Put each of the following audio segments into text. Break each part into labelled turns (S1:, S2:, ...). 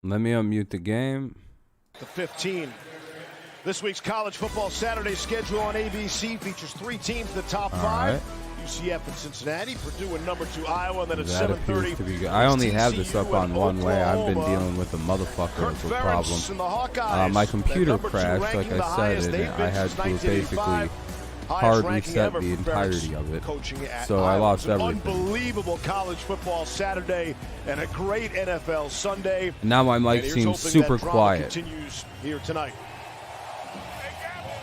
S1: Let me unmute the game.
S2: The 15. This week's College Football Saturday schedule on ABC features 3 teams in the top 5. UCF and Cincinnati, Purdue and number 2 Iowa, and then at 7:30.
S1: To be good. I only have this up on one way. I've been dealing with a motherfucker of a problem. My computer crashed, like I said, and I had to basically hard reset the entirety of it. So I lost everything.
S2: Unbelievable college football Saturday and a great NFL Sunday.
S1: Now my mic seems super quiet.
S2: Continues here tonight.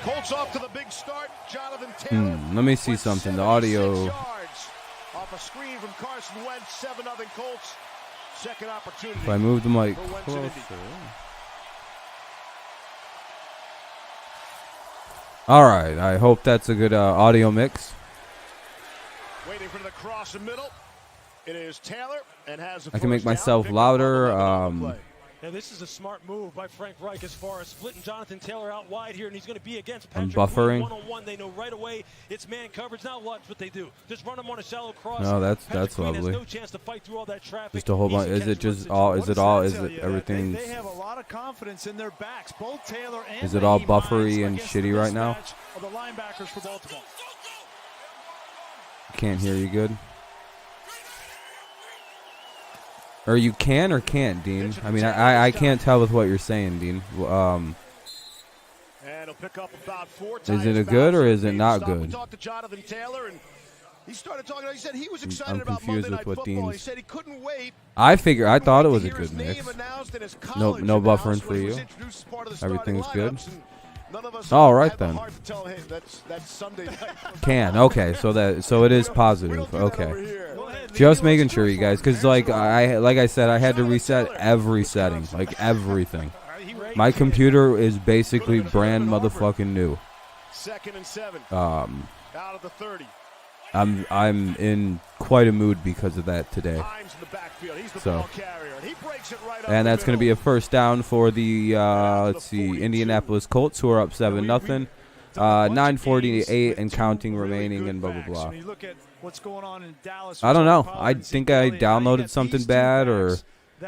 S2: Colts off to the big start. Jonathan Taylor.
S1: Let me see something. The audio.
S2: Off a screen from Carson Wentz. 7-0 Colts. Second opportunity.
S1: If I move the mic closer. All right. I hope that's a good audio mix.
S2: Waiting for the cross in middle. It is Taylor and has
S1: I can make myself louder.
S3: Now this is a smart move by Frank Reich as far as splitting Jonathan Taylor out wide here, and he's going to be against Patrick
S1: buffering.
S3: One-on-one. They know right away it's man coverage. Now watch what they do. Just run him on a shallow cross.
S1: No, that's lovely.
S3: No chance to fight through all that traffic.
S1: Just a whole bunch. Is it just all? Is it all? Is it everything?
S4: They have a lot of confidence in their backs. Both Taylor and
S1: is it all buffery and shitty right now?
S4: Of the linebackers for Baltimore.
S1: Can't hear you good. Or you can or can't, Dean. I mean, I can't tell with what you're saying, Dean.
S2: And he'll pick up about 4 times.
S1: Is it a good or is it not good?
S2: We talked to Jonathan Taylor, and he started talking. He said he was excited
S1: I'm
S2: about
S1: confused
S2: Monday
S1: with
S2: Night
S1: what
S2: Football.
S1: Dean's.
S2: He said he couldn't wait.
S1: I thought it was a good mix. No buffering for you. Everything's good. All right then. Can so it is positive. Okay. Just making sure, you guys, because like I said, I had to reset every setting, like everything. My computer is basically brand motherfucking new.
S2: 2nd and 7. Out of the 30.
S1: I'm in quite a mood because of that today. So, and that's going to be a first down for the let's see, Indianapolis Colts, who are up 7-0. 9:48 and counting remaining, and blah blah blah. I don't know. I think I downloaded something bad, or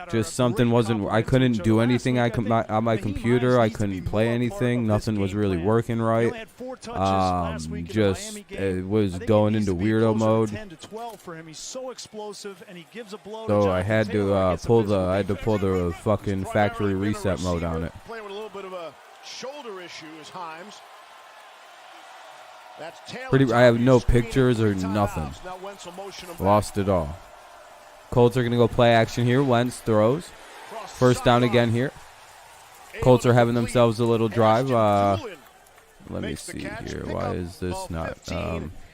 S1: just something wasn't. I couldn't do anything. On my computer, I couldn't play anything. Nothing was really working right. Just it was going into weirdo mode. So I had to pull the fucking factory reset mode on it.
S2: Playing with a little bit of a shoulder issue is Himes.
S1: I have no pictures or nothing. Lost it all. Colts are going to go play action here. Wentz throws. First down again here. Colts are having themselves a little drive. Let me see here. Why is this not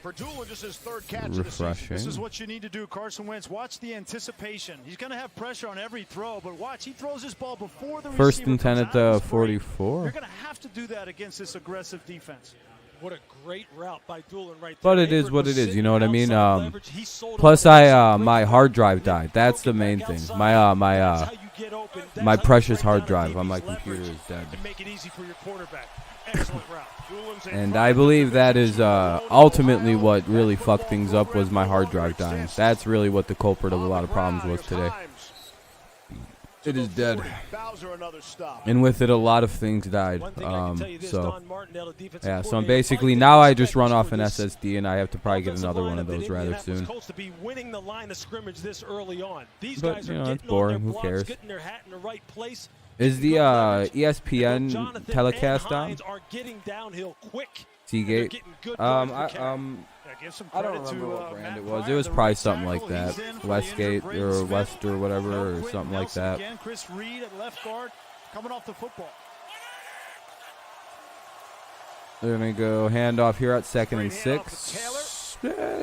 S1: refreshing?
S4: This is what you need to do, Carson Wentz. Watch the anticipation. He's going to have pressure on every throw, but watch, he throws this ball before the
S1: first and 10 at the 44.
S4: You're going to have to do that against this aggressive defense.
S3: What a great route by Doolin right there.
S1: But it is what it is, you know what I mean? Plus my hard drive died. That's the main thing. My precious hard drive on my computer is dead. And I believe that is ultimately what really fucked things up, was my hard drive dying. That's really what the culprit of a lot of problems was today. It is dead. And with it, a lot of things died. So I'm basically, now I just run off an SSD, and I have to probably get another one of those rather soon. But, you know, it's boring. Who cares? Is the ESPN telecast on? Seagate? I don't remember what brand it was. It was probably something like that. Westgate or West or whatever, or something like that.
S4: Again, Chris Reed at left guard coming off the football.
S1: They're going to go handoff here at 2nd and 6.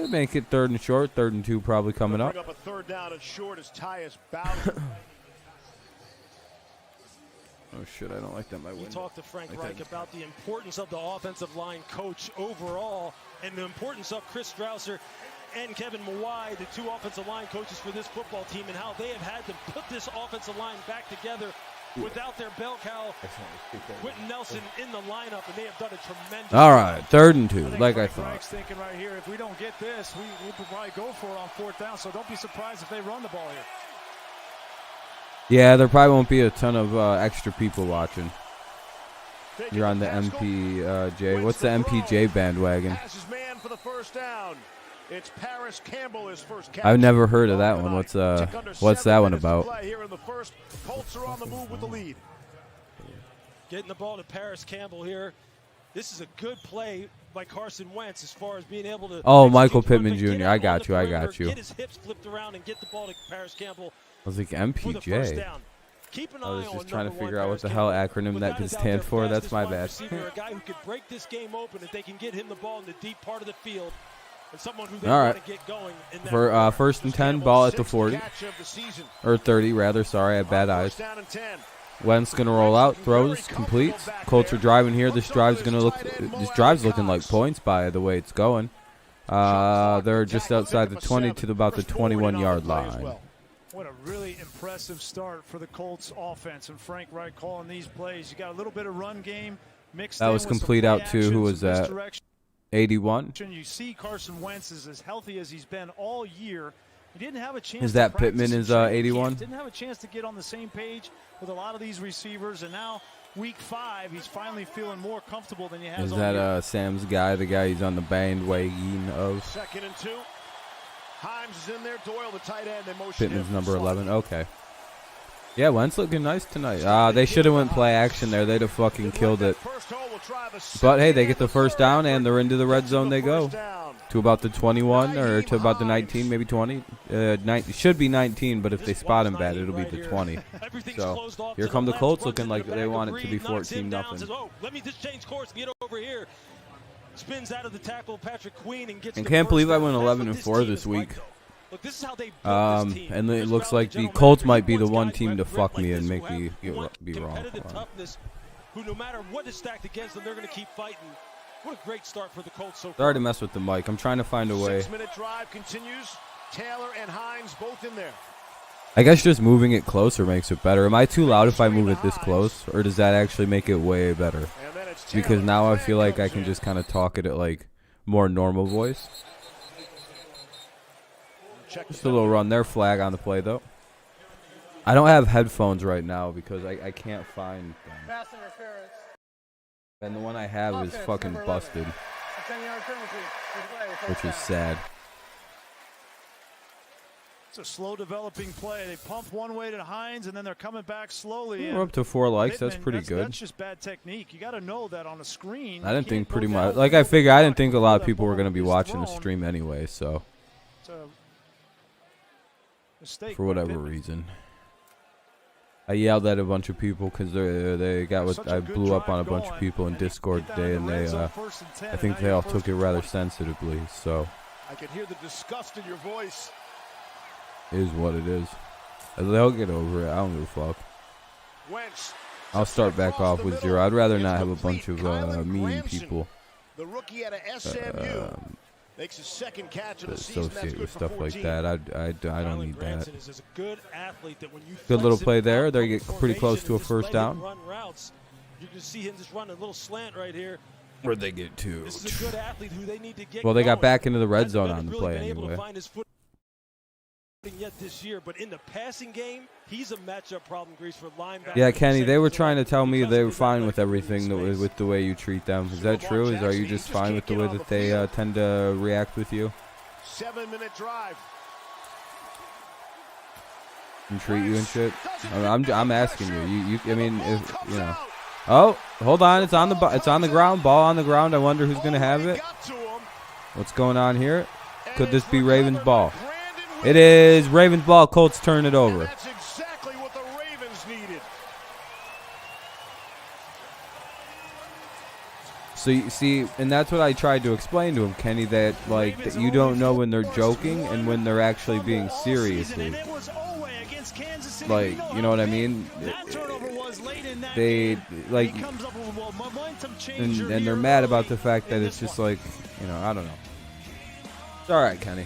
S1: Make it 3rd and short. 3rd and 2 probably coming up.
S2: A third down and short as Tyus Bowser.
S1: Oh, shit, I don't like that. My window.
S3: We talked to Frank Reich about the importance of the offensive line coach overall, and the importance of Chris Strausser and Kevin Mawai, the 2 offensive line coaches for this football team, and how they have had to put this offensive line back together without their bell cow, Quentin Nelson, in the lineup, and they have done a tremendous
S1: All right, 3rd and 2, like I thought.
S4: Reich's thinking right here, if we don't get this, we'll probably go for it on 4th down, so don't be surprised if they run the ball here.
S1: Yeah, there probably won't be a ton of extra people watching. You're on the MPJ. What's the MPJ bandwagon? I've never heard of that one. What's that one about?
S3: Getting the ball to Paris Campbell here. This is a good play by Carson Wentz as far as being able to.
S1: Oh, Michael Pittman Jr. I got you.
S3: Get his hips flipped around and get the ball to Paris Campbell.
S1: I was like MPJ. I was just trying to figure out what the hell acronym that could stand for. That's my bad.
S3: A guy who could break this game open if they can get him the ball in the deep part of the field. And someone who they want to get going in that
S1: for first and 10, ball at the 40 or 30 rather. Sorry, I have bad eyes. Wentz gonna roll out, throws, completes. Colts are driving here. This drive's looking like points by the way it's going. They're just outside the 20 to about the 21-yard line.
S4: What a really impressive start for the Colts offense, and Frank Reich calling these plays. You got a little bit of run game mixed. That
S1: was complete out to who was that? 81.
S4: You see Carson Wentz is as healthy as he's been all year. He didn't have a chance.
S1: Is that Pittman is 81?
S4: Didn't have a chance to get on the same page with a lot of these receivers, and now week 5, he's finally feeling more comfortable than he has.
S1: Is that Sam's guy, the guy he's on the bandwagon of?
S2: 2nd and 2. Himes is in there. Doyle, the tight end. They motion
S1: Pittman's number 11. Okay. Yeah, Wentz looking nice tonight. They should have went play action there. They'd have fucking killed it. But hey, they get the first down and they're into the red zone. They go to about the 21 or to about the 19, maybe 20. Should be 19, but if they spot him bad, it'll be the 20. So here come the Colts, looking like they want it to be 14-0.
S3: Let me just change course. Get over here. Spins out of the tackle, Patrick Queen, and gets.
S1: And can't believe I went 11-4 this week.
S3: Look, this is how they built this team.
S1: And it looks like the Colts might be the one team to fuck me and make me be wrong.
S3: Toughness, who no matter what is stacked against them, they're going to keep fighting. What a great start for the Colts so far.
S1: Sorry to mess with the mic. I'm trying to find a way.
S2: 6-minute drive continues. Taylor and Hines both in there.
S1: I guess just moving it closer makes it better. Am I too loud if I move it this close, or does that actually make it way better? Because now I feel like I can just kind of talk it at like more normal voice. Just a little run there. Flag on the play though. I don't have headphones right now because I can't find them. And the one I have is fucking busted, which is sad.
S4: It's a slow developing play. They pump one way to Hines, and then they're coming back slowly.
S1: We're up to 4 likes. That's pretty good.
S4: That's just bad technique. You got to know that on a screen.
S1: I didn't think pretty much. Like I figured, I didn't think a lot of people were going to be watching the stream anyway. So for whatever reason, I yelled at a bunch of people because they got what I blew up on a bunch of people in Discord today, and they I think they all took it rather sensitively. So
S2: I can hear the disgust in your voice.
S1: Is what it is. They'll get over it. I don't give a fuck. I'll start back off with 0. I'd rather not have a bunch of mean people associate with stuff like that. I don't need that. Good little play there. They get pretty close to a first down.
S3: You can see him just run a little slant right here.
S1: Where'd they get to?
S3: This is a good athlete who they need to get
S1: well, they got
S3: going.
S1: back into the red zone on the play anyway.
S3: Yet this year, but in the passing game, he's a matchup problem, Grease, for linebackers.
S1: Yeah, Kenny, they were trying to tell me they were fine with everything with the way you treat them. Is that true? Are you just fine with the way that they tend to react with you?
S2: 7-minute drive.
S1: And treat you and shit. I'm asking you. I mean, if you know. Oh, hold on. It's on the ground. Ball on the ground. I wonder who's gonna have it. What's going on here? Could this be Ravens ball? It is Ravens ball. Colts turn it over.
S2: That's exactly what the Ravens needed.
S1: So you see, and that's what I tried to explain to him, Kenny, that like that you don't know when they're joking and when they're actually being serious. Like, you know what I mean? They like, and they're mad about the fact that it's just like, you know, I don't know. It's all right, Kenny.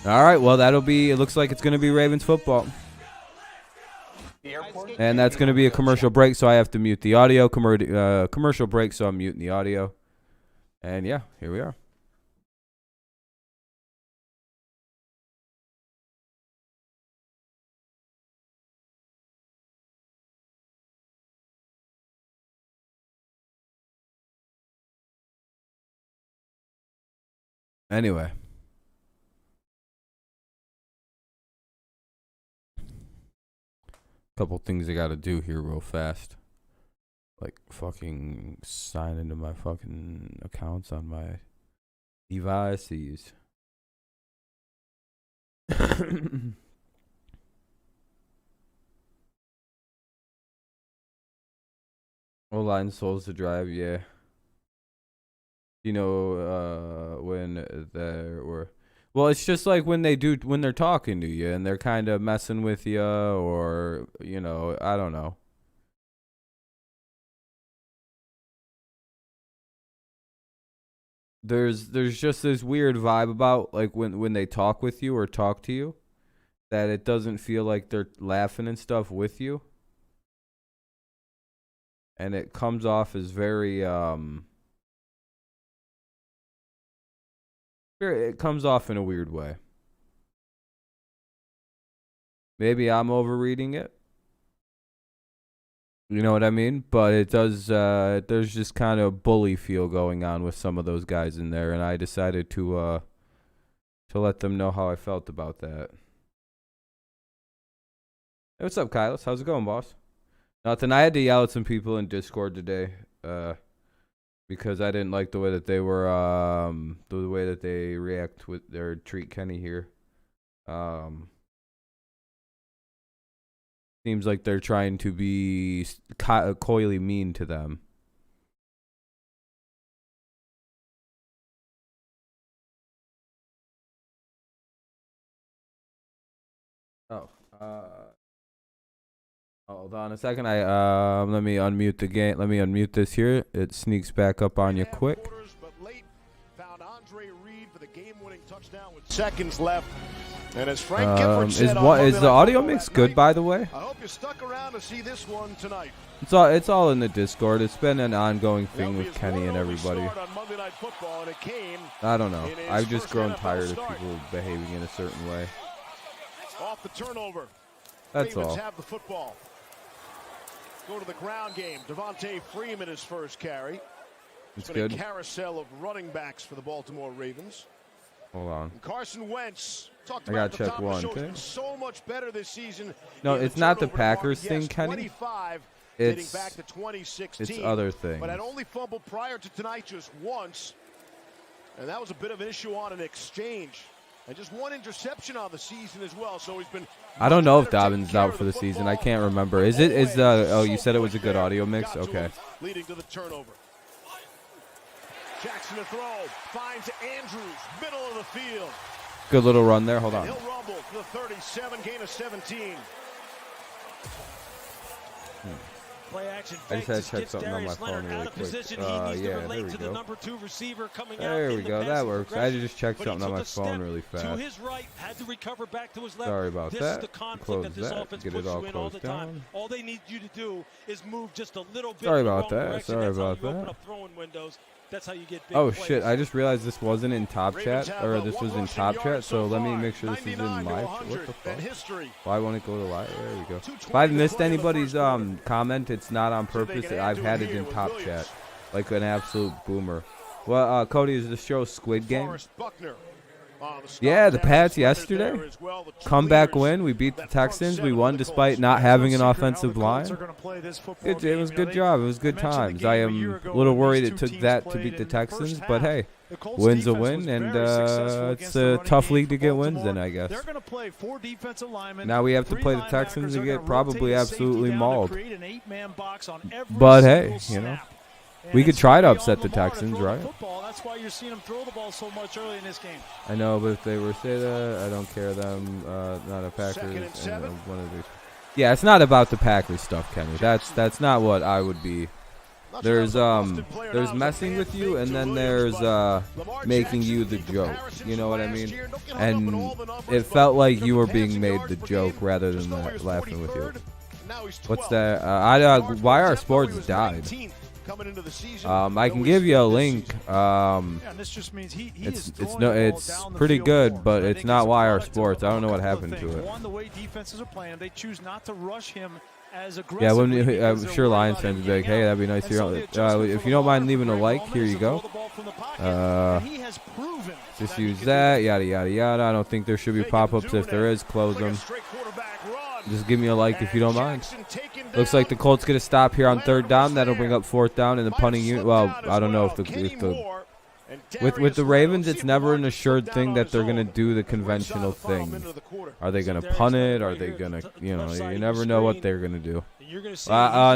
S1: All right, well, it looks like it's going to be Ravens football. And that's going to be a commercial break, so I have to mute the audio. Commercial break, so I'm muting the audio. And yeah, here we are. Anyway. Couple things I gotta do here real fast. Like fucking sign into my fucking accounts on my devices. O-line souls to drive, yeah. You know, when there were... Well, it's just like when they're talking to you and they're kind of messing with you, or, you know, I don't know. There's just this weird vibe about, like, when they talk with you or talk to you, that it doesn't feel like they're laughing and stuff with you. And it comes off as very, it comes off in a weird way. Maybe I'm overreading it. You know what I mean? But it does, there's just kind of bully feel going on with some of those guys in there, and I decided to let them know how I felt about that. Hey, what's up, Kylos? How's it going, boss? Nothing. I had to yell at some people in Discord today, because I didn't like the way that they were, the way that they react with or treat Kenny here. Seems like they're trying to be coyly mean to them. Oh, hold on a second. Let me unmute the game. Let me unmute this here. It sneaks back up on you quick.
S2: But late, found Andre Reed for the game-winning touchdown with seconds left. And as Frank Gifford said,
S1: is the audio mix good, by the way?
S2: I hope you stuck around to see this one tonight.
S1: It's all in the Discord. It's been an ongoing thing with Kenny and everybody. I don't know. I've just grown tired of people behaving in a certain way.
S2: Off the turnover.
S1: That's
S2: Ravens
S1: all.
S2: Have the football. Go to the ground game. Devontae Freeman his first carry.
S1: It's
S2: been
S1: good.
S2: A carousel of running backs for the Baltimore Ravens.
S1: Hold on.
S2: And Carson Wentz. Talked
S1: I
S2: about
S1: gotta check one
S2: thing. So much better this season.
S1: No, it's not the Packers thing, Kenny.
S2: 25,
S1: it's
S2: back to 2016.
S1: It's other things.
S2: But had only fumbled prior to tonight just once, and that was a bit of an issue on an exchange. And just one interception on the season as well. So he's been.
S1: I don't know if Dobbins is out for the season. I can't remember. Is it? Oh, you said it was a good audio mix. Okay.
S2: Leading to the turnover. Jackson to throw. Finds Andrews, middle of the field.
S1: Good little run there. Hold on.
S2: He'll rumble to the 37, gain of 17.
S3: Play action.
S1: I just had to check something on my phone really quick. Yeah, there we go. There we go. That works. I had to just check something on my phone really fast.
S3: To his right, had to recover back to his left.
S1: Sorry about that.
S3: This is the conflict that this offense
S1: Get
S3: puts
S1: it all
S3: you in all the
S1: closed down.
S3: time. All they need you to do is move just a little bit.
S1: Sorry
S3: in the
S1: about
S3: wrong
S1: that.
S3: direction.
S1: Sorry
S3: That's how
S1: about
S3: you open
S1: that.
S3: up throwing windows. That's how you get big
S1: Oh
S3: plays.
S1: shit, I just realized this wasn't in Top Chat, or this was in Top Chat, so let me make sure this is in live. What the fuck? Why won't it go to live? There we go. If I missed anybody's comment, it's not on purpose. I've had it in Top Chat, like an absolute boomer. Well, Cody, is the show Squid Game? Yeah, the Pats yesterday. Comeback win. We beat the Texans. We won despite not having an offensive line. It was a good job. It was good times. I am a little worried it took that to beat the Texans, but hey, win's a win, and it's a tough league to get wins in, I guess. Now we have to play the Texans and get probably absolutely mauled. But hey, you know. We could try to upset the Texans, right?
S4: That's why you're seeing them throw the ball so much early in this game.
S1: I know, but if they were say that, I don't care them. Not a Packers. And one of these. Yeah, it's not about the Packers stuff, Kenny. That's not what I would be. There's messing with you, and then there's making you the joke. You know what I mean? And it felt like you were being made the joke rather than laughing with you. What's that? Why our sports died. I can give you a link. It's pretty good, but it's not YR Sports. I don't know what happened to it.
S4: The way defenses are playing, they choose not to rush him as aggressive.
S1: Yeah, when I'm sure Lions fans would be like, hey, that'd be nice here. If you don't mind leaving a like, here you go. Just use that, yada, yada, yada. I don't think there should be pop-ups. If there is, close them. Just give me a like if you don't mind. Looks like the Colts get a stop here on 3rd down. That'll bring up 4th down in the punting unit. Well, I don't know if with the Ravens, it's never an assured thing that they're going to do the conventional thing. Are they going to punt it? Are they going to, you never know what they're going to do.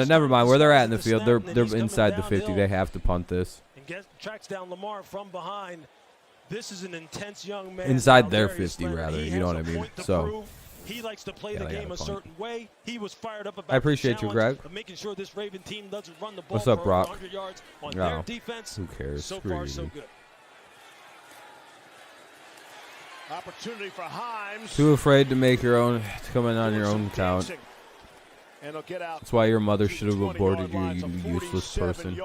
S1: Never mind where they're at in the field. They're inside the 50. They have to punt this.
S3: Tracks down Lamar from behind. This is an intense young man.
S1: Inside their 50, rather. You know what I mean? So.
S3: He likes to play the game a certain way. He was fired up about
S1: I appreciate you, Greg.
S3: Making sure this Raven team doesn't run the ball.
S1: What's up, Brock?
S3: 100 yards on their defense.
S1: Who cares?
S3: So far, so good.
S2: Opportunity for Himes.
S1: Too afraid to make your own, to come in on your own count. That's why your mother should have aborted you, you useless person.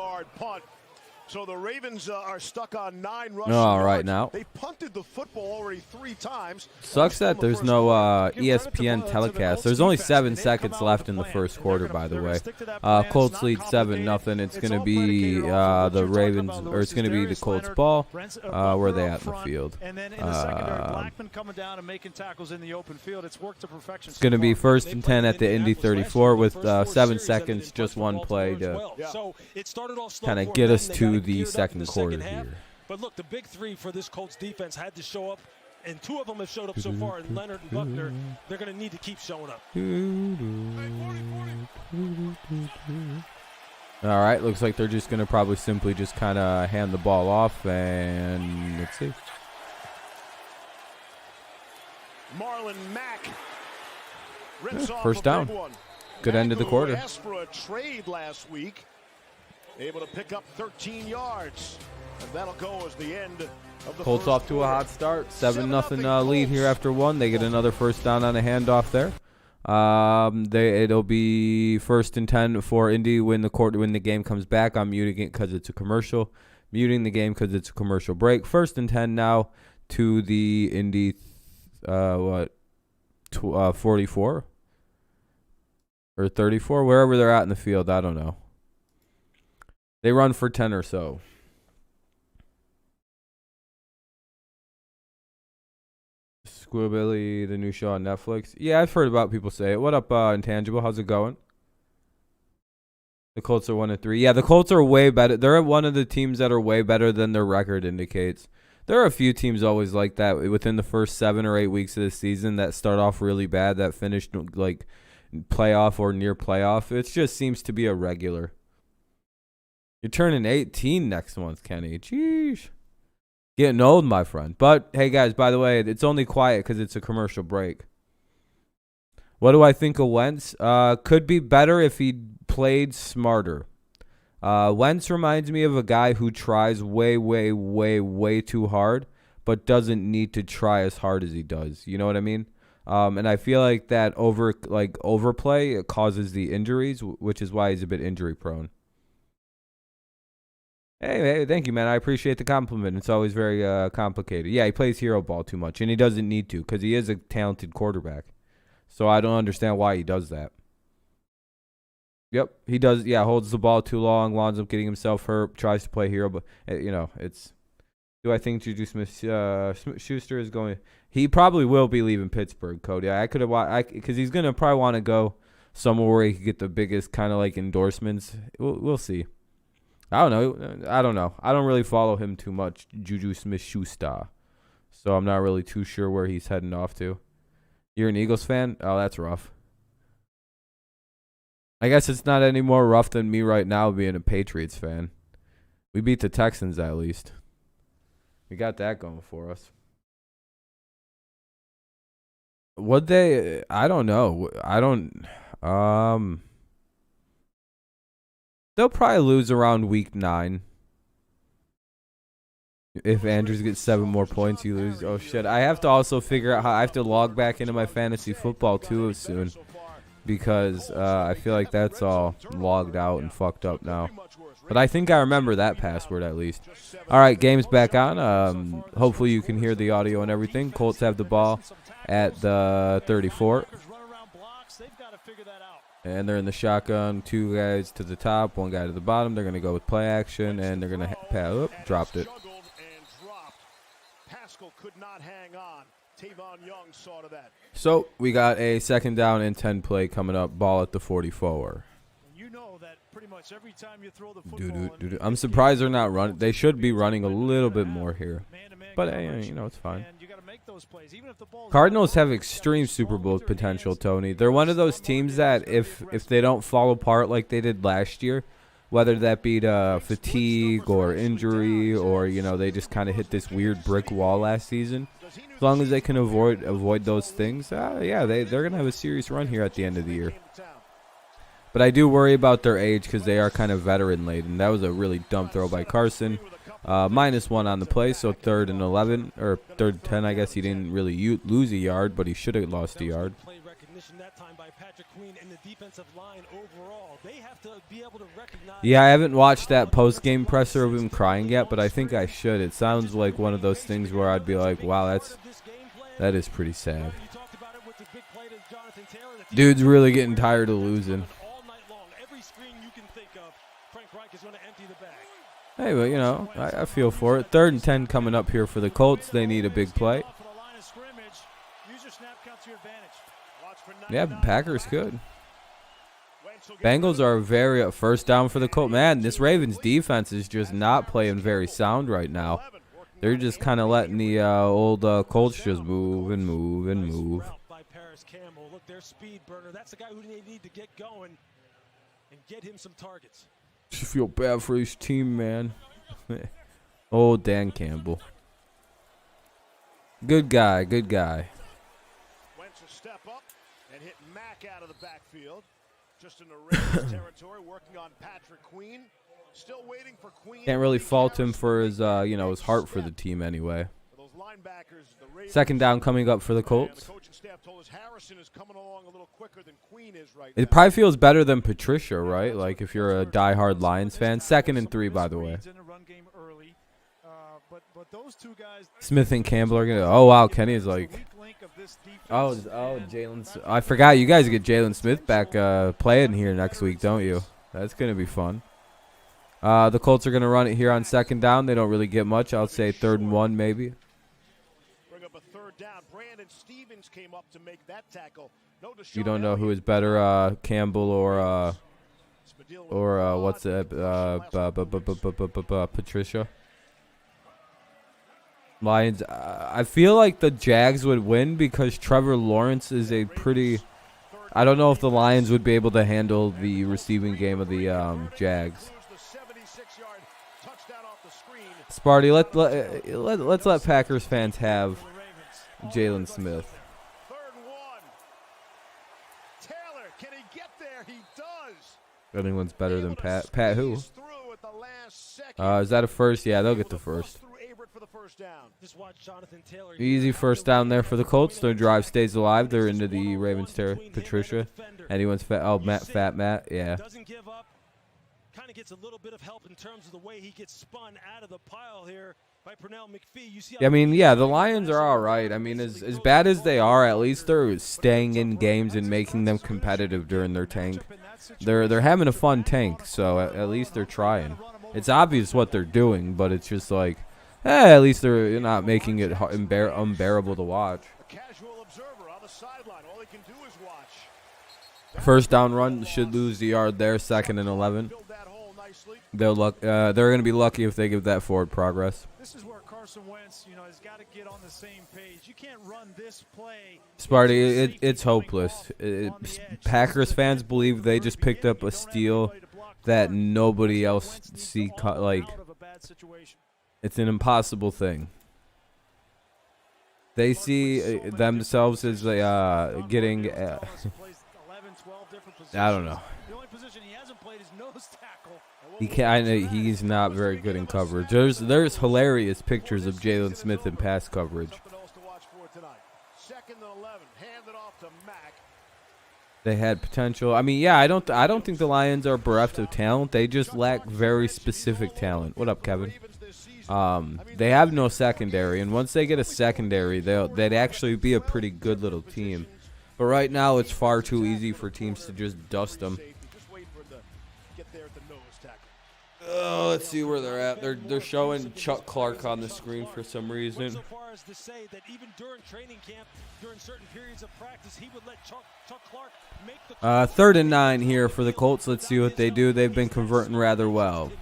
S2: So the Ravens are stuck on 9 rushing
S1: All right
S2: yards.
S1: now.
S2: They punted the football already 3 times.
S1: Sucks that there's no ESPN telecast. There's only 7 seconds left in the first quarter, by the way. Colts lead 7-0. It's going to be the Ravens, or it's going to be the Colts ball. Where are they at in the field? It's going to be 1st and 10 at the Indy 34 with 7 seconds, just one play to kind of get us to the second quarter here.
S3: But look, the big 3 for this Colts defense had to show up, and 2 of them have showed up so far, and Leonard and Buckner, they're going to need to keep showing up.
S1: All right, looks like they're just going to probably simply just kind of hand the ball off, and let's see.
S2: Marlon Mack.
S1: First down. Good end of the quarter.
S2: Asked for a trade last week. Able to pick up 13 yards. And that'll go as the end of the
S1: Colts off to a hot start. 7-0 lead here after 1. They get another first down on a handoff there. It'll be 1st and 10 for Indy when the game comes back. I'm muting it because it's a commercial. Muting the game because it's a commercial break. 1st and 10 now to the Indy 44 or 34, wherever they're at in the field. I don't know. They run for 10 or so. Squidbilly, the new show on Netflix. Yeah, I've heard about people say it. What up, Intangible? How's it going? The Colts are 1-3. Yeah, the Colts are way better. They're one of the teams that are way better than their record indicates. There are a few teams always like that within the first 7 or 8 weeks of the season that start off really bad, that finish like playoff or near playoff. It just seems to be a regular. You're turning 18 next month, Kenny. Jeez. Getting old, my friend. But, hey, guys, by the way, it's only quiet because it's a commercial break. What do I think of Wentz? Could be better if he played smarter. Wentz reminds me of a guy who tries way, way, way, way too hard, but doesn't need to try as hard as he does. You know what I mean? And I feel like that overplay it causes the injuries, which is why he's a bit injury prone. Hey, thank you, man. I appreciate the compliment. It's always very complicated. Yeah, he plays hero ball too much, and he doesn't need to because he is a talented quarterback. So I don't understand why he does that. Yep, he does. Yeah, holds the ball too long, winds up getting himself hurt, tries to play hero, but, it's... Do I think Juju Smith-Schuster is going... He probably will be leaving Pittsburgh, Cody. I could have... Because he's going to probably want to go somewhere where he could get the biggest kind of, endorsements. We'll see. I don't know. I don't really follow him too much, Juju Smith-Schuster. So I'm not really too sure where he's heading off to. You're an Eagles fan? Oh, that's rough. I guess it's not any more rough than me right now being a Patriots fan. We beat the Texans at least. We got that going for us. Would they? I don't know. They'll probably lose around week 9. If Andrews gets 7 more points, you lose. Oh, shit. I have to also figure out how I have to log back into my fantasy football, too, soon. Because I feel like that's all logged out and fucked up now. But I think I remember that password at least. All right, game's back on. Hopefully you can hear the audio and everything. Colts have the ball at the 34. And they're in the shotgun. 2 guys to the top, 1 guy to the bottom. They're going to go with play action, and they're going to dropped it.
S2: Pascal could not hang on. Tavon Young saw to that.
S1: So we got a 2nd down and 10 play coming up. Ball at the 44.
S4: You know that pretty much every time you throw the football.
S1: I'm surprised they're not running. They should be running a little bit more here. But, you know, it's fine. Cardinals have extreme Super Bowl potential, Tony. They're one of those teams that if they don't fall apart like they did last year, whether that be fatigue or injury or, you know, they just kind of hit this weird brick wall last season, as long as they can avoid those things, yeah, they're going to have a serious run here at the end of the year. But I do worry about their age because they are kind of veteran-laden. That was a really dumb throw by Carson. -1 on the play, so 3rd and 11, or 3rd and 10, I guess. He didn't really lose a yard, but he should have lost a yard. Yeah, I haven't watched that post-game presser of him crying yet, but I think I should. It sounds like one of those things where I'd be like, wow, that is pretty sad. Dude's really getting tired of losing. Hey, but, you know, I feel for it. 3rd and 10 coming up here for the Colts. They need a big play. Yeah, Packers could. Bengals are very 1st down for the Colts. Man, this Ravens defense is just not playing very sound right now. They're just kind of letting the old Colts just move and move and move.
S3: Look, their speed burner. That's the guy who they need to get going and get him some targets.
S1: Just feel bad for his team, man. Oh, Dan Campbell. Good guy, good guy.
S2: Wentz will step up and hit Mack out of the backfield. Just in the Ravens territory, working on Patrick Queen. Still waiting for Queen.
S1: Can't really fault him for his, you know, his heart for the team anyway. 2nd down coming up for the Colts. It probably feels better than Patricia, right? Like if you're a diehard Lions fan. 2nd and 3, by the way. Smith and Campbell are gonna. Oh wow, Kenny is like. Oh, Jalen. I forgot you guys get Jalen Smith back playing here next week, don't you? That's gonna be fun. The Colts are gonna run it here on 2nd down. They don't really get much. I'll say 3rd and 1 maybe. You don't know who is better, Campbell or what's that? Patricia. Lions. I feel like the Jags would win because Trevor Lawrence is a pretty. I don't know if the Lions would be able to handle the receiving game of the Jags. Sparty, let's let Packers fans have Jalen Smith.
S2: 3rd and 1. Taylor, can he get there? He does.
S1: Anyone's better than Pat. Pat who? Is that a 1st? Yeah, they'll get the 1st. Easy 1st down there for the Colts. Their drive stays alive. They're into the Ravens territory. Patricia. Anyone's fat? Oh, Fat Matt. Yeah.
S3: Kind of gets a little bit of help in terms of the way he gets spun out of the pile here by Pernell McPhee. You see,
S1: I mean, yeah, the Lions are all right. I mean, as bad as they are, at least they're staying in games and making them competitive during their tank. They're having a fun tank, so at least they're trying. It's obvious what they're doing, but it's just like, at least they're not making it unbearable to watch. 1st down run should lose the yard there. 2nd and 11. They're going to be lucky if they give that forward progress.
S4: This is where Carson Wentz, has got to get on the same page. You can't run this play.
S1: Sparty, it's hopeless. Packers fans believe they just picked up a steal that nobody else see. Like, it's an impossible thing. They see themselves as getting. I don't know.
S4: The only position he hasn't played is nose tackle.
S1: He can't. He's not very good in coverage. There's hilarious pictures of Jalen Smith in pass coverage. They had potential. I mean, yeah, I don't think the Lions are bereft of talent. They just lack very specific talent. What up, Kevin? They have no secondary, and once they get a secondary, they'd actually be a pretty good little team. But right now, it's far too easy for teams to just dust them. Let's see where they're at. They're showing Chuck Clark on the screen for some reason.
S3: So far as to say that even during training camp, during certain periods of practice, he would let Chuck Clark make the
S1: 3rd and 9 here for the Colts. Let's see what they do. They've been converting rather well.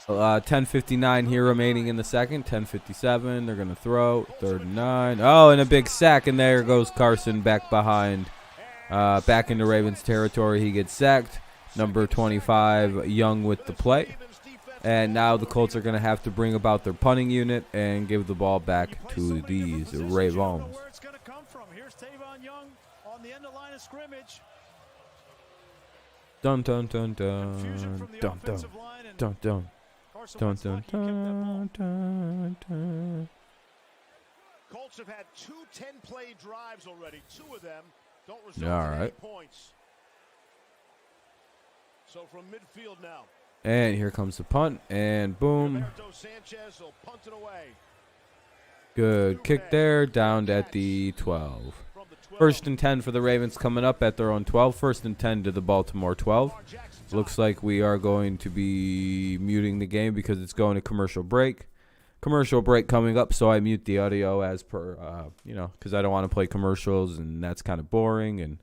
S1: 10:59 here remaining in the second. 10:57. They're going to throw. 3rd and 9. Oh, and a big sack, and there goes Carson back behind. Back into Ravens territory. He gets sacked. Number 25, Young with the play. And now the Colts are going to have to bring about their punting unit and give the ball back to these Ravens.
S4: Where it's going to come from. Here's Tavon Young on the end of line of scrimmage.
S1: Dun dun dun dun dun dun dun dun dun dun dun dun dun.
S2: Colts have had 2 10-play drives already. 2 of them don't result in any points. So from midfield now.
S1: And here comes the punt, and boom. Good kick there, down at the 12. 1st and 10 for the Ravens coming up at their own 12. 1st and 10 to the Baltimore 12. Looks like we are going to be muting the game because it's going to commercial break. Commercial break coming up, so I mute the audio as per, because I don't want to play commercials, and that's kind of boring. And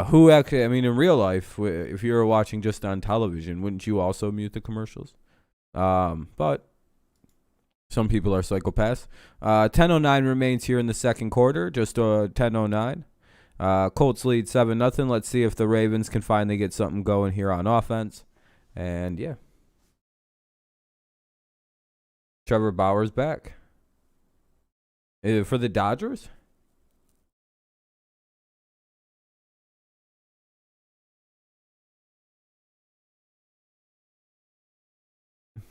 S1: who actually, I mean, in real life, if you were watching just on television, wouldn't you also mute the commercials? But some people are psychopaths. 10:09 remains here in the second quarter, just 10:09. Colts lead 7-0. Let's see if the Ravens can finally get something going here on offense. And, yeah. Trevor Bauer's back. For the Dodgers?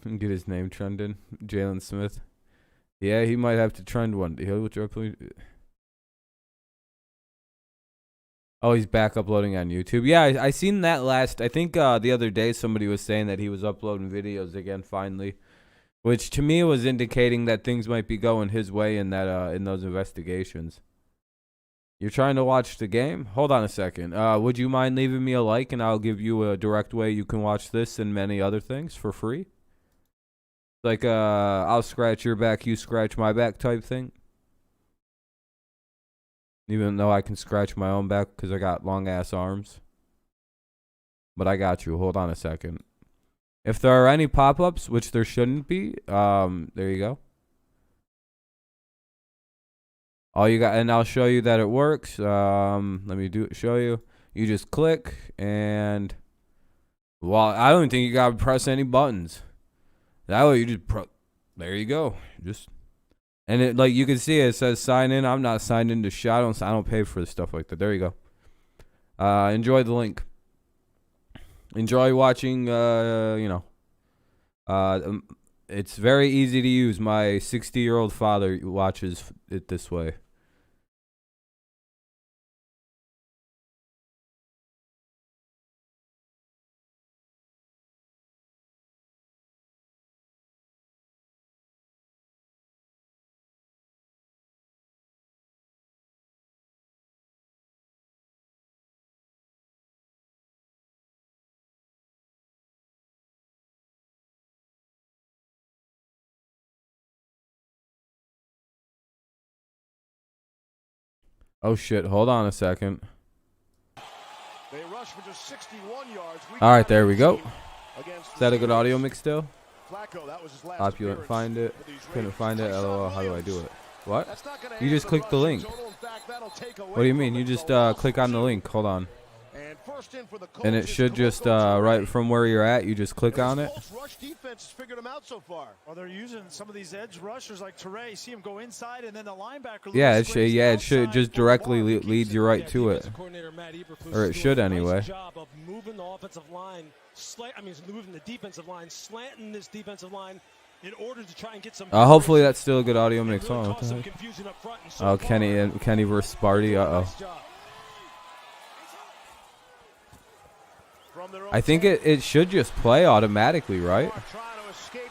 S1: Get his name trending. Jalen Smith. Yeah, he might have to trend one. Oh, he's back uploading on YouTube. Yeah, I seen that last. I think the other day somebody was saying that he was uploading videos again finally, which to me was indicating that things might be going his way in that in those investigations. You're trying to watch the game? Hold on a second. Would you mind leaving me a like, and I'll give you a direct way you can watch this and many other things for free? Like I'll scratch your back, you scratch my back type thing. Even though I can scratch my own back because I got long ass arms. But I got you. Hold on a second. If there are any pop-ups, which there shouldn't be, there you go. All you got, and I'll show you that it works. Let me show you. You just click, and well, I don't think you gotta press any buttons. That way, you just there you go. And it, like you can see, it says sign in. I'm not signed into Shadow, so I don't pay for stuff like that. There you go. Enjoy the link. Enjoy watching. It's very easy to use. My 60-year-old father watches it this way. Oh, shit. Hold on a second.
S2: They rush for just 61 yards.
S1: All right, there we go. Is that a good audio mix still?
S2: Flacco, that was his last
S1: Hope you didn't find it. Couldn't find it. LOL. How do I do it? What? You just click the link. What do you mean? You just click on the link. Hold on. And it should just, right from where you're at, you just click on it.
S4: Well, they're using some of these edge rushers like Teray. See him go inside, and then the linebacker.
S1: Yeah, it should just directly lead you right to it. Or it should anyway.
S3: Job of moving the offensive line, moving the defensive line, slanting this defensive line in order to try and get some.
S1: Hopefully that's still a good audio mix.
S3: Really
S1: What the heck?
S3: confusion up front.
S1: Oh, Kenny versus Sparty. I think it should just play automatically, right?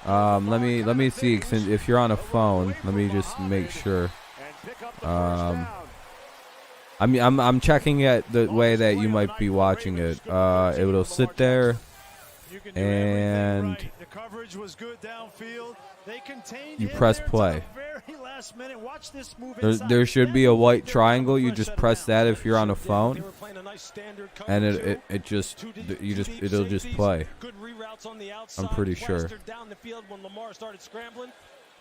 S1: Let me see. If you're on a phone, let me just make sure. I mean, I'm checking it the way that you might be watching it. It'll sit there, and
S4: the coverage was good downfield. They contained
S1: you press play.
S4: very last minute. Watch this move
S1: There should be a white triangle. You just press that if you're on a phone, and it'll just play. I'm pretty sure.
S3: Down the field when Lamar started scrambling,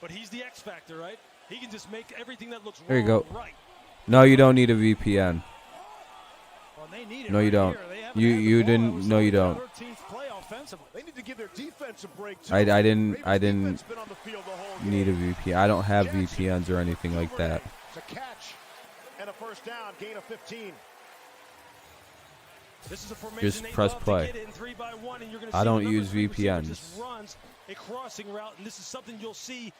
S3: but he's the X factor, right? He can just make everything that looks
S1: There you
S3: wrong
S1: go.
S3: right.
S1: No, you don't need a VPN.
S4: Well, they need it
S1: No, you
S4: right
S1: don't.
S4: here. They haven't
S1: You
S4: had the
S1: you
S4: ball. It
S1: didn't.
S4: was
S1: No, you
S4: their
S1: don't.
S4: 13th play offensively.
S2: They need to give their defense a break, too.
S1: I didn't
S2: Ravens defense been on the field the whole
S1: need a
S2: game.
S1: VPN. I don't have VPNs or anything like that.
S2: It's a catch and a first down, gain of 15.
S3: This is a formation
S1: Just
S3: they
S1: press
S3: love to
S1: play.
S3: get in 3-by-1, and you're gonna
S1: I
S3: see
S1: don't
S3: the
S1: use
S3: number 3 receiver
S1: VPNs.
S3: just runs a crossing route, and this is something you'll see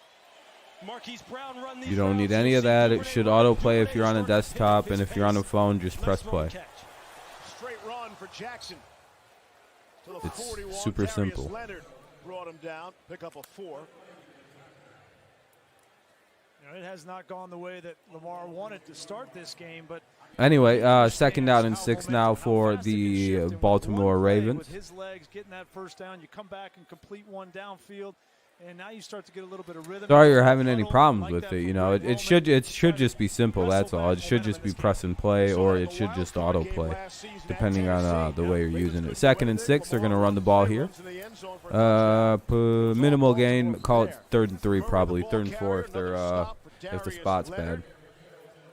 S3: Marquise Brown run these
S1: You don't need
S3: routes.
S1: any
S3: You'll
S1: of
S3: see
S1: that.
S3: Duvernay
S1: It should
S3: run,
S1: autoplay if
S3: Duvernay
S1: you're on a
S3: starting to pick
S1: desktop,
S3: up
S1: and
S3: his
S1: if you're on a
S3: pace.
S1: phone, just press
S3: Nice run
S1: play.
S3: catch.
S2: Straight run for Jackson. To the
S1: It's
S2: 41.
S1: super
S2: Darius
S1: simple.
S2: Leonard brought him down. Pick up a 4.
S4: It has not gone the way that Lamar wanted to start this game, but
S1: Anyway, second down and 6 now for the Baltimore Ravens.
S4: With his legs getting that first down, you come back and complete one downfield, and now you start to get a little bit of rhythm.
S1: Sorry you're having any problems with it. You know, it should just be simple. That's all. It should just be press and play, or it should just autoplay, depending on the way you're using it. Second and 6, they're gonna run the ball here. Minimal gain. Call it 3rd and 3, probably 3rd and 4 if the spot's bad.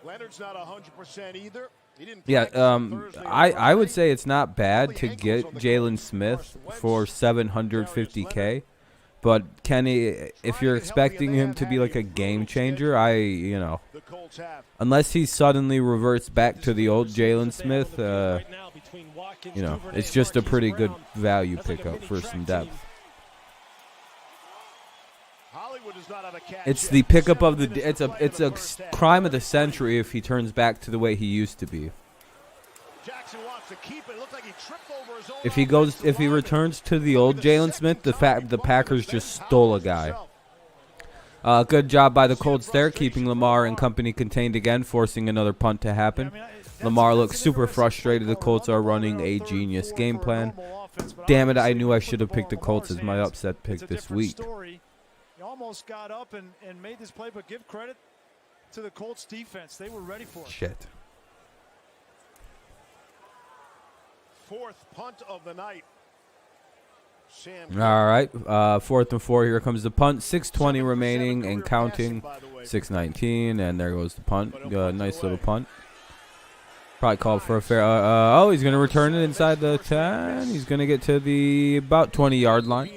S2: Leonard's not 100% either. He didn't
S1: Yeah,
S2: practice on Thursday or
S1: I
S2: Friday.
S1: would say it's not bad to get Jalen Smith for $750K, but Kenny, if you're expecting him to be like a game changer,
S2: The Colts have.
S1: unless he suddenly reverts back to the old Jalen Smith, it's just a pretty good value pickup for some depth.
S2: Hollywood does not have a catch
S1: It's
S2: yet.
S1: the pickup of the. It's a crime of the century if he turns back to the way he used to be.
S2: Jackson wants to keep it. Looked like he tripped over his own
S1: If he
S2: offensive lineman.
S1: returns to the old Jalen Smith, the Packers just stole a guy. Good job by the Colts there, keeping Lamar and company contained again, forcing another punt to happen. Lamar looks super frustrated. The Colts are running a genius game plan. Damn it, I knew I should have picked the Colts as my upset pick this week.
S4: He almost got up and made this play, but give credit to the Colts defense. They were ready for it.
S1: Shit.
S2: Fourth punt of the night. Sam.
S1: All right, 4th and 4. Here comes the punt. 6:20 remaining and counting. 6:19, and there goes the punt. Nice little punt. Probably called for a fair. He's going to return it inside the 10. He's going to get to the about 20-yard line.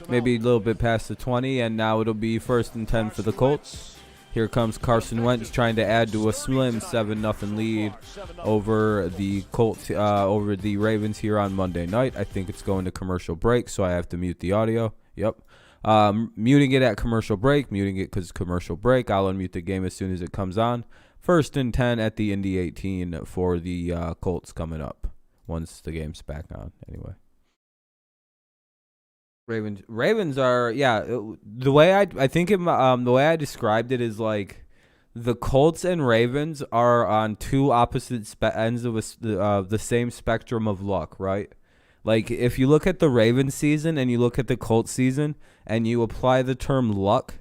S1: Maybe a little bit past the 20, and now it'll be 1st and 10 for the Colts. Here comes Carson Wentz trying to add to a slim 7-0 lead over the Colts, over the Ravens here on Monday night. I think it's going to commercial break, so I have to mute the audio. Yep. Muting it at commercial break, muting it because commercial break. I'll unmute the game as soon as it comes on. 1st and 10 at the Indy 18 for the Colts coming up once the game's back on anyway. Ravens are, yeah, the way I think it, the way I described it is like the Colts and Ravens are on two opposite ends of the same spectrum of luck, right? Like if you look at the Ravens season and you look at the Colts season and you apply the term luck,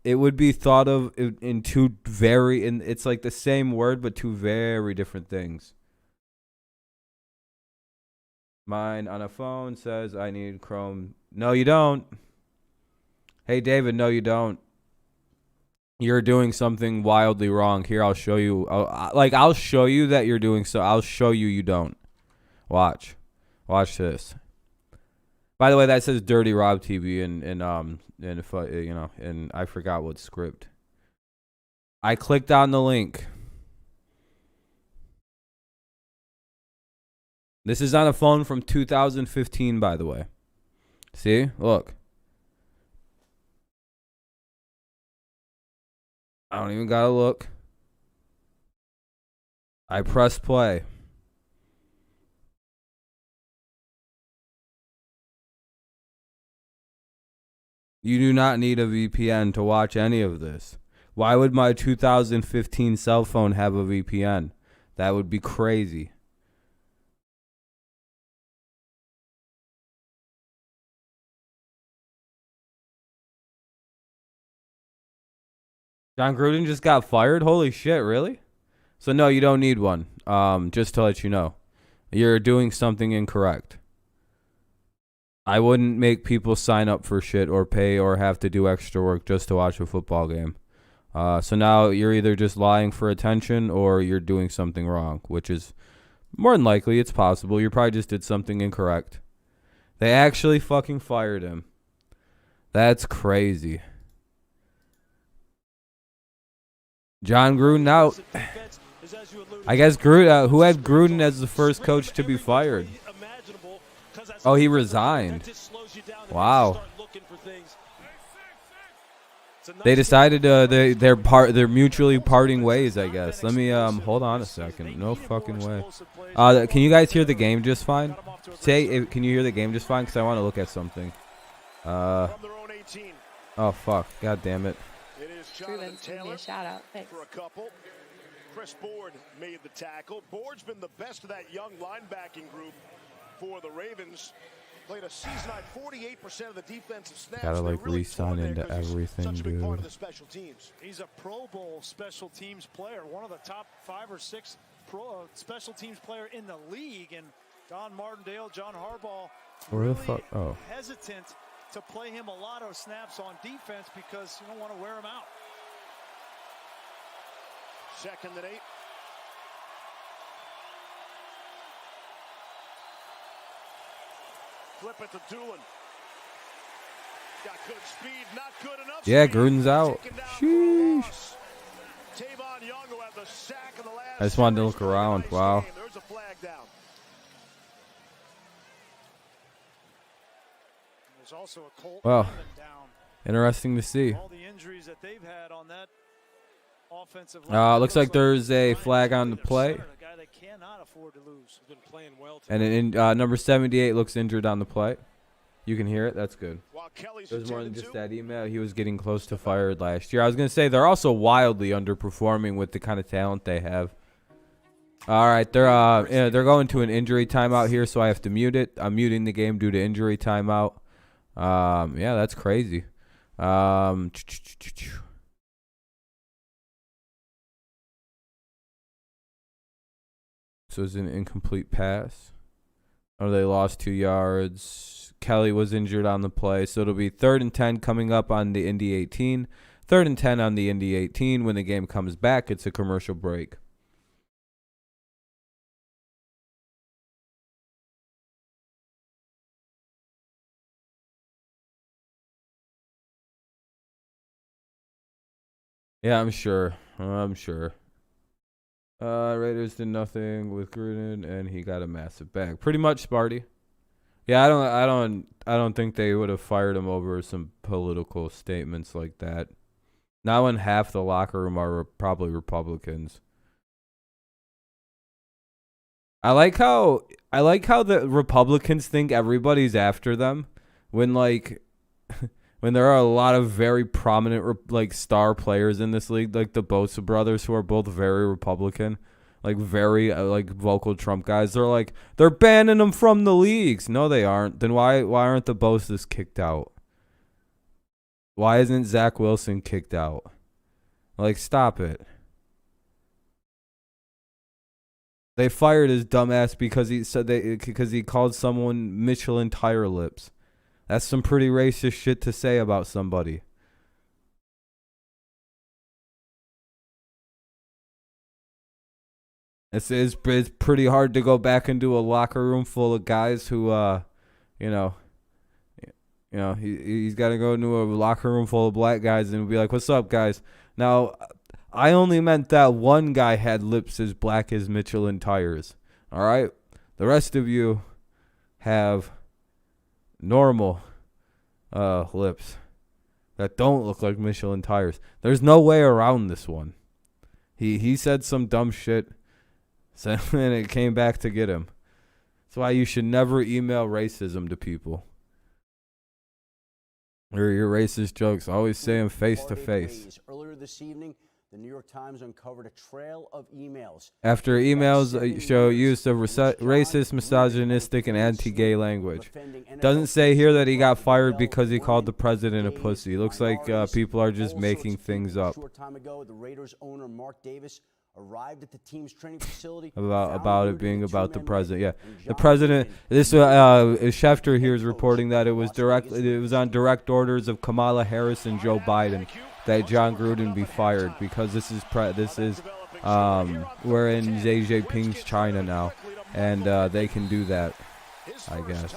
S1: it would be thought of in two it's like the same word but two very different things. Mine on a phone says I need Chrome. No, you don't. Hey, David, no, you don't. You're doing something wildly wrong. Here, I'll show you. I'll show you that you're doing so. I'll show you you don't. Watch this. By the way, that says Dirty Rob TV, and if and I forgot what script. I clicked on the link. This is on a phone from 2015, by the way. See? Look. I don't even gotta look. I press play. You do not need a VPN to watch any of this. Why would my 2015 cell phone have a VPN? That would be crazy. John Gruden just got fired? Holy shit, really? So no, you don't need one. Just to let you know. You're doing something incorrect. I wouldn't make people sign up for shit or pay or have to do extra work just to watch a football game. So now you're either just lying for attention or you're doing something wrong, which is more than likely it's possible. You probably just did something incorrect. They actually fucking fired him. That's crazy. John Gruden out. I guess Gruden. Who had Gruden as the first coach to be fired? Oh, he resigned. Wow. They decided they're mutually parting ways, I guess. Let me hold on a second. No fucking way. Can you guys hear the game just fine? Can you hear the game just fine? Because I want to look at something. Oh fuck! God damn it.
S5: Truman's giving me a shout out. Thanks.
S2: For a couple. Chris Board made the tackle. Board's been the best of that young linebacking group for the Ravens. Played a season-high 48% of the defensive snaps.
S1: Gotta like really re-sign into everything, dude.
S2: Part of the special teams.
S4: He's a Pro Bowl special teams player, one of the top 5 or 6 special teams player in the league. And Don Martindale, John Harbaugh,
S1: where the fuck? Oh,
S4: hesitant to play him a lot of snaps on defense because you don't want to wear him out.
S2: 2nd and 8. Flip it to Doolin. Got good speed, not good enough.
S1: Yeah, Gruden's out. Sheesh.
S2: Tavon Young, who had the sack in the last
S1: I just wanted to look around. Wow.
S2: There's a flag down.
S4: There's also a Colt
S1: Well,
S4: down.
S1: interesting to see.
S4: All the injuries that they've had on that offensive line.
S1: Looks like there's a flag on the play.
S4: A guy that cannot afford to lose.
S3: Been playing well
S1: And number 78 looks injured on the play. You can hear it. That's good. There's more than just that email. He was getting close to fired last year. I was going to say they're also wildly underperforming with the kind of talent they have. All right, they're going to an injury timeout here, so I have to mute it. I'm muting the game due to injury timeout. Yeah, that's crazy. So it's an incomplete pass. Oh, they lost 2 yards. Kelly was injured on the play, so it'll be 3rd and 10 coming up on the Indy 18. 3rd and 10 on the Indy 18. When the game comes back, it's a commercial break. Yeah, I'm sure. Raiders did nothing with Gruden, and he got a massive bag. Pretty much, Sparty. Yeah, I don't think they would have fired him over some political statements like that. Not when half the locker room are probably Republicans. I like how the Republicans think everybody's after them when when there are a lot of very prominent star players in this league, like the Bosa brothers, who are both very Republican, very vocal Trump guys. They're banning them from the leagues. No, they aren't. Then why aren't the Bosas kicked out? Why isn't Zach Wilson kicked out? Stop it. They fired his dumbass because he called someone Michelin tire lips. That's some pretty racist shit to say about somebody. It's pretty hard to go back into a locker room full of guys who, he's got to go into a locker room full of black guys and be like, "What's up, guys?" Now, I only meant that one guy had lips as black as Michelin tires. All right, the rest of you have normal lips that don't look like Michelin tires. There's no way around this one. He said some dumb shit, and it came back to get him. That's why you should never email racism to people. Or your racist jokes. Always say them face to face.
S6: Earlier this evening, the New York Times uncovered a trail of emails.
S1: After emails show use of racist, misogynistic, and anti-gay language. Doesn't say here that he got fired because he called the president a pussy. Looks like people are just making things up.
S6: A short time ago, the Raiders owner Mark Davis arrived at the team's training facility
S1: about it being about the president. Yeah, the president. This Schefter here is reporting that it was on direct orders of Kamala Harris and Joe Biden that John Gruden be fired because we're in Xi Jinping's China now, and they can do that, I guess.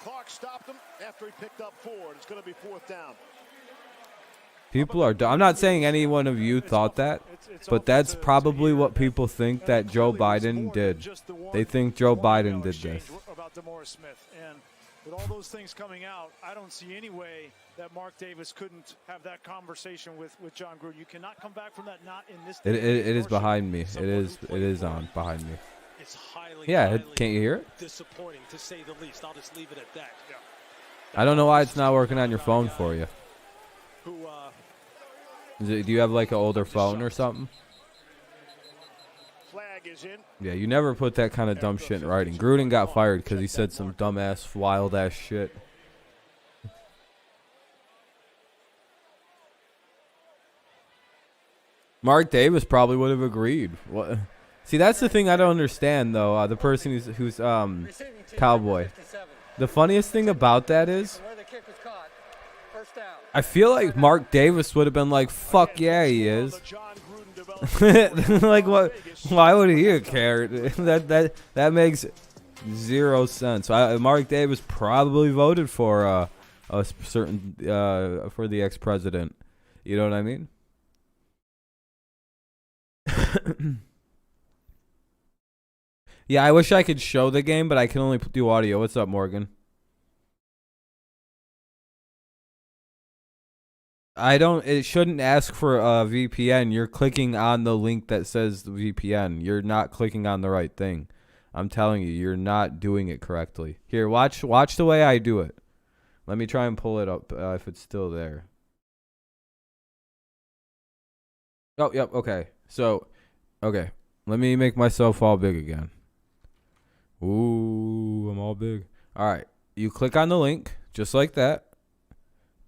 S2: Clark stopped him after he picked up 4. It's going to be 4th down.
S1: People are I'm not saying any one of you thought that, but that's probably what people think that Joe Biden did. They think Joe Biden did this.
S4: About DeMaurice Smith. And with all those things coming out, I don't see any way that Mark Davis couldn't have that conversation with John Gruden. You cannot come back from that, not in this.
S1: It is behind me. It is on behind me.
S3: It's highly,
S1: can't you hear it?
S3: Disappointing, to say the least. I'll just leave it at that. Yeah.
S1: I don't know why it's not working on your phone for you. Do you have like an older phone or something?
S2: Flag is in.
S1: Yeah, you never put that kind of dumb shit in writing. Gruden got fired because he said some dumbass, wild-ass shit. Mark Davis probably would have agreed. What? See, that's the thing I don't understand, though. The person who's Cowboy. The funniest thing about that is, I feel like Mark Davis would have been like, "Fuck yeah, he is." Like what? Why would he care? That makes zero sense. Mark Davis probably voted for a certain for the ex-president. You know what I mean? Yeah, I wish I could show the game, but I can only do audio. What's up, Morgan? It shouldn't ask for a VPN. You're clicking on the link that says the VPN. You're not clicking on the right thing. I'm telling you, you're not doing it correctly. Here, watch the way I do it. Let me try and pull it up if it's still there. Oh, yep, okay. So, okay. Let me make myself all big again. Ooh, I'm all big. All right. You click on the link, just like that.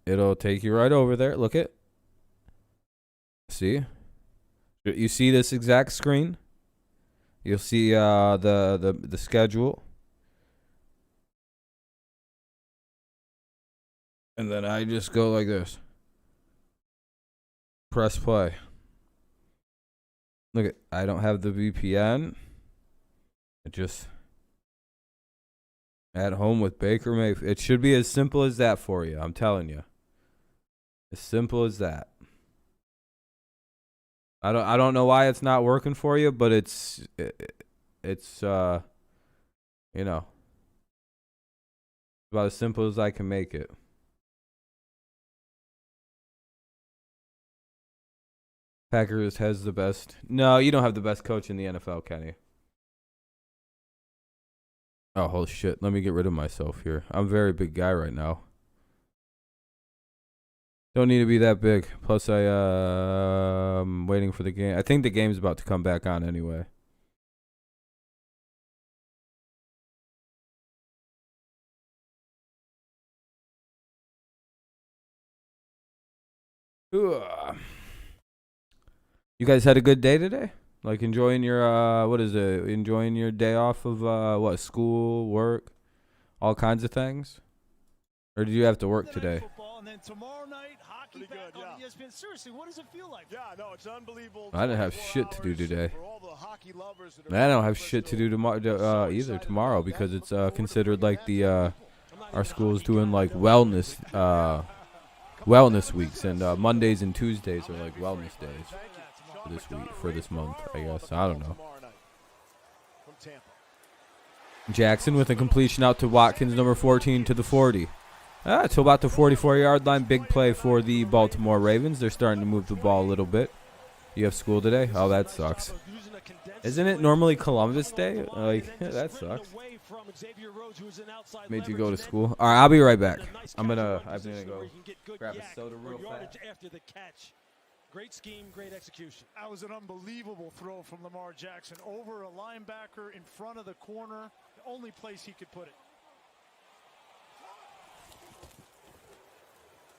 S1: It'll take you right over there. Look it. See? You see this exact screen? You'll see the schedule. And then I just go like this. Press play. Look, I don't have the VPN. It just at home with Baker Mayfield. It should be as simple as that for you. I'm telling you. As simple as that. I don't know why it's not working for you, but it's about as simple as I can make it. Packers has the best. No, you don't have the best coach in the NFL, Kenny. Oh, holy shit. Let me get rid of myself here. I'm a very big guy right now. Don't need to be that big. Plus, I'm waiting for the game. I think the game's about to come back on anyway. Ugh. You guys had a good day today? Like enjoying your enjoying your day off of school, work, all kinds of things? Or did you have to work today?
S4: And then tomorrow night, hockey back on ESPN. Seriously, what does it feel like?
S2: Yeah, no, it's unbelievable.
S1: I didn't have shit to do today. I don't have shit to do tomorrow either tomorrow because it's considered like the our school's doing like wellness weeks, and Mondays and Tuesdays are like wellness days for this month, I guess. I don't know. Jackson with a completion out to Watkins, number 14 to the 40. To about the 44-yard line. Big play for the Baltimore Ravens. They're starting to move the ball a little bit. You have school today? Oh, that sucks. Isn't it normally Columbus Day? Like, that sucks. Made you go to school. All right, I'll be right back. I'm gonna go grab a soda real fast.
S3: Great scheme, great execution.
S4: That was an unbelievable throw from Lamar Jackson over a linebacker in front of the corner. The only place he could put it.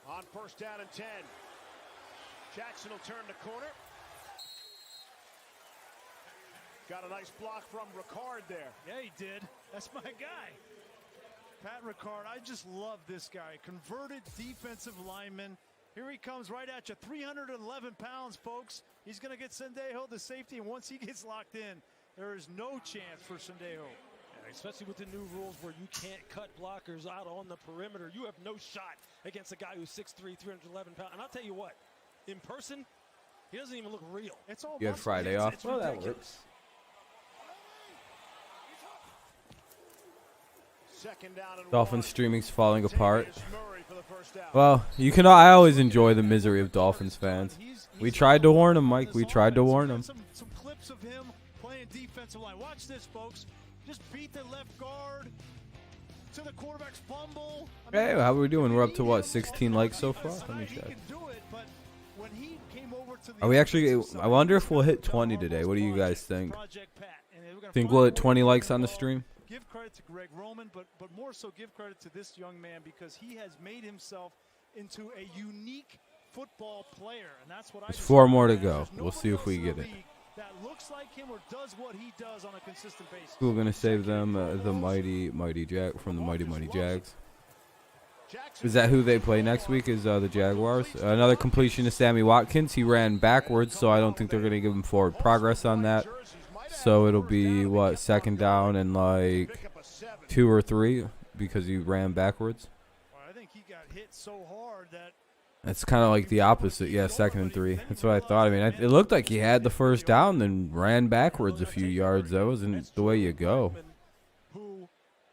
S2: On first down and 10. Jackson will turn the corner. Got a nice block from Ricard there.
S4: Yeah, he did. That's my guy. Pat Ricard, I just love this guy. Converted defensive lineman. Here he comes right at you. 311 pounds, folks. He's going to get Sendejo the safety, and once he gets locked in, there is no chance for Sendejo.
S3: Especially with the new rules where you can't cut blockers out on the perimeter. You have no shot against a guy who's 6'3", 311 pounds. And I'll tell you what, in person, he doesn't even look real.
S4: It's all
S1: You had Friday off.
S3: It's ridiculous.
S1: That works.
S2: Second down and
S1: Dolphins streaming's falling apart.
S2: Murray for the first down.
S1: Well, you can. I always enjoy the misery of Dolphins fans. We tried to warn him, Mike. We tried to warn him.
S4: Some clips of him playing defensive line. Watch this, folks. Just beat the left guard to the quarterback's fumble.
S1: Hey, how are we doing? We're up to what, 16 likes so far? Let me check. Are we actually? I wonder if we'll hit 20 today. What do you guys think? Think we'll hit 20 likes on the stream?
S4: Give credit to Greg Roman, but more so give credit to this young man because he has made himself into a unique football player, and that's what
S1: There's 4 more to go.
S4: There's
S1: We'll see if we get it.
S4: that looks like him or does what he does on a consistent basis.
S1: We're gonna save them, the mighty Jag from the mighty Jags. Is that who they play next week? Is the Jaguars? Another completion to Sammy Watkins. He ran backwards, so I don't think they're gonna give him forward progress on that. So it'll be what, second down and like 2 or 3 because he ran backwards.
S4: Well, I think he got hit so hard that.
S1: That's kind of like the opposite. Yeah, second and 3. That's what I thought. I mean, it looked like he had the first down, then ran backwards a few yards. That wasn't the way you go.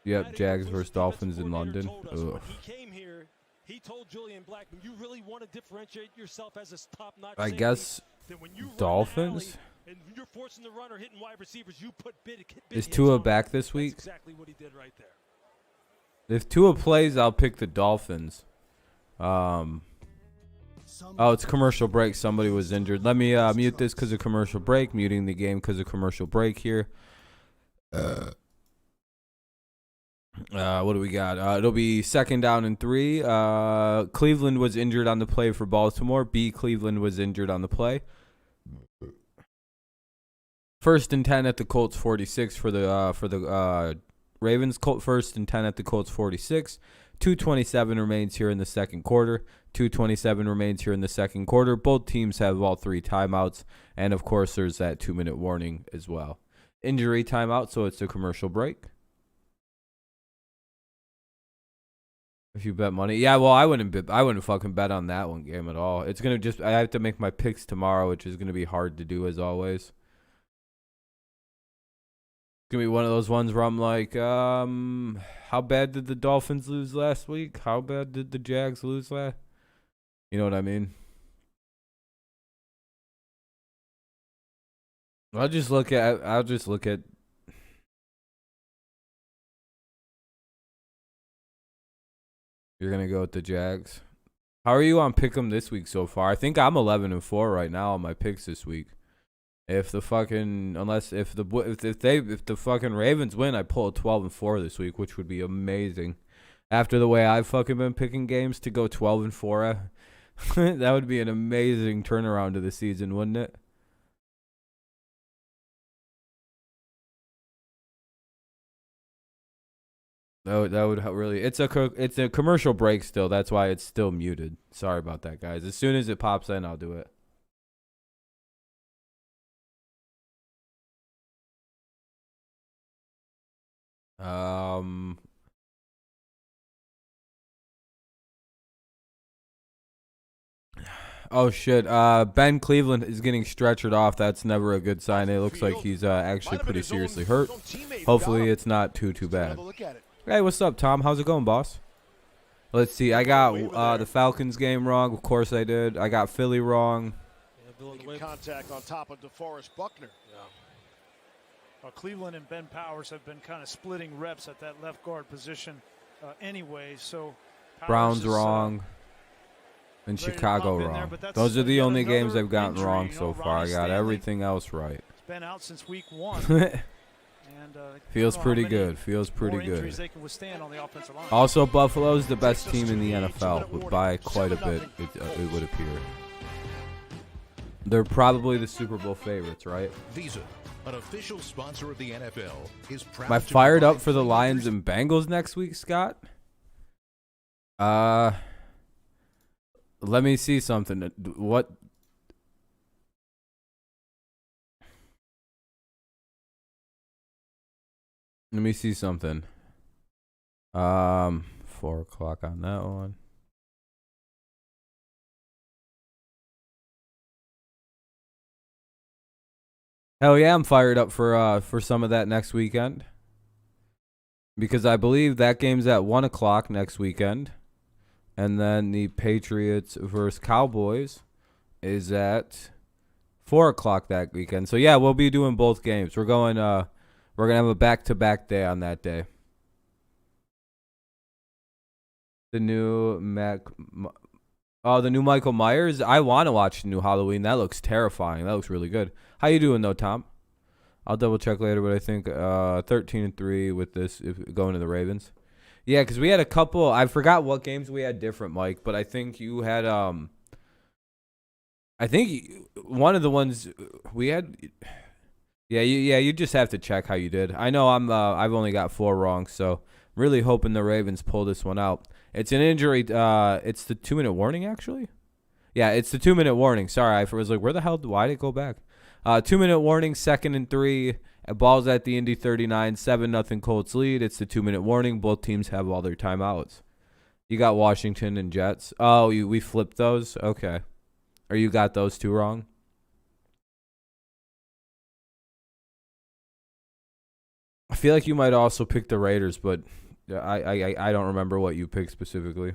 S1: Yep, Jags versus Dolphins in London. Ugh.
S3: He came here. He told Julian Blackman, "You really want to differentiate yourself as a top-notch
S1: I
S3: safety,
S1: guess
S3: then when you
S1: Dolphins.
S3: and you're forcing the run or hitting wide receivers, you put bid
S1: Is Tua back this week?
S3: That's exactly what he did right there.
S1: If Tua plays, I'll pick the Dolphins. Oh, it's commercial break. Somebody was injured. Let me mute this because of commercial break. Muting the game because of commercial break here. What do we got? It'll be second down and 3. Cleveland was injured on the play for Baltimore. Cleveland was injured on the play. First and 10 at the Colts 46 for the Ravens. First and 10 at the Colts 46. 2:27 remains here in the second quarter. 2:27 remains here in the second quarter. Both teams have all 3 timeouts, and of course there's that 2-minute warning as well. Injury timeout, so it's a commercial break. If you bet money, yeah. Well, I wouldn't fucking bet on that one game at all. It's gonna I have to make my picks tomorrow, which is gonna be hard to do as always. It's gonna be one of those ones where I'm like, how bad did the Dolphins lose last week? How bad did the Jags lose last? You know what I mean? I'll just look at. You're going to go with the Jags. How are you on Pick'em this week so far? I think I'm 11-4 right now on my picks this week. If the fucking if the fucking Ravens win, I pull a 12-4 this week, which would be amazing. After the way I've fucking been picking games to go 12-4, that would be an amazing turnaround to the season, wouldn't it? That would really. It's a commercial break still. That's why it's still muted. Sorry about that, guys. As soon as it pops in, I'll do it. Oh shit. Ben Cleveland is getting stretchered off. That's never a good sign. It looks like he's actually pretty seriously hurt. Hopefully it's not too bad. Hey, what's up, Tom? How's it going, boss? Let's see. I got the Falcons game wrong. Of course I did. I got Philly wrong.
S2: Contact on top of DeForest Buckner.
S4: Yeah. Well, Cleveland and Ben Powers have been kind of splitting reps at that left guard position anyway. So Powers
S1: Brown's
S4: is,
S1: wrong. And
S4: ready to
S1: Chicago
S4: pop in there,
S1: wrong.
S4: but that's
S1: Those are the
S4: yet
S1: only games
S4: another
S1: I've gotten
S4: injury.
S1: wrong
S4: You
S1: so
S4: know,
S1: far. I
S4: Ronnie
S1: got
S4: Stanley
S1: everything else right.
S4: has been out since week 1. And,
S1: Feels
S4: I don't know
S1: pretty
S4: how many
S1: good. Feels pretty
S4: more injuries
S1: good.
S4: they can withstand on the offensive line.
S1: Also, Buffalo's the best team in the NFL by quite a bit, it would appear. They're probably the Super Bowl favorites, right?
S7: Visa, an official sponsor of the NFL, is proud
S1: Am I
S7: to
S1: fired
S7: provide
S1: up for the Lions
S7: playmakers
S1: and Bengals next week, Scott? Let me see something. What? Let me see something. 4 o'clock on that one. Hell yeah, I'm fired up for some of that next weekend. Because I believe that game's at 1 o'clock next weekend. And then the Patriots versus Cowboys is at 4 o'clock that weekend. So yeah, we'll be doing both games. We're gonna have a back-to-back day on that day. The new the new Michael Myers. I want to watch the new Halloween. That looks terrifying. That looks really good. How you doing though, Tom? I'll double check later, but I think 13-3 with this if going to the Ravens. Yeah, because we had a couple. I forgot what games we had different, Mike, but I think you had I think one of the ones we had. Yeah, you just have to check how you did. I know I've only got 4 wrong, so really hoping the Ravens pull this one out. It's an injury. It's the 2-minute warning, actually. Yeah, it's the 2-minute warning. Sorry, I was like, where the hell? Why did it go back? 2-minute warning, 2nd and 3. Ball's at the Indy 39, 7-0 Colts lead. It's the 2-minute warning. Both teams have all their timeouts. You got Washington and Jets. Oh, we flipped those? Okay. Or you got those 2 wrong? I feel like you might also pick the Raiders, but I don't remember what you picked specifically.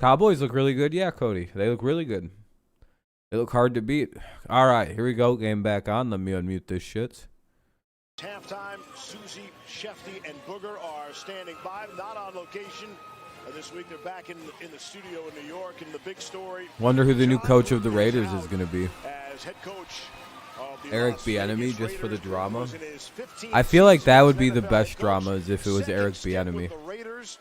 S1: Cowboys look really good. Yeah, Cody. They look really good. They look hard to beat. All right, here we go. Game back on. Let me unmute this shit.
S2: Halftime, Susie, Shefty, and Booger are standing by, not on location. This week they're back in the studio in New York, and the big story.
S1: Wonder who the new coach of the Raiders is going to be.
S2: As head coach of the
S1: Eric
S2: Las Vegas
S1: Bieniemy, just for the
S2: Raiders,
S1: drama.
S2: was in his 15th
S1: I feel like that would be
S2: season
S1: the
S2: as
S1: best
S2: NFL
S1: drama
S2: coach.
S1: is if it was
S2: Second
S1: Eric
S2: stint
S1: Bieniemy.
S2: with the Raiders,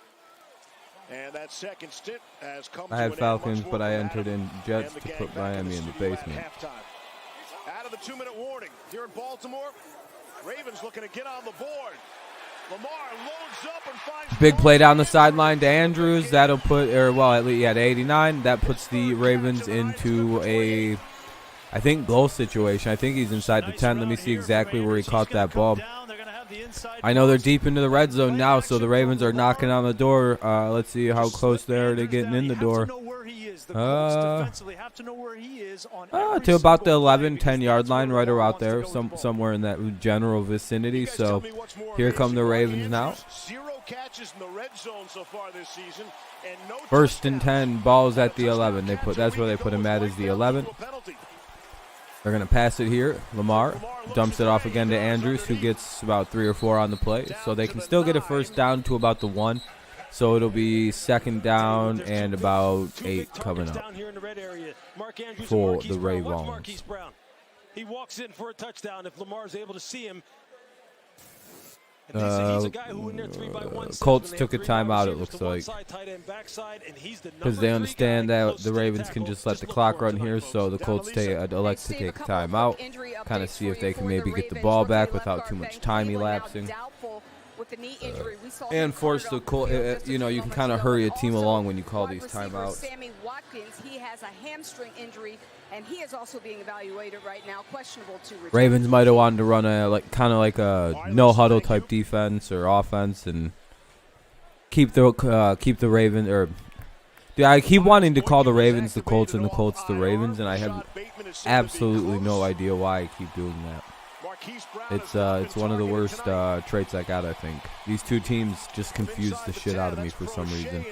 S2: and that second stint has come
S1: I
S2: to
S1: had
S2: an end.
S1: Falcons,
S2: Much more
S1: but I
S2: for
S1: entered
S2: Adam
S1: in Jets
S2: and
S1: to
S2: the
S1: put
S2: gang back
S1: Miami in the
S2: studio at
S1: basement.
S2: halftime. Out of the 2-minute warning here in Baltimore, Ravens looking to get on the board. Lamar loads up and finds
S1: Big play down the sideline to Andrews. That'll put, at least, to 89. That puts the Ravens into a, I think, goal situation. I think he's inside the 10. Let me see exactly where he caught that ball. I know they're deep into the red zone now, so the Ravens are knocking on the door. Let's see how close they are to getting in the door. To about the 11, 10-yard line, right around there, somewhere in that general vicinity. So here come the Ravens now.
S2: 0 catches in the red zone so far this season, and no
S1: 1st and 10, balls at the 11. That's where they put him at, is the 11. They're going to pass it here. Lamar dumps it off again to Andrews, who gets about 3 or 4 on the play. So they can still get a first down to about the 1. So it'll be 2nd down and about 8 coming up for the Ravens.
S3: He walks in for a touchdown if Lamar's able to see him. He's a guy who in their 3-by-1
S1: Colts took a timeout, it looks like, because they understand that the Ravens can just let the clock run here, so the Colts elect to take a timeout, kind of see if they can maybe get the ball back without too much time elapsing, and force the Colts. You can kind of hurry a team along when you call these timeouts.
S5: He has a hamstring injury, and he is also being evaluated right now, questionable to return.
S1: Ravens might have wanted to run a no huddle type defense or offense and keep the Ravens, or I keep wanting to call the Ravens the Colts and the Colts the Ravens, and I have absolutely no idea why I keep doing that. It's one of the worst traits I got, I think. These two teams just confuse the shit out of me for some reason.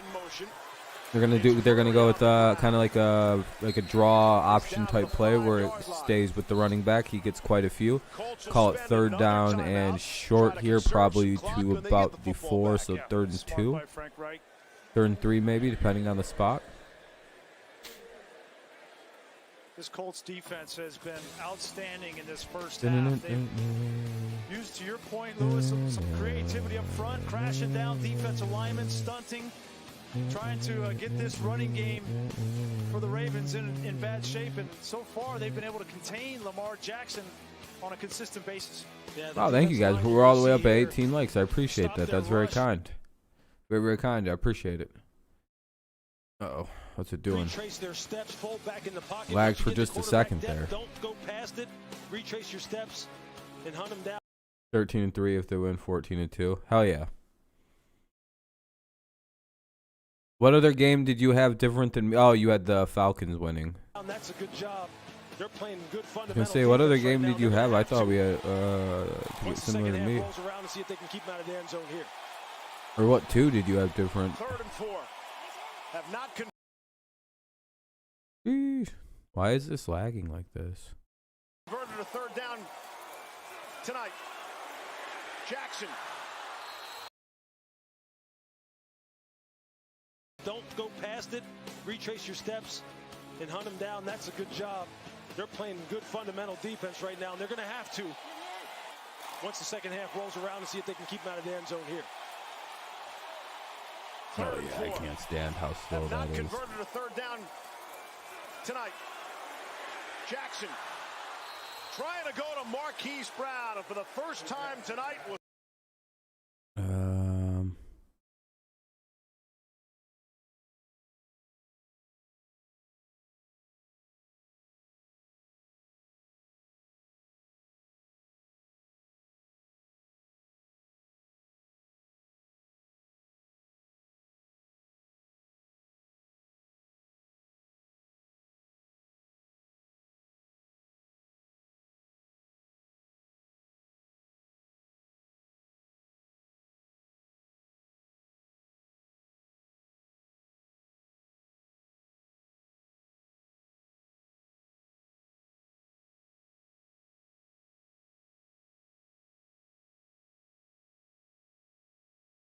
S1: They're gonna go with kind of like a draw option type play where it stays with the running back. He gets quite a few. Call it 3rd down and short here, probably to about the 4, so 3rd and 2. 3rd and 3 maybe, depending on the spot.
S4: This Colts defense has been outstanding in this first half. They've used, to your point, Lewis, some creativity up front, crashing down defensive linemen, stunting, trying to get this running game for the Ravens in bad shape. And so far, they've been able to contain Lamar Jackson on a consistent basis.
S5: Yeah,
S1: oh, thank you guys. We're all the way up at 18 likes. I appreciate that. That's very kind. Very, very kind. I appreciate it. Uh-oh. What's it doing?
S3: Retrace their steps, fold back in the pocket.
S1: Lags for just a second there.
S3: Don't go past it. Retrace your steps and hunt them down.
S1: 13 and 3 if they win 14 and 2. Hell yeah. What other game did you have different than me? Oh, you had the Falcons winning.
S3: That's a good job. They're playing good
S1: I was gonna say, what other game did you have? I thought we had similar to me.
S3: Rolls around to see if they can keep them out of the end zone here.
S1: Or what two did you have different?
S2: 3rd and 4. Have not
S1: Sheesh. Why is this lagging like this?
S2: converted a 3rd down tonight. Jackson.
S3: Don't go past it. Retrace your steps and hunt them down. That's a good job. They're playing good fundamental defense right now, and they're going to have to once the second half rolls around to see if they can keep them out of the end zone here.
S1: Oh yeah, I can't stand how slow that is.
S2: Converted a 3rd down tonight. Jackson trying to go to Marquise Brown, and for the first time tonight was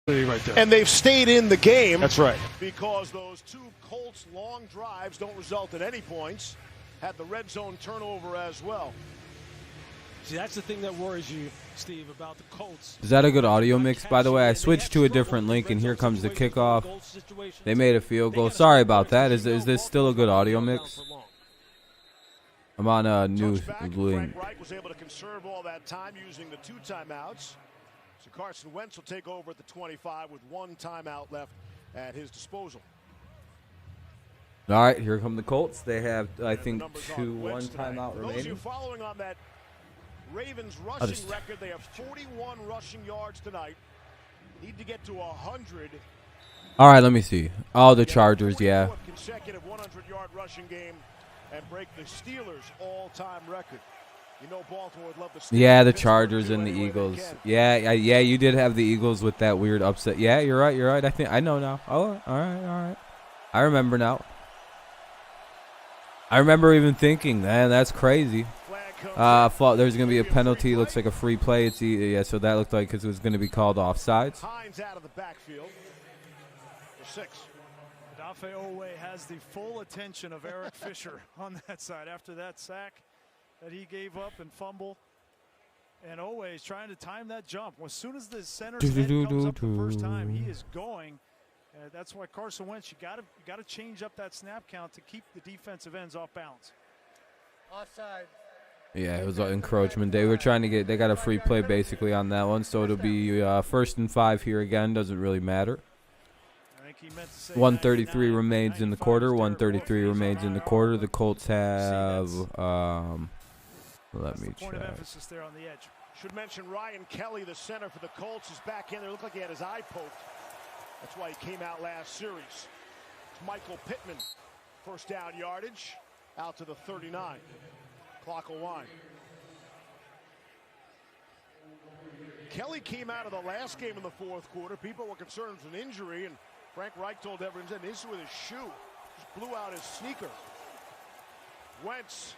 S4: Right there.
S2: and they've stayed in the game.
S4: That's right.
S2: Because those 2 Colts long drives don't result in any points. Had the red zone turnover as well.
S3: See, that's the thing that worries you, Steve, about the Colts.
S1: Is that a good audio mix? By the way, I switched to a different link, and here comes the kickoff. They made a field goal. Sorry about that. Is this still a good audio mix? I'm on a new link.
S2: Frank Reich was able to conserve all that time using the 2 timeouts. So Carson Wentz will take over at the 25 with 1 timeout left at his disposal.
S1: All right, here come the Colts. They have, I think, 1 timeout remaining.
S2: Those of you following on that Ravens rushing record, they have 41 rushing yards tonight. Need to get to 100.
S1: All right, let me see. Oh, the Chargers, yeah.
S2: Consecutive 100-yard rushing game and break the Steelers' all-time record. You know Baltimore would love the Steelers.
S1: Yeah, the Chargers and the Eagles. Yeah, you did have the Eagles with that weird upset. Yeah, you're right. I know now. Oh, all right. I remember now. I remember even thinking, man, that's crazy. Thought there's going to be a penalty. Looks like a free play. So that looked like because it was going to be called offsides.
S2: Hines out of the backfield for 6.
S4: Dafe Owe has the full attention of Eric Fisher on that side after that sack that he gave up and fumble. And Owe is trying to time that jump. As soon as the center's head comes up the first time, he is going. That's why Carson Wentz, you got to change up that snap count to keep the defensive ends off balance.
S8: Offside.
S1: Yeah, it was an encroachment. They were trying to get. They got a free play basically on that one, so it'll be 1st and 5 here again. Doesn't really matter. 133 remains in the quarter. 133 remains in the quarter. The Colts have. Let me check.
S2: Should mention Ryan Kelly, the center for the Colts, is back in there. Looked like he had his eye poked. That's why he came out last series. It's Michael Pittman, 1st down yardage, out to the 39. Clock will wind. Kelly came out of the last game in the 4th quarter. People were concerned with an injury, and Frank Reich told everyone he had an issue with his shoe. Just blew out his sneaker. Wentz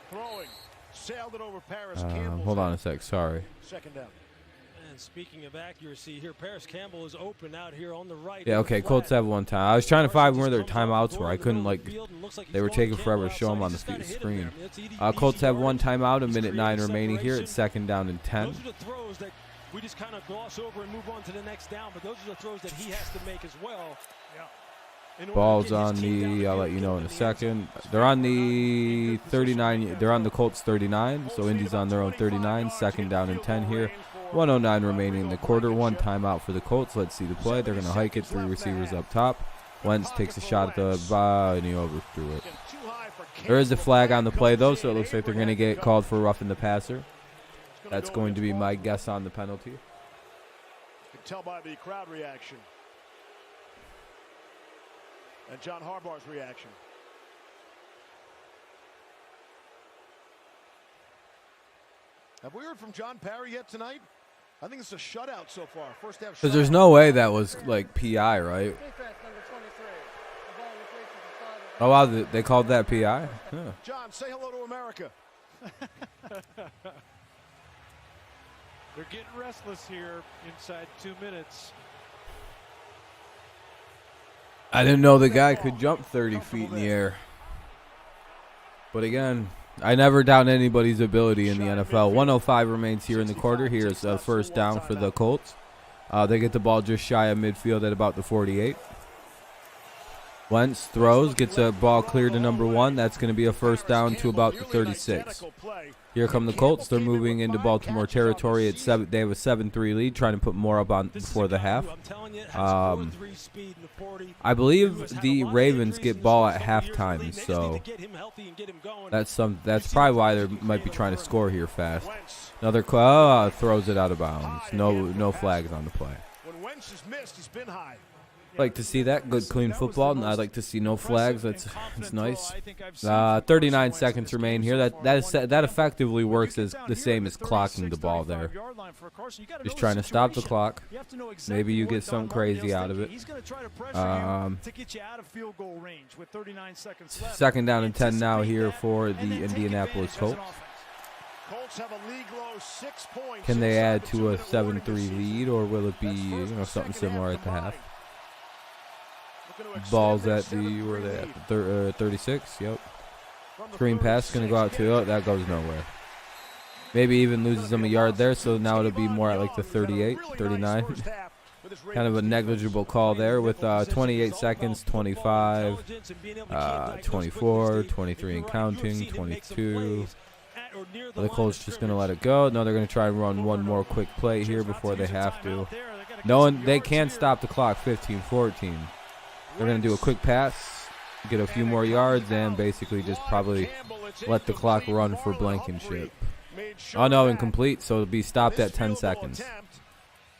S2: throwing. Sailed it over Paris Campbell.
S1: Hold on a sec. Sorry.
S2: 2nd down.
S3: And speaking of accuracy here, Paris Campbell is open out here on the right.
S1: Yeah, okay, Colts have one time. I was trying to find where their timeouts were. I couldn't, like, they were taking forever to show them on the screen. Colts have one timeout, 1:09 remaining here. It's 2nd down and 10.
S3: Those are the throws that we just kind of gloss over and move on to the next down, but those are the throws that he has to make as well.
S1: Ball's on the, I'll let you know in a second. They're on the 39, they're on the Colts 39, so Indy's on their own 39. 2nd down and 10 here. 1:09 remaining in the quarter. One timeout for the Colts. Let's see the play. They're going to hike it. 3 receivers up top. Wentz takes a shot at the ball, and he overthrew it. There is a flag on the play, though, so it looks like they're going to get called for roughing the passer. That's going to be my guess on the penalty.
S2: You can tell by the crowd reaction. And John Harbaugh's reaction. Have we heard from John Parry yet tonight? I think it's a shutout so far. First half.
S1: Because there's no way that was like PI, right? Oh wow, they called that PI. Yeah.
S2: John, say hello to America.
S4: They're getting restless here inside 2 minutes.
S1: I didn't know the guy could jump 30 feet in the air. But again, I never doubt anybody's ability in the NFL. 1:05 remains here in the quarter. Here's a first down for the Colts. They get the ball just shy of midfield at about the 48. Wentz throws, gets a ball cleared to number 1. That's going to be a first down to about the 36. Here come the Colts. They're moving into Baltimore territory at 7. They have a 7-3 lead, trying to put more up on before the half. I believe the Ravens get ball at halftime, so that's probably why they might be trying to score here fast. Another throws it out of bounds. No flags on the play.
S2: When Wentz has missed, he's been high.
S1: Like to see that good clean football, and I'd like to see no flags. It's nice. 39 seconds remain here. That effectively works as the same as clocking the ball there. Just trying to stop the clock. Maybe you get something crazy out of it. 2nd down and 10 now here for the Indianapolis Colts. Can they add to a 7-3 lead, or will it be something similar at the half? Ball's at the, where are they at? The 36, yep. Screen pass going to go out to, that goes nowhere. Maybe even loses them a yard there, so now it'll be more at like the 38, 39. Kind of a negligible call there with 28 seconds, 25, 24, 23 and counting, 22. The Colts just going to let it go. No, they're going to try and run one more quick play here before they have to. They can't stop the clock, 15-14. They're going to do a quick pass, get a few more yards, and basically just probably let the clock run for Blankenship. Oh, no, incomplete, so it'll be stopped at 10 seconds.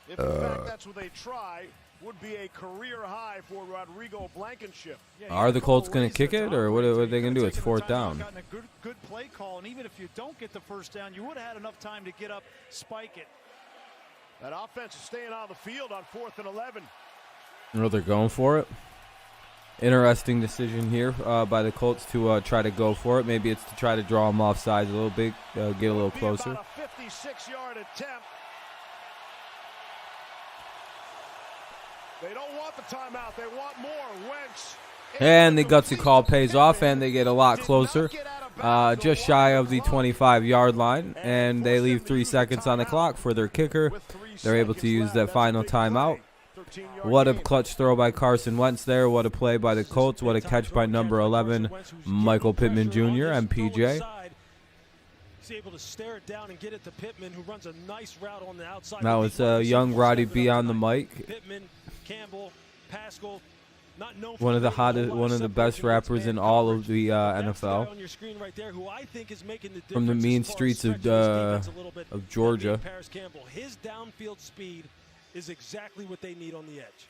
S2: If in fact that's what they try, would be a career high for Rodrigo Blankenship.
S1: Are the Colts going to kick it, or what are they going to do? It's 4th down.
S4: Good play call, and even if you don't get the first down, you would have had enough time to get up, spike it.
S2: That offense is staying on the field on 4th and 11.
S1: No, they're going for it. Interesting decision here by the Colts to try to go for it. Maybe it's to try to draw them off sides a little bit, get a little closer.
S2: About a 56-yard attempt. They don't want the timeout. They want more. Wentz.
S1: And the gutsy call pays off, and they get a lot closer, just shy of the 25-yard line, and they leave 3 seconds on the clock for their kicker. They're able to use that final timeout. What a clutch throw by Carson Wentz there. What a play by the Colts. What a catch by number 11, Michael Pittman Jr., MPJ.
S3: He's able to stare it down and get it to Pittman, who runs a nice route on the outside.
S1: Now it's young Roddy B on the mic.
S3: Pittman, Campbell, Pascal, not known
S1: one of the hottest, one of the best rappers in all of the NFL. From the mean streets of Georgia.
S3: Paris Campbell, his downfield speed is exactly what they need on the edge.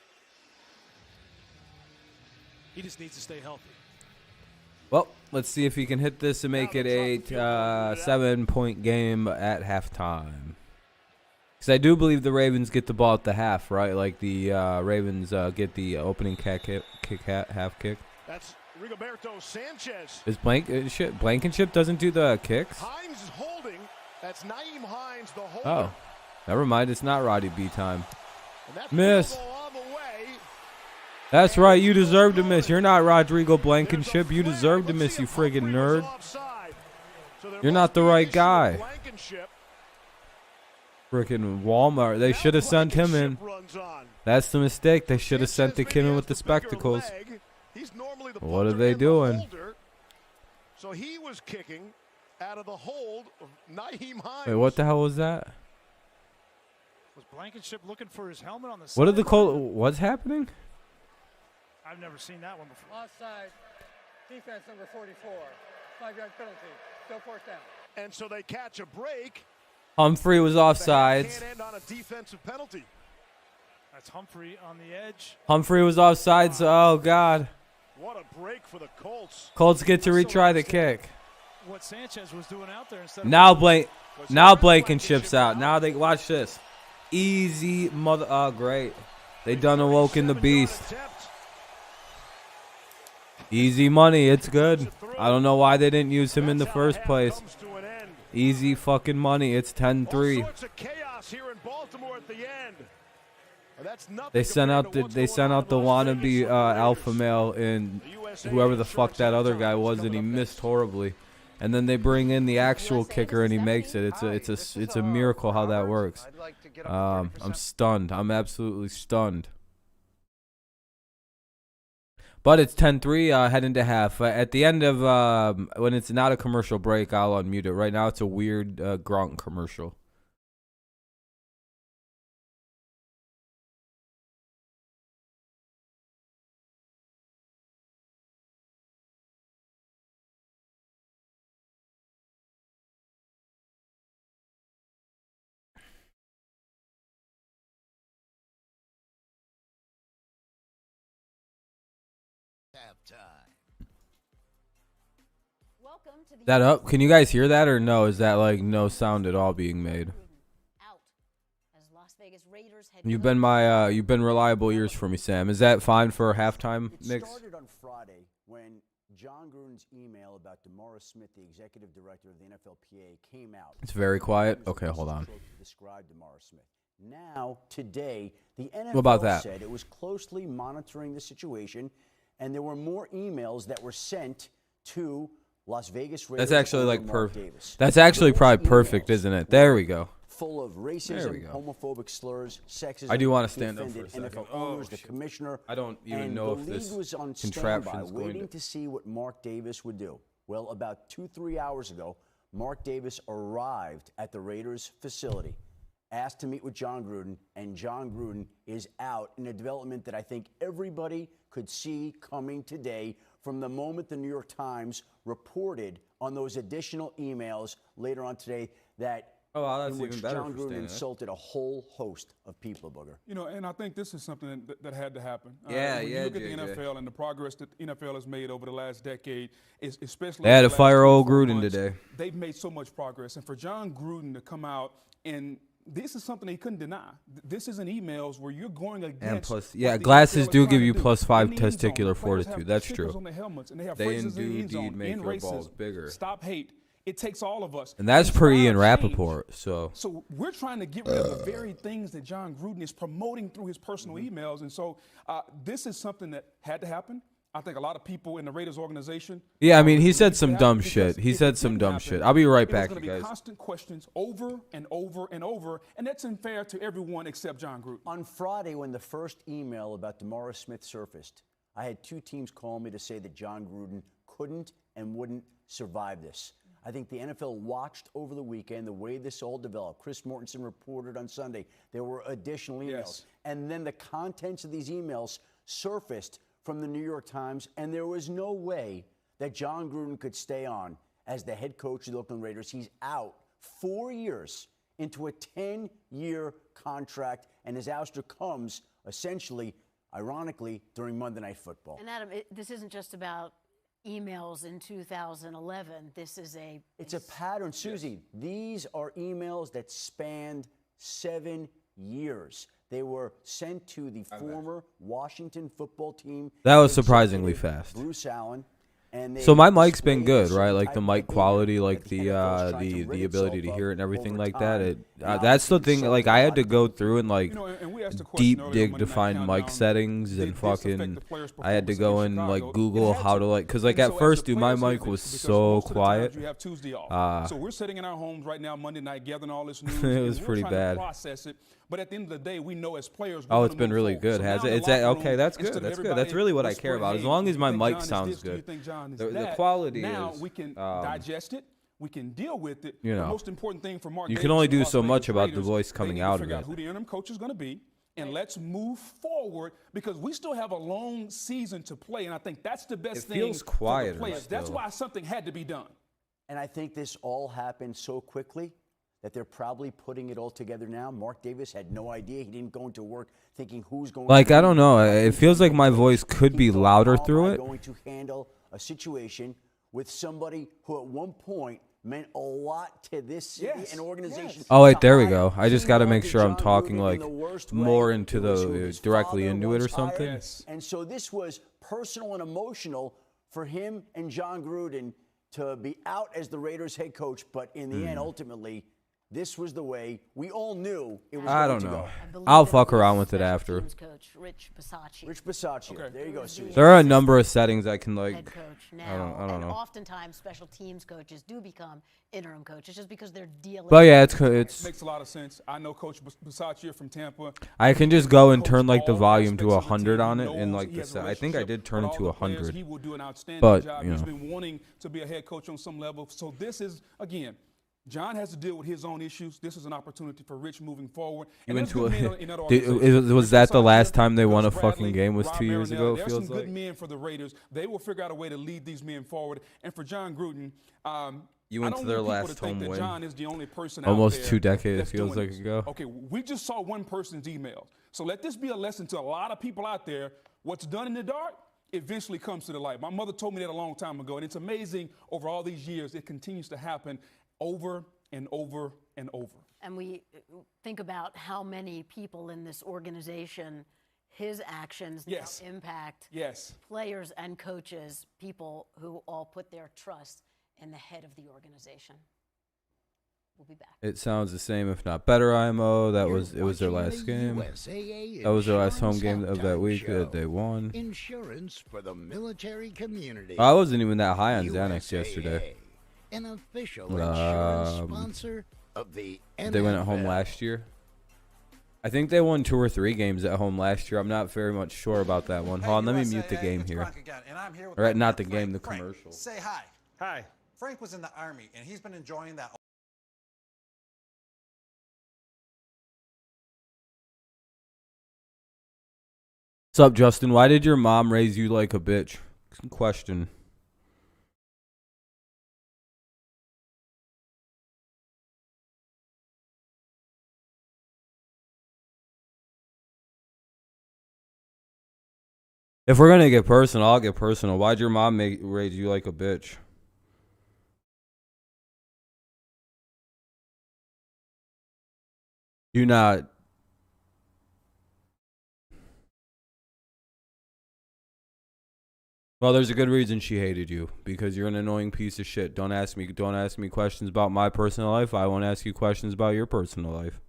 S3: He just needs to stay healthy.
S1: Well, let's see if he can hit this and make it a 7-point game at halftime. Because I do believe the Ravens get the ball at the half, right? Like the Ravens get the opening half kick.
S2: That's Rigoberto Sanchez.
S1: Is Blankenship doesn't do the kicks?
S2: Hines is holding. That's Naeem Hines, the holder.
S1: Oh. Never mind, it's not Roddy B time.
S2: And that
S1: Miss.
S2: field goal on the way.
S1: That's right, you deserve to miss. You're not Rodrigo Blankenship. You deserve to miss, you friggin' nerd. You're not the right guy. Frickin' Walmart. They should have sent him in. That's the mistake. They should have sent the kid in with the spectacles. What are they doing?
S2: So he was kicking out of the hold of Nyheim Hines.
S1: Wait, what the hell was that?
S4: Was Blankenship looking for his helmet on the
S1: What did the
S4: sideline?
S1: Colts? What's happening?
S4: I've never seen that one before.
S8: Offside. Defense number 44. 5-yard penalty. Still fourth down.
S2: And so they catch a break.
S1: Humphrey was offsides.
S2: Can't end on a defensive penalty.
S4: That's Humphrey on the edge.
S1: Humphrey was offsides. Oh, God.
S2: What a break for the Colts.
S1: Colts get to retry the kick.
S4: What Sanchez was doing out there instead
S1: Now
S4: of
S1: Now Blankenship's out. Now they watch this. Easy mother. Oh, great. They done awoken the beast. Easy money. It's good. I don't know why they didn't use him in the first place. Easy fucking money. It's 10-3. They sent out the wannabe alpha male and whoever the fuck that other guy was, and he missed horribly. And then they bring in the actual kicker and he makes it. It's a miracle how that works. I'm stunned. I'm absolutely stunned. But it's 10-3, heading to half. At the end of when it's not a commercial break, I'll unmute it. Right now, it's a weird Gronk commercial. Is that up? Can you guys hear that or no? Is that like no sound at all being made? You've been reliable ears for me, Sam. Is that fine for halftime, Nick?
S6: It started on Friday when John Gruden's email about DeMaurice Smith, the executive director of the NFLPA, came out.
S1: It's very quiet. Okay, hold on.
S6: Described DeMaurice Smith. Now, today, the
S1: What about
S6: NFL
S1: that?
S6: said it was closely monitoring the situation, and there were more emails that were sent to Las Vegas Raiders.
S1: That's actually
S6: owner
S1: like
S6: Mark
S1: perfect.
S6: Davis.
S1: That's actually
S6: Those
S1: probably perfect,
S6: emails
S1: isn't it? There we go.
S6: Full of racism, homophobic slurs, sexism.
S1: I do want to stand up for a
S6: offended
S1: second.
S6: NFL owners, the commissioner.
S1: I don't even
S6: and
S1: know
S6: the
S1: if
S6: league
S1: this
S6: was on
S1: contraption
S6: standby,
S1: is going
S6: waiting
S1: to.
S6: to see what Mark Davis would do. Well, about 2-3 hours ago, Mark Davis arrived at the Raiders facility, asked to meet with John Gruden, and John Gruden is out in a development that I think everybody could see coming today from the moment the New York Times reported on those additional emails later on today that in which John Gruden insulted a whole host of people, Booger.
S9: You know, and I think this is something that had to happen.
S1: When
S9: you look at the NFL and the progress that the NFL has made over the last decade, especially
S1: They had to fire old Gruden today.
S9: They've made so much progress. And for John Gruden to come out and this is something he couldn't deny. This isn't emails where you're going against.
S1: And plus, glasses do give you +5 testicular fortitude. That's true. They indeed make your balls bigger.
S9: Stop hate. It takes all of us.
S1: And that's per Ian Rappaport.
S9: So we're trying to get rid of the very things that John Gruden is promoting through his personal emails. And so this is something that had to happen. I think a lot of people in the Raiders organization.
S1: Yeah, I mean, he said some dumb shit. He said some dumb shit. I'll be right back, you guys.
S9: There's going to be constant questions over and over and over, and that's unfair to everyone except John Gruden.
S6: On Friday, when the first email about DeMaurice Smith surfaced, I had two teams call me to say that John Gruden couldn't and wouldn't survive this. I think the NFL watched over the weekend the way this all developed. Chris Mortensen reported on Sunday there were additional emails.
S9: Yes.
S6: And then the contents of these emails surfaced from the New York Times, and there was no way that John Gruden could stay on as the head coach of the Oakland Raiders. He's out 4 years into a 10-year contract, and his ouster comes essentially, ironically, during Monday Night Football.
S10: And Adam, this isn't just about emails in 2011. This is
S6: It's a pattern, Susie. These are emails that spanned 7 years. They were sent to the former Washington football team.
S1: That was surprisingly fast.
S6: Bruce Allen. And
S1: So my
S6: they
S1: mic's been
S6: displayed
S1: good, right?
S6: some
S1: Like
S6: type
S1: the
S6: of
S1: mic
S6: behavior
S1: quality, like
S6: that
S1: the
S6: NFL is trying to
S1: the
S6: rid
S1: ability to
S6: itself
S1: hear it and
S6: of
S1: everything
S6: over
S1: like that.
S6: time. And
S1: That's the
S6: obviously
S1: thing.
S6: we
S1: Like
S6: saw
S1: I
S6: a
S1: had
S6: lot
S1: to
S6: of
S1: go
S6: people.
S1: through and like
S9: You know, and we asked the question
S1: deep
S9: earlier on
S1: dig
S9: Monday
S1: to
S9: Night
S1: find mic
S9: Countdown,
S1: settings
S9: did
S1: and
S9: this affect
S1: fucking.
S9: the players'
S1: I had to
S9: performance
S1: go
S9: in
S1: and like
S9: Chicago?
S1: Google
S9: It had
S1: how
S9: to.
S1: to like, cause like
S9: And
S1: at
S9: so as
S1: first,
S9: the
S1: dude, my
S9: players hear
S1: mic was
S9: this, because
S1: so
S9: most of the
S1: quiet.
S9: times you have Tuesday off. So we're sitting in our homes right now, Monday night, gathering all this news.
S1: It was
S9: and we're
S1: pretty
S9: trying
S1: bad.
S9: to process it. But at the end of the day, we know as players.
S1: Oh,
S9: we're
S1: it's
S9: gonna
S1: been
S9: move
S1: really
S9: forward.
S1: good,
S9: So
S1: has
S9: now
S1: it?
S9: in
S1: It's
S9: the locker
S1: okay.
S9: room,
S1: That's good.
S9: instead of
S1: That's good. That's
S9: everybody
S1: really what I care
S9: whispering,
S1: about. As
S9: "Hey,
S1: long as
S9: do
S1: my
S9: you think
S1: mic
S9: John is
S1: sounds
S9: this? Do you
S1: good.
S9: think John is
S1: The
S9: that?"
S1: quality
S9: now
S1: is,
S9: we can digest it. We can deal with it.
S1: you
S9: The
S1: know,
S9: most important thing for Mark
S1: you
S9: Davis
S1: can only
S9: and the
S1: do
S9: Las
S1: so
S9: Vegas
S1: much about the
S9: Raiders,
S1: voice
S9: they
S1: coming
S9: need to
S1: out of
S9: figure
S1: it.
S9: out who the interim coach is going to be, and let's move forward because we still have a long season to play, and I think that's the best thing
S1: feels
S9: for the
S1: quieter
S9: players. That's
S1: still.
S9: why something had to be done.
S6: And I think this all happened so quickly that they're probably putting it all together now. Mark Davis had no idea. He didn't go into work thinking who's going
S1: Like,
S6: to
S1: I don't know. It feels like my voice could be louder through it.
S6: Going to handle a situation with somebody who at one point meant a lot to this city and organization.
S1: Oh wait, there we go. I just got to make sure I'm talking like more into directly into it or something.
S6: And so this was personal and emotional for him and John Gruden to be out as the Raiders head coach, but in the end, ultimately, this was the way we all knew it was
S1: I
S6: going
S1: don't
S6: to
S1: know.
S6: go.
S1: I'll fuck around with it after.
S10: Coach Rich Bisaccia.
S6: Rich Bisaccia. Okay. There you go, Susan.
S1: There are a number of settings I can like.
S10: Head coach now.
S1: I don't
S10: and
S1: know.
S10: oftentimes special teams coaches do become interim coaches just because they're dealing.
S1: But yeah, it
S9: makes a lot of sense. I know Coach Bisaccia from Tampa.
S1: I can just go and turn like the volume to 100 on it, and like the I think I did turn it to 100.
S9: He will do an outstanding
S1: but
S9: job. He's been wanting to be a head coach on some level. So this is again. John has to deal with his own issues. This is an opportunity for Rich moving forward.
S1: You went to was that the last time they won a fucking game? Was 2 years ago? It feels
S9: some good men for the Raiders. They will figure out a way to lead these men forward. And for John Gruden,
S1: you went to their last home win.
S9: John is the only person
S1: almost 2 decades. It feels like ago.
S9: Okay, we just saw one person's emails. So let this be a lesson to a lot of people out there. What's done in the dark eventually comes to the light. My mother told me that a long time ago, and it's amazing over all these years it continues to happen over and over and over.
S10: And we think about how many people in this organization, his actions now impact players and coaches, people who all put their trust in the head of the organization. We'll be back.
S1: It sounds the same, if not better, IMO. It was their last game. That was their last home game of that week that they won.
S11: Insurance for the military community.
S1: I wasn't even that high on Xanax yesterday.
S11: An official insurance sponsor of the NFL.
S1: They went at home last year. I think they won 2 or 3 games at home last year. I'm not very much sure about that one. Hold on, let me mute the game here. Or not the game, the commercial.
S12: Say hi.
S4: Hi.
S12: Frank was in the Army, and he's been enjoying that.
S1: What's up, Justin? Why did your mom raise you like a bitch? Question. If we're gonna get personal, I'll get personal. Why'd your mom raise you like a bitch? You not. Well, there's a good reason she hated you, because you're an annoying piece of shit. Don't ask me questions about my personal life. I won't ask you questions about your personal life.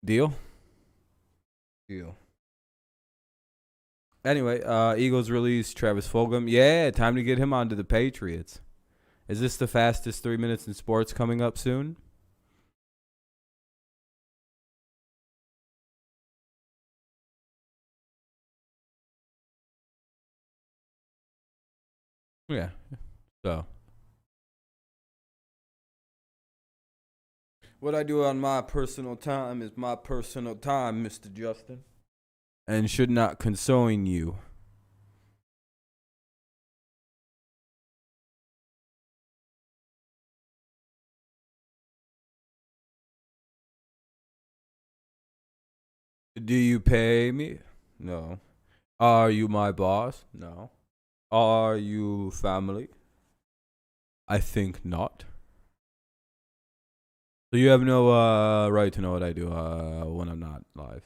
S1: Deal? Deal. Anyway, Eagles release Travis Fulgham. Yeah, time to get him onto the Patriots. Is this the fastest 3 minutes in sports coming up soon? Yeah. So, what I do on my personal time is my personal time, Mr. Justin, and should not concern you. Do you pay me? No. Are you my boss? No. Are you family? I think not. So you have no right to know what I do when I'm not live.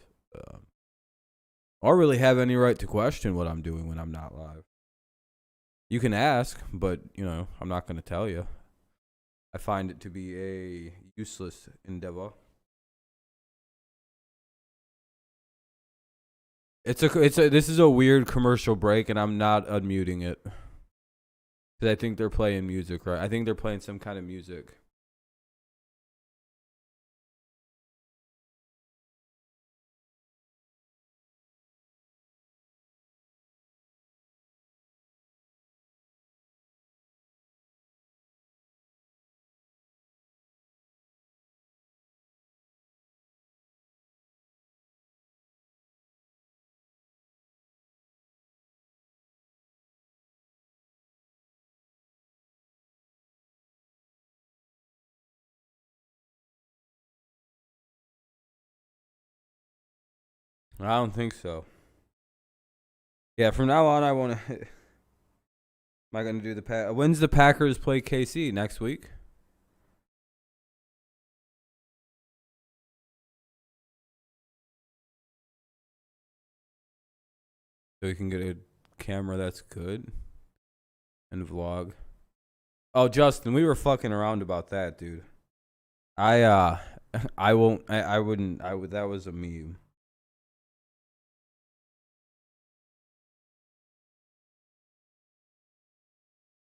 S1: or really have any right to question what I'm doing when I'm not live. You can ask, but, you know, I'm not going to tell you. I find it to be a useless endeavor. This is a weird commercial break, and I'm not unmuting it. Because I think they're playing music, right? I think they're playing some kind of music. I don't think so. Yeah, from now on, I want to... Am I going to do the... When's the Packers play KC? Next week? So we can get a camera that's good. And vlog. Oh, Justin, we were fucking around about that, dude. I wouldn't... That was a meme.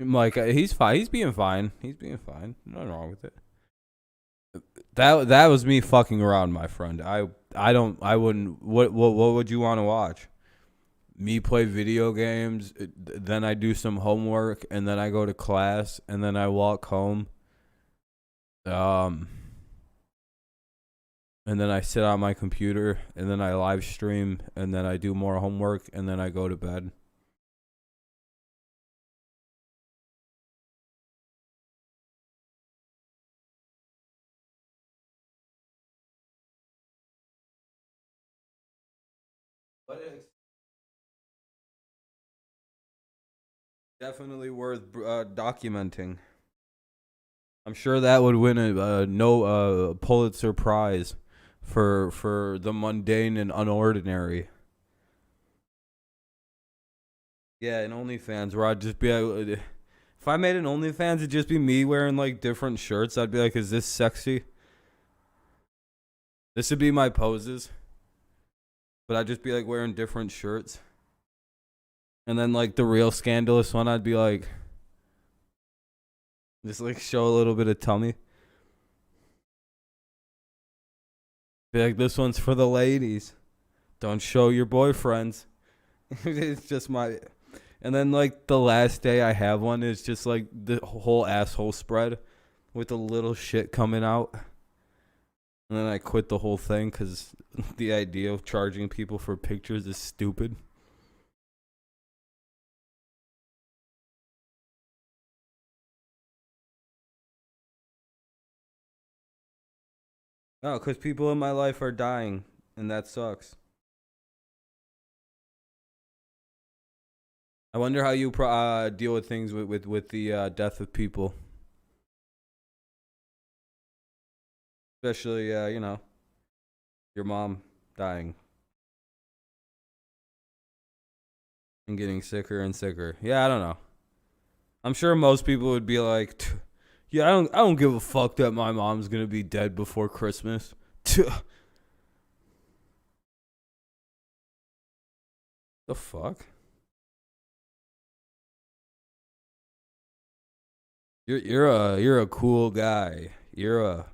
S1: Like, he's fine. He's being fine. He's being fine. Nothing wrong with it. That was me fucking around, my friend. I wouldn't. What would you want to watch? Me play video games, then I do some homework, and then I go to class, and then I walk home. And then I sit on my computer, and then I live stream, and then I do more homework, and then I go to bed. Definitely worth documenting. I'm sure that would win a Pulitzer Prize for the mundane and unordinary. Yeah, an OnlyFans where I'd just be if I made an OnlyFans, it'd just be me wearing like different shirts. I'd be like, is this sexy? This would be my poses. But I'd just be like wearing different shirts. And then like the real scandalous one, I'd be like, just like show a little bit of tummy. Be like, this one's for the ladies. Don't show your boyfriends. It's just my... And then like the last day I have one is just like the whole asshole spread with a little shit coming out. And then I quit the whole thing because the idea of charging people for pictures is stupid. No, because people in my life are dying, and that sucks. I wonder how you deal with things with the death of people. Especially, you know, your mom dying. And getting sicker and sicker. Yeah, I don't know. I'm sure most people would be like, yeah, I don't give a fuck that my mom's gonna be dead before Christmas. The fuck? You're a cool guy. You're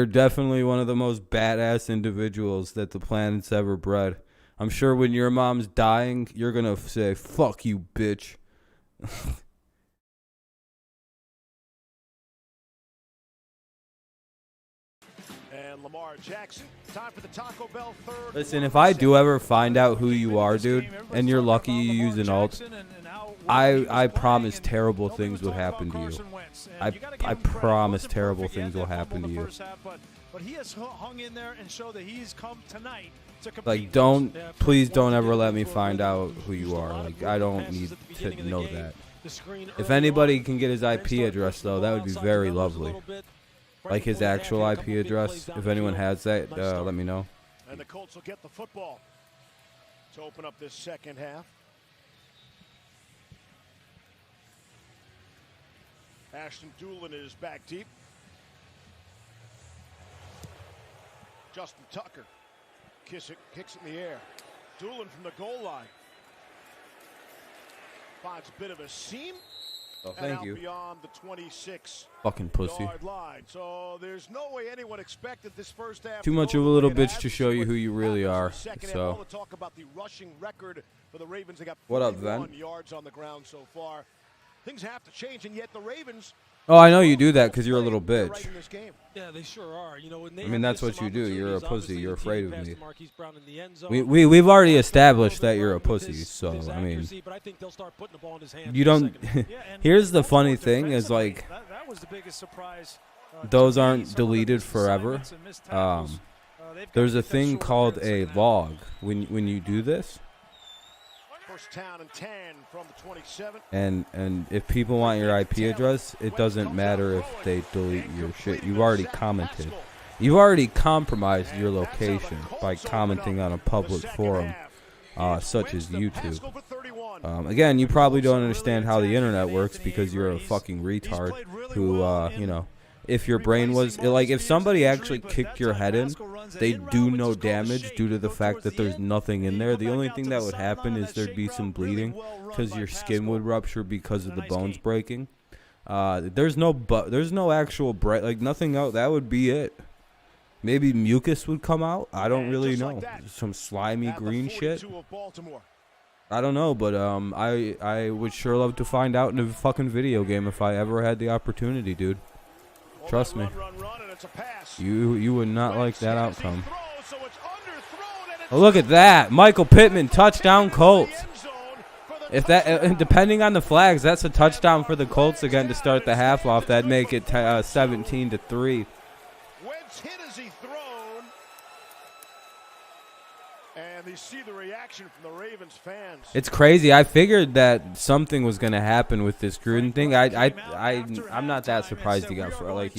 S1: definitely one of the most badass individuals that the planet's ever bred. I'm sure when your mom's dying, you're gonna say, fuck you, bitch.
S2: And Lamar Jackson, time for the Taco Bell third.
S1: Listen, if I do ever find out who you are, dude, and you're lucky you use an alt, I promise terrible things would happen to you. I promise terrible things will happen to you.
S4: But he has hung in there and showed that he's come tonight to compete.
S1: Like, please don't ever let me find out who you are. Like, I don't need to know that. If anybody can get his IP address, though, that would be very lovely. Like his actual IP address. If anyone has that, let me know.
S2: And the Colts will get the football to open up this second half. Ashton Doolin is back deep. Justin Tucker kicks it in the air. Doolin from the goal line. Finds a bit of a seam.
S1: Oh, thank you.
S2: Beyond the 26
S1: fucking pussy.
S2: Line. So there's no way anyone expected this first half.
S1: Too much of a little bitch to show you who you really are. So.
S2: Talk about the rushing record for the Ravens. They got
S1: what up, Ven?
S2: Yards on the ground so far. Things have to change, and yet the Ravens.
S1: Oh, I know you do that because you're a little bitch.
S3: Yeah, they sure are. You know,
S1: I mean, that's what you do. You're a pussy. You're afraid of me. We've already established that you're a pussy. So I mean, you don't. Here's the funny thing: is like those aren't deleted forever. There's a thing called a log when you do this.
S2: First down and 10 from the 27.
S1: And if people want your IP address, it doesn't matter if they delete your shit. You've already commented. You've already compromised your location by commenting on a public forum, such as YouTube. Again, you probably don't understand how the internet works because you're a fucking retard who, you know, if your brain was like, if somebody actually kicked your head in, they do no damage due to the fact that there's nothing in there. The only thing that would happen is there'd be some bleeding because your skin would rupture because of the bones breaking. There's no actual like nothing out. That would be it. Maybe mucus would come out. I don't really know. Some slimy green shit. I don't know, but I would sure love to find out in a fucking video game if I ever had the opportunity, dude. Trust me. You would not like that outcome. Oh, look at that. Michael Pittman, touchdown Colts. If that, depending on the flags, that's a touchdown for the Colts again to start the half off. That'd make it 17-3.
S2: Wentz hit as he thrown. And you see the reaction from the Ravens fans.
S1: It's crazy. I figured that something was going to happen with this Gruden thing. I'm not that surprised he got for like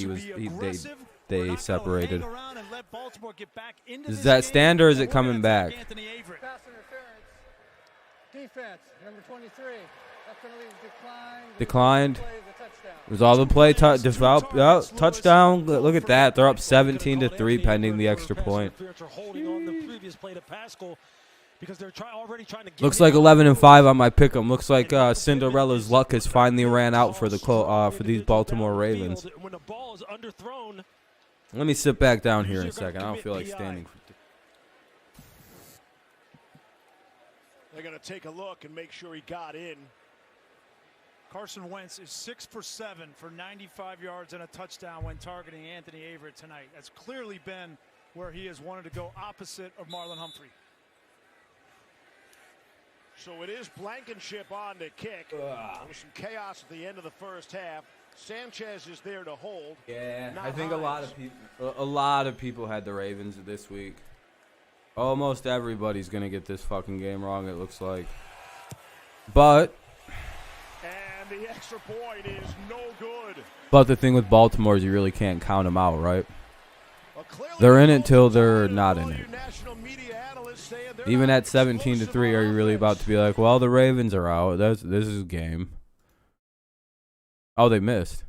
S1: they separated. Is that stand or is it coming back?
S8: Pass interference. Defense, number 23. That penalty is declined.
S1: Was all the play touchdown? Look at that. They're up 17-3 pending the extra point. Looks like 11-5 on my pick'em. Looks like Cinderella's luck has finally ran out for the for these Baltimore Ravens. Let me sit back down here in a second. I don't feel like standing.
S2: They're going to take a look and make sure he got in.
S4: Carson Wentz is 6 for 7 for 95 yards and a touchdown when targeting Anthony Averett tonight. That's clearly been where he has wanted to go opposite of Marlon Humphrey.
S2: So it is Blankenship on to kick. There was some chaos at the end of the first half. Sanchez is there to hold.
S1: Yeah, I think a lot of people had the Ravens this week. Almost everybody's gonna get this fucking game wrong, it looks like. But
S2: and the extra point is no good.
S1: But the thing with Baltimore is you really can't count them out, right? They're in it till they're not in it. Even at 17-3, are you really about to be like, well, the Ravens are out? This is a game. Oh, they missed.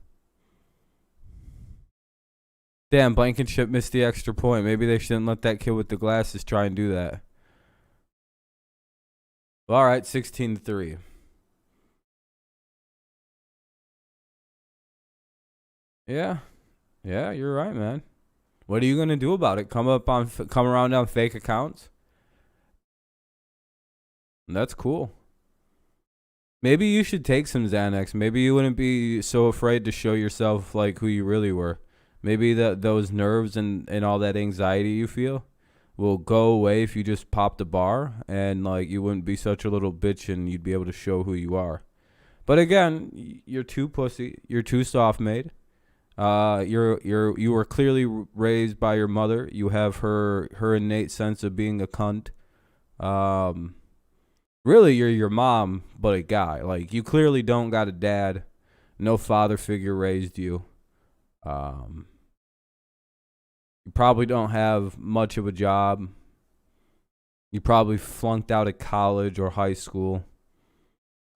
S1: Damn, Blankenship missed the extra point. Maybe they shouldn't let that kid with the glasses try and do that. All right, 16-3. Yeah, you're right, man. What are you gonna do about it? Come around on fake accounts? That's cool. Maybe you should take some Xanax. Maybe you wouldn't be so afraid to show yourself like who you really were. Maybe those nerves and all that anxiety you feel will go away if you just pop the bar, and like you wouldn't be such a little bitch and you'd be able to show who you are. But again, you're too pussy. You're too soft-made. You were clearly raised by your mother. You have her innate sense of being a cunt. Really, you're your mom, but a guy. Like, you clearly don't got a dad. No father figure raised you. You probably don't have much of a job. You probably flunked out of college or high school.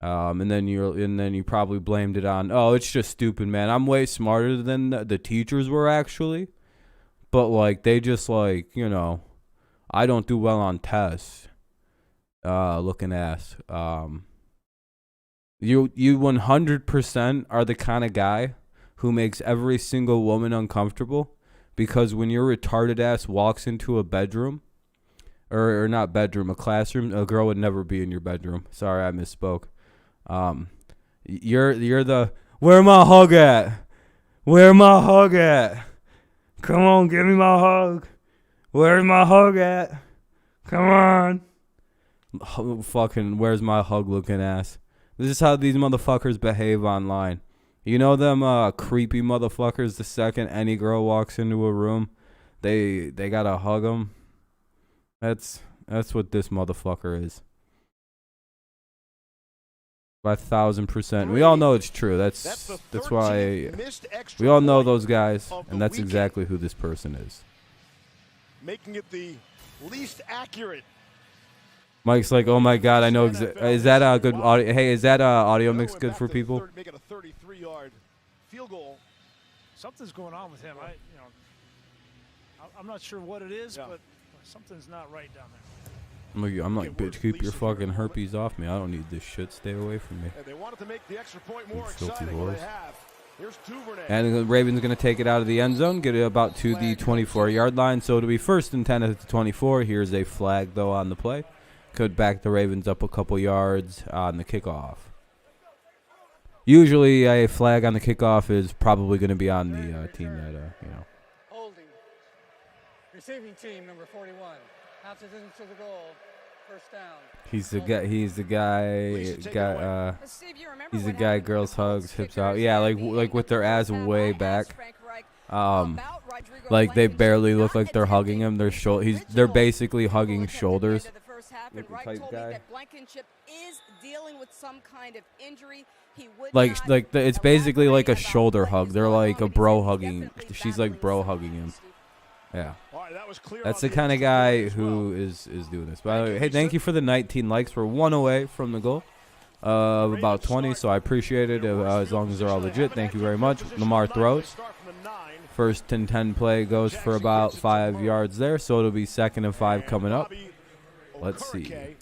S1: And then you probably blamed it on, oh, it's just stupid, man. I'm way smarter than the teachers were actually. But like they just like, you know, I don't do well on tests. Looking ass. You 100% are the kind of guy who makes every single woman uncomfortable, because when your retarded ass walks into a bedroom, or not bedroom, a classroom, a girl would never be in your bedroom. Sorry, I misspoke. You're the, where my hug at? Where my hug at? Come on, give me my hug. Where's my hug at? Come on. Fucking, where's my hug looking ass? This is how these motherfuckers behave online. You know them creepy motherfuckers, the second any girl walks into a room, they gotta hug them. That's what this motherfucker is. 1,000%. We all know it's true. That's why we all know those guys, and that's exactly who this person is.
S2: Making it the least accurate.
S1: Mike's like, oh my God, I know. Is that a good audio? Hey, is that audio mix good for people?
S2: Make it a 33-yard field goal.
S4: Something's going on with him. I'm not sure what it is, but something's not right down there.
S1: I'm like, bitch, keep your fucking herpes off me. I don't need this shit. Stay away from me.
S2: And they wanted to make the extra point more exciting than they have. Here's Duvernay.
S1: And the Ravens going to take it out of the end zone, get it about to the 24-yard line. So it'll be 1st and 10 at the 24. Here's a flag, though, on the play. Could back the Ravens up a couple yards on the kickoff. Usually a flag on the kickoff is probably going to be on the team that, you know.
S8: Holding. Receiving team, number 41. Half distance to the goal. First down.
S1: He's the guy. He's the guy. Girls hugs, hips out. Yeah, like with their ass way back. Like they barely look like they're hugging him. They're basically hugging shoulders. Type guy. It's basically like a shoulder hug. They're like a bro hugging. She's like bro hugging him. Yeah. That's the kind of guy who is doing this. By the way, hey, thank you for the 19 likes. We're one away from the goal of about 20, so I appreciate it as long as they're all legit. Thank you very much. Lamar throws. 1st and 10 play goes for about 5 yards there, so it'll be 2nd and 5 coming up. Let's see.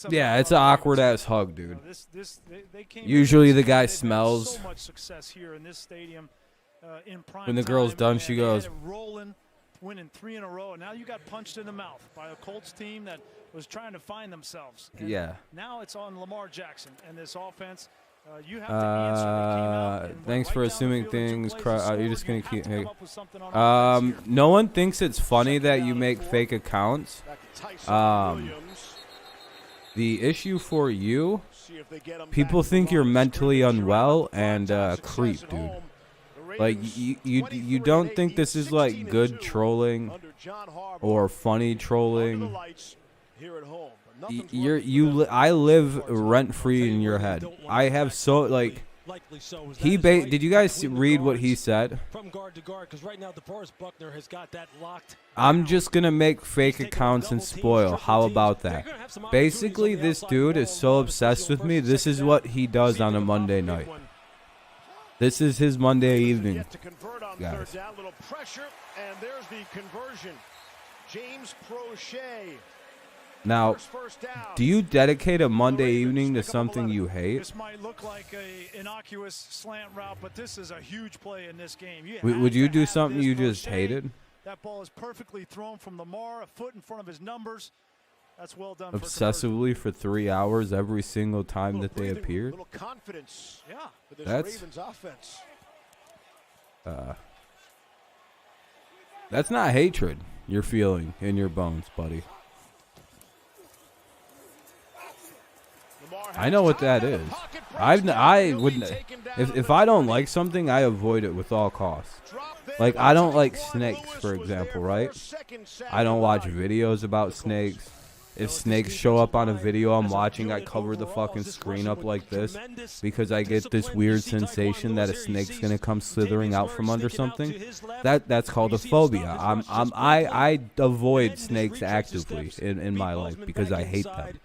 S1: Yeah, it's an awkward-ass hug, dude. Usually the guy smells.
S4: So much success here in this stadium.
S1: When the girl's done, she goes,
S4: rolling, winning 3 in a row, and now you got punched in the mouth by a Colts team that was trying to find themselves. And
S1: yeah.
S4: Now it's on Lamar Jackson and this offense. You have to answer. They came out and
S1: thanks for
S4: right
S1: assuming things. You're just gonna keep. Hey. No one thinks it's funny that you make fake accounts. The issue for you, people think you're mentally unwell and creep, dude. Like you don't think this is like good trolling or funny trolling. I live rent free in your head. I have so like did you guys read what he said? I'm just gonna make fake accounts and spoil. How about that? Basically, this dude is so obsessed with me. This is what he does on a Monday night. This is his Monday evening, guys.
S2: Little pressure, and there's the conversion. James Prochet.
S1: Now, do you dedicate a Monday evening to something you hate?
S4: This might look like an innocuous slant route, but this is a huge play in this game.
S1: Would you do something you just hated?
S4: That ball is perfectly thrown from Lamar, a foot in front of his numbers. That's well done.
S1: Obsessively for 3 hours every single time that they appeared.
S2: Little confidence.
S4: Yeah.
S2: With this Ravens offense.
S1: That's not hatred you're feeling in your bones, buddy. I know what that is. I wouldn't. If I don't like something, I avoid it with all costs. Like I don't like snakes, for example, right? I don't watch videos about snakes. If snakes show up on a video I'm watching, I cover the fucking screen up like this because I get this weird sensation that a snake's gonna come slithering out from under something. That's called a phobia. I avoid snakes actively in my life because I hate them.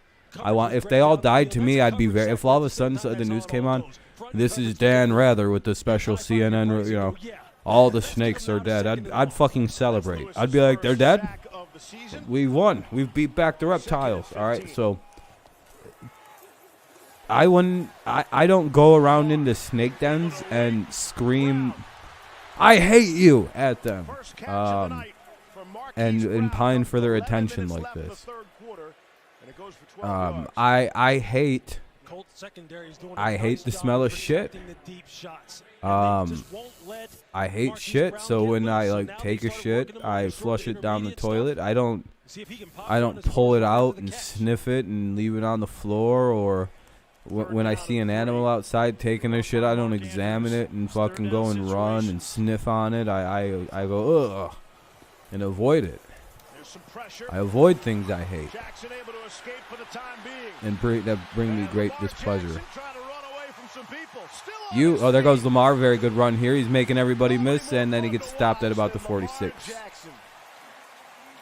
S1: If they all died to me, I'd be very. If all of a sudden the news came on, this is Dan Rather with the special CNN, you know, all the snakes are dead. I'd fucking celebrate. I'd be like, they're dead? We won. We've beat back the reptiles. All right, so I don't go around into snake dens and scream, I hate you at them, and pine for their attention like this. I hate the smell of shit. I hate shit, so when I like take a shit, I flush it down the toilet. I don't pull it out and sniff it and leave it on the floor, or when I see an animal outside taking a shit, I don't examine it and fucking go and run and sniff on it. I go ugh and avoid it. I avoid things I hate and that bring me great displeasure. There goes Lamar. Very good run here. He's making everybody miss, and then he gets stopped at about the 46.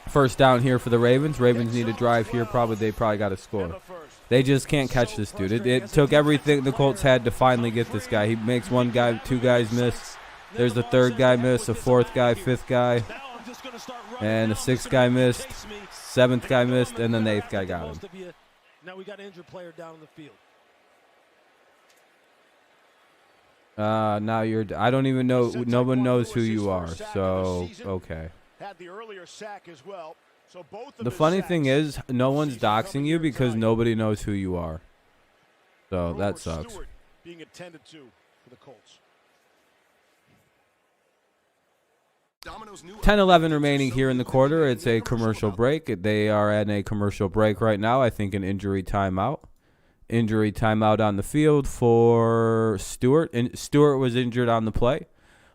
S1: First down here for the Ravens. Ravens need a drive here. They probably got to score. They just can't catch this dude. It took everything the Colts had to finally get this guy. He makes one guy, two guys miss. There's the third guy miss, a fourth guy, fifth guy, and a sixth guy missed, seventh guy missed, and then the eighth guy got him.
S3: Now we got an injured player down in the field.
S1: Now I don't even know. No one knows who you are. So okay. The funny thing is, no one's doxing you because nobody knows who you are. So that sucks. 10-11 remaining here in the quarter. It's a commercial break. They are at a commercial break right now. I think an injury timeout. Injury timeout on the field for Stewart. Stewart was injured on the play.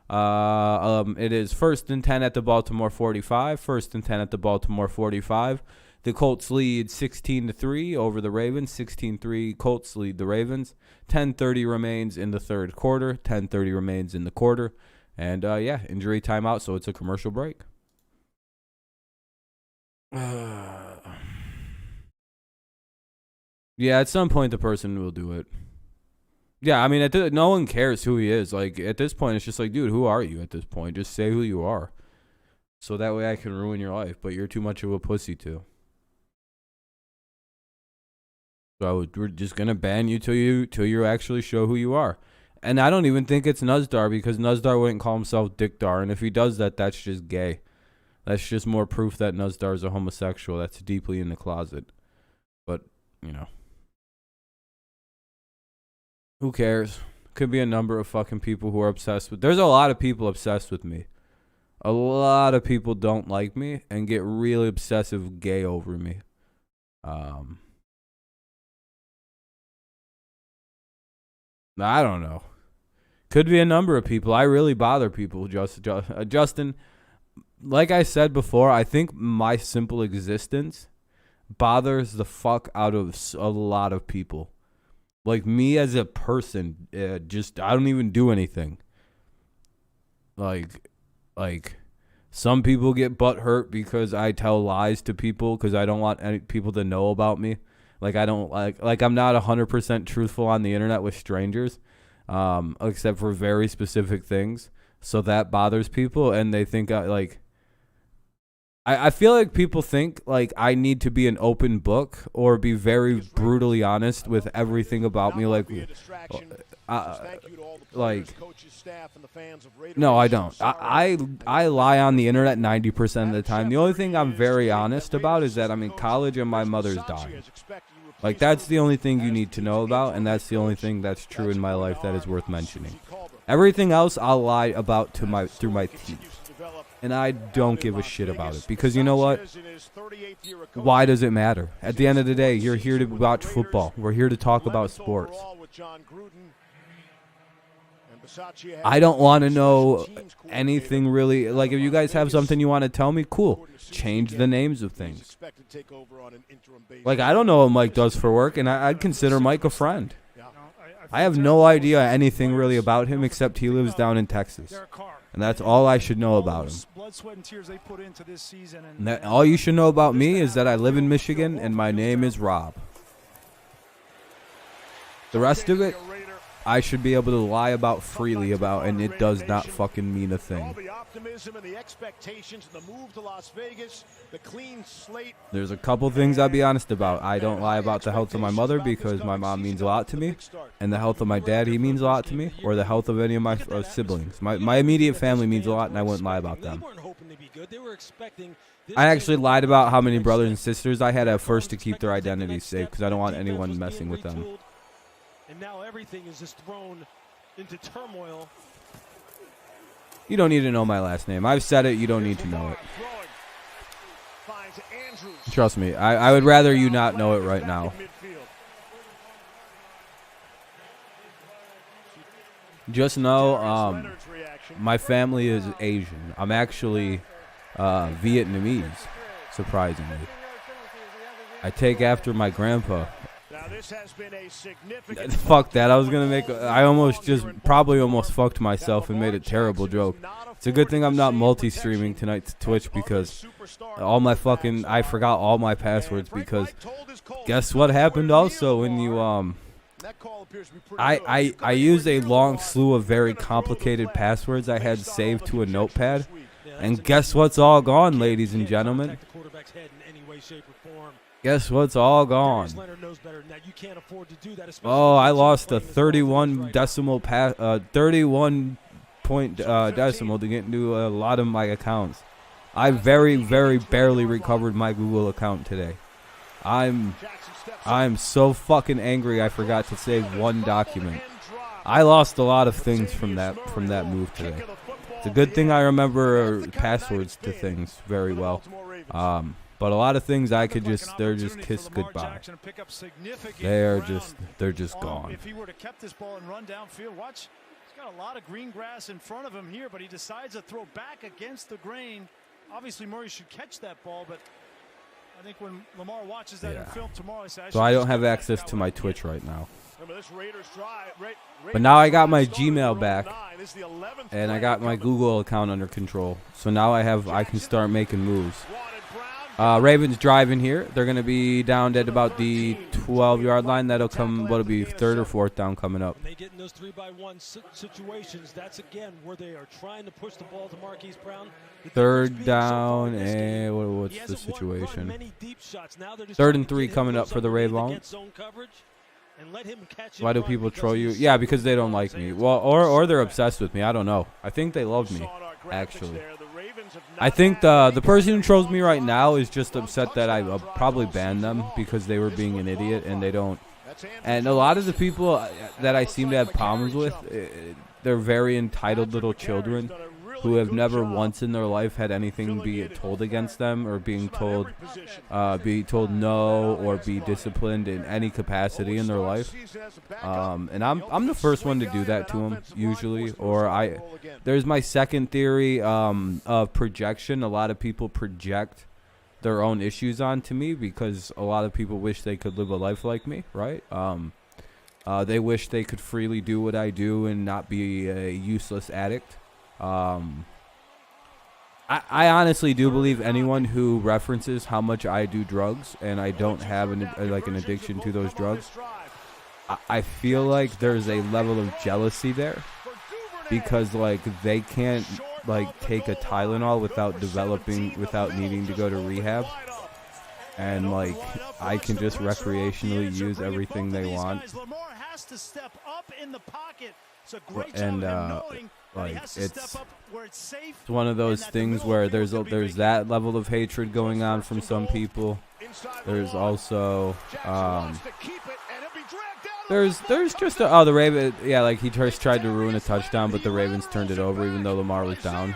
S1: It is 1st and 10 at the Baltimore 45. 1st and 10 at the Baltimore 45. The Colts lead 16-3 over the Ravens. 16-3 Colts lead the Ravens. 10:30 remains in the third quarter. 10:30 remains in the quarter. And, injury timeout, so it's a commercial break. Yeah, at some point the person will do it. Yeah, I mean, no one cares who he is. Like, at this point, it's just like, dude, who are you at this point? Just say who you are. So that way I can ruin your life, but you're too much of a pussy to. So we're just going to ban you till you actually show who you are. And I don't even think it's Nuzdar, because Nuzdar wouldn't call himself Dickdar. And if he does that, that's just gay. That's just more proof that Nuzdar is a homosexual. That's deeply in the closet. But, you know. Who cares? Could be a number of fucking people who are obsessed with... There's a lot of people obsessed with me. A lot of people don't like me and get really obsessive gay over me. I don't know. Could be a number of people. I really bother people, Justin. Like I said before, I think my simple existence bothers the fuck out of a lot of people. Like, me as a person, I don't even do anything. Like, some people get butthurt because I tell lies to people because I don't want any people to know about me. Like, I don't like I'm not 100% truthful on the internet with strangers, except for very specific things. So that bothers people, and they think I feel like people think like I need to be an open book or be very brutally honest with everything about me. No, I don't. I lie on the internet 90% of the time. The only thing I'm very honest about is that I'm in college and my mother's dying. Like, that's the only thing you need to know about, and that's the only thing that's true in my life that is worth mentioning. Everything else I'll lie about through my teeth. And I don't give a shit about it. Because you know what? Why does it matter? At the end of the day, you're here to watch football. We're here to talk about sports. I don't want to know anything really. Like, if you guys have something you want to tell me, cool. Change the names of things. Like, I don't know what Mike does for work, and I'd consider Mike a friend. I have no idea anything really about him except he lives down in Texas. And that's all I should know about him. And all you should know about me is that I live in Michigan and my name is Rob. The rest of it, I should be able to lie about freely about, and it does not fucking mean a thing. There's a couple things I'll be honest about. I don't lie about the health of my mother because my mom means a lot to me, and the health of my dad, he means a lot to me, or the health of any of my siblings. My immediate family means a lot, and I wouldn't lie about them. I actually lied about how many brothers and sisters I had at first to keep their identities safe because I don't want anyone messing with them.
S3: And now everything is just thrown into turmoil.
S1: You don't need to know my last name. I've said it. You don't need to know it. Trust me. I would rather you not know it right now. Just know my family is Asian. I'm actually Vietnamese, surprisingly. I take after my grandpa.
S2: This has been a significant
S1: fuck that. I was going to make I probably almost fucked myself and made a terrible joke. It's a good thing I'm not multi-streaming tonight to Twitch because I forgot all my passwords because guess what happened also when you I used a long slew of very complicated passwords I had saved to a notepad, and guess what's all gone, ladies and gentlemen? Guess what's all gone? Oh, I lost a 31 point decimal to get into a lot of my accounts. I very, very barely recovered my Google account today. I'm so fucking angry I forgot to save one document. I lost a lot of things from that move today. It's a good thing I remember passwords to things very well. But a lot of things they're just kiss goodbye. They're just gone.
S4: If he were to kept this ball and run downfield, watch, he's got a lot of green grass in front of him here, but he decides to throw back against the grain. Obviously, Murray should catch that ball, but I think when Lamar watches that in film tomorrow,
S1: so I don't have access to my Twitch right now. But now I got my Gmail back, and I got my Google account under control. So now I can start making moves. Ravens driving here. They're going to be down at about the 12-yard line. That'll be third or fourth down coming up.
S3: They get in those 3-by-1 situations. That's again where they are trying to push the ball to Marquise Brown.
S1: Third down, and what's the situation? 3rd and 3 coming up for the Ravens. Why do people troll you? Yeah, because they don't like me. Well, or they're obsessed with me. I don't know. I think they love me, actually. I think the person who trolls me right now is just upset that I probably banned them because they were being an idiot and they don't. And a lot of the people that I seem to have problems with, they're very entitled little children who have never once in their life had anything be told against them or be told no or be disciplined in any capacity in their life. And I'm the first one to do that to them usually. Or there's my second theory of projection. A lot of people project their own issues onto me because a lot of people wish they could live a life like me, right? They wish they could freely do what I do and not be a useless addict. I honestly do believe anyone who references how much I do drugs and I don't have an addiction to those drugs, I feel like there's a level of jealousy there because they can't take a Tylenol without needing to go to rehab, and I can just recreationally use everything they want. And it's one of those things where there's that level of hatred going on from some people. There's also there's just the Ravens, he just tried to ruin a touchdown, but the Ravens turned it over even though Lamar was down.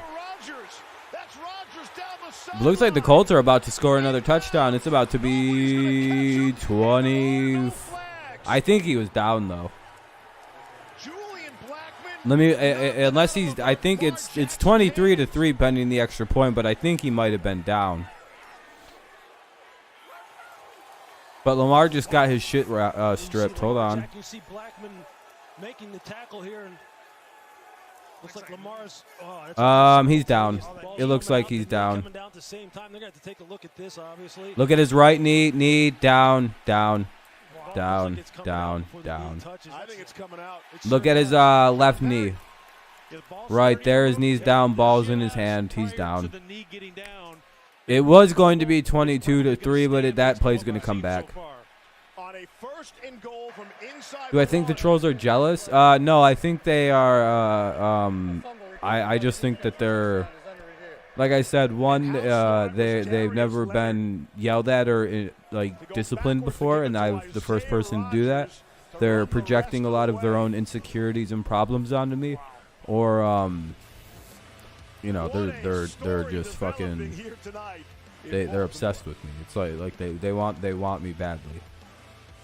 S1: Looks like the Colts are about to score another touchdown. It's about to be 20. I think he was down though. Let me, unless he's, I think it's 23-3 pending the extra point, but I think he might have been down. But Lamar just got his shit stripped. Hold on.
S3: You see Blackman making the tackle here, and looks like Lamar's.
S1: He's down. It looks like he's down.
S3: Coming down at the same time. They're going to have to take a look at this, obviously.
S1: Look at his right knee down. Down.
S2: I think it's coming out.
S1: Look at his left knee. Right there, his knee's down, ball's in his hand. He's down. It was going to be 22-3, but that play's going to come back. Do I think the Trolls are jealous? No, I think they are. I just think that they're, like I said, one, they've never been yelled at or like disciplined before, and I'm the first person to do that. They're projecting a lot of their own insecurities and problems onto me, or you know, they're just fucking. They're obsessed with me. It's like they want me badly,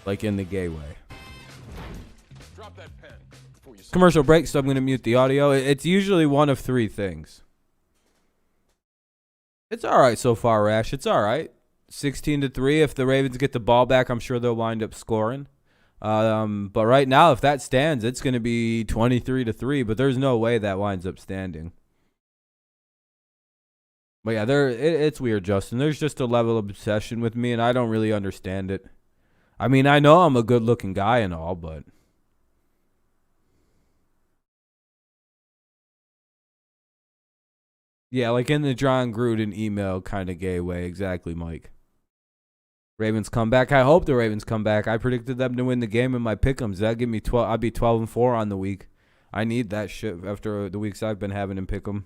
S1: like in the gay way.
S7: Drop that pen.
S1: Commercial break, so I'm going to mute the audio. It's usually one of three things. It's all right so far, Rash. It's all right. 16-3. If the Ravens get the ball back, I'm sure they'll wind up scoring. But right now, if that stands, it's going to be 23-3. But there's no way that winds up standing. But yeah, it's weird, Justin. There's just a level of obsession with me, and I don't really understand it. I mean, I know I'm a good-looking guy and all, but yeah, like in the John Gruden email kind of gay way. Exactly, Mike. Ravens come back. I hope the Ravens come back. I predicted them to win the game in my pick'ems. That'd give me 12. I'd be 12-4 on the week. I need that shit after the weeks I've been having in pick'em.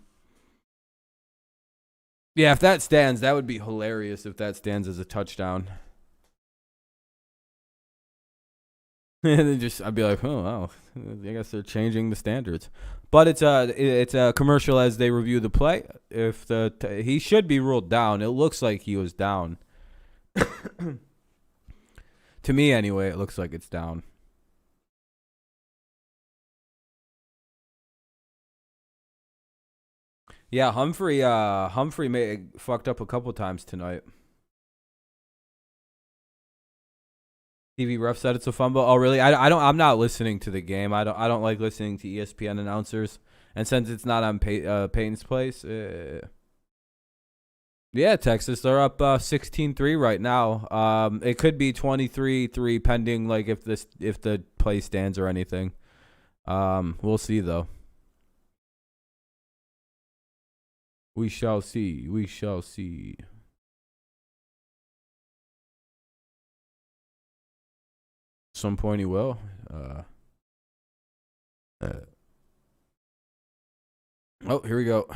S1: Yeah, if that stands, that would be hilarious if that stands as a touchdown. And then I'd be like, oh, wow, I guess they're changing the standards. But it's a commercial as they review the play. If he should be ruled down. It looks like he was down. To me, anyway, it looks like it's down. Yeah, Humphrey fucked up a couple times tonight. TV ref said it's a fumble. Oh, really? I'm not listening to the game. I don't like listening to ESPN announcers. And since it's not on Peyton's place, yeah, Texas, they're up 16-3 right now. It could be 23-3 pending like if the play stands or anything. We'll see though. We shall see. We shall see. Some point he will. Oh, here we go.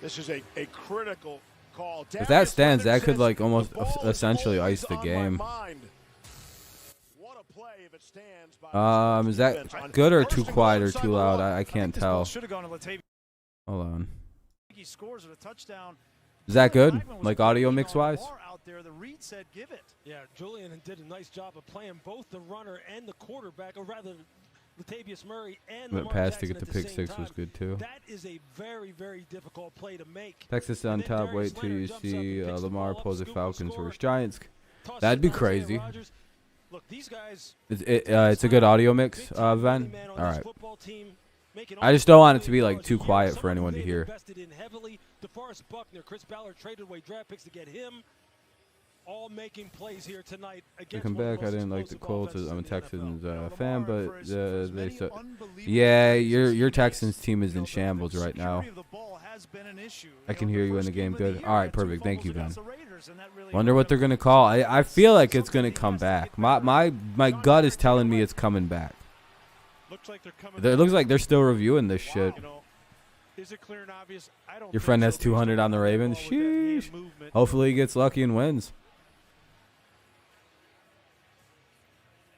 S2: This is a critical call.
S1: If that stands, that could like almost essentially ice the game. Is that good or too quiet or too loud? I can't tell. Hold on.
S4: He scores with a touchdown.
S1: Is that good? Like audio mix wise?
S3: Yeah, Julian did a nice job of playing both the runner and the quarterback, or rather Latavius Murray and
S1: the pass to get the pick six was good too.
S3: That is a very, very difficult play to make.
S1: Texas on top. Wait till you see Lamar pose the Falcons versus Giants. That'd be crazy.
S3: Look, these guys.
S1: It's a good audio mix, Ven. All right. I just don't want it to be like too quiet for anyone to hear.
S3: Chris Ballard traded away draft picks to get him. All making plays here tonight.
S1: To come back, I didn't like the Colts. I'm a Texans fan, but they said, yeah, your Texans team is in shambles right now. I can hear you in the game. Good. All right, perfect. Thank you, Ben. Wonder what they're gonna call. I feel like it's gonna come back. My gut is telling me it's coming back. It looks like they're still reviewing this shit. Your friend has 200 on the Ravens. Sheesh. Hopefully he gets lucky and wins.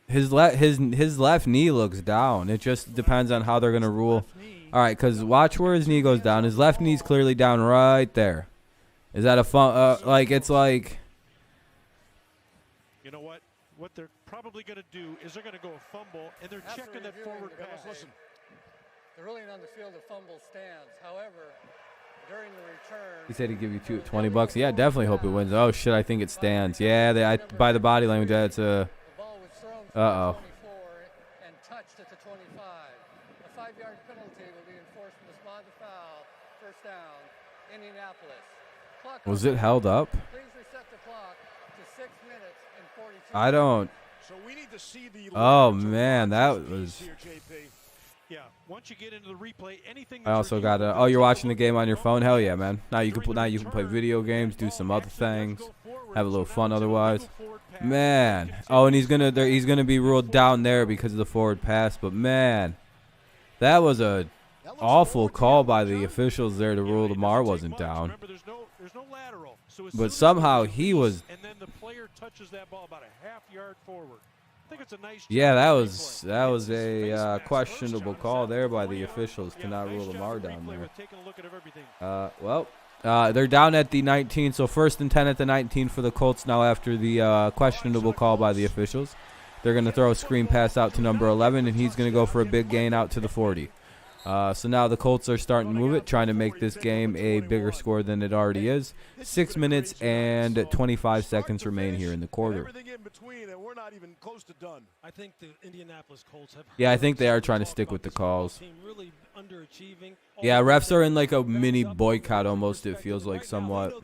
S1: His left knee looks down. It just depends on how they're going to rule. All right, because watch where his knee goes down. His left knee's clearly down right there. Is that a fun? Like, it's like.
S4: You know what? What they're probably going to do is they're going to go a fumble, and they're checking that forward pass.
S2: Listen,
S8: The ruling on the field of fumble stands. However, during the return,
S1: He said he'd give you $20. Yeah, definitely hope it wins. Oh shit, I think it stands. Yeah, by the body language, that's
S8: the ball was thrown from the 24 and touched at the 25. A 5-yard penalty will be enforced from the spot of the foul. First down, Indianapolis.
S1: Was it held up?
S8: Please reset the clock to 6 minutes and 42
S1: I don't.
S2: So we need to see the
S1: Oh man, that was.
S3: Yeah, once you get into the replay, anything.
S1: I also got a. Oh, you're watching the game on your phone? Hell yeah, man! Now you can play video games, do some other things, have a little fun. Otherwise, man. Oh, and he's gonna be ruled down there because of the forward pass. But man, that was a awful call by the officials there to rule Lamar wasn't down. But somehow he was.
S3: And then the player touches that ball about a half yard forward. I think it's a nice.
S1: Yeah, that was a questionable call there by the officials to not rule Lamar down there. Well, they're down at the 19, so 1st and 10 at the 19 for the Colts now after the questionable call by the officials. They're going to throw a screen pass out to number 11, and he's going to go for a big gain out to the 40. So now the Colts are starting to move it, trying to make this game a bigger score than it already is. 6 minutes and 25 seconds remain here in the quarter.
S3: I think the Indianapolis Colts have.
S1: Yeah, I think they are trying to stick with the calls. Yeah, refs are in like a mini boycott almost. It feels like somewhat.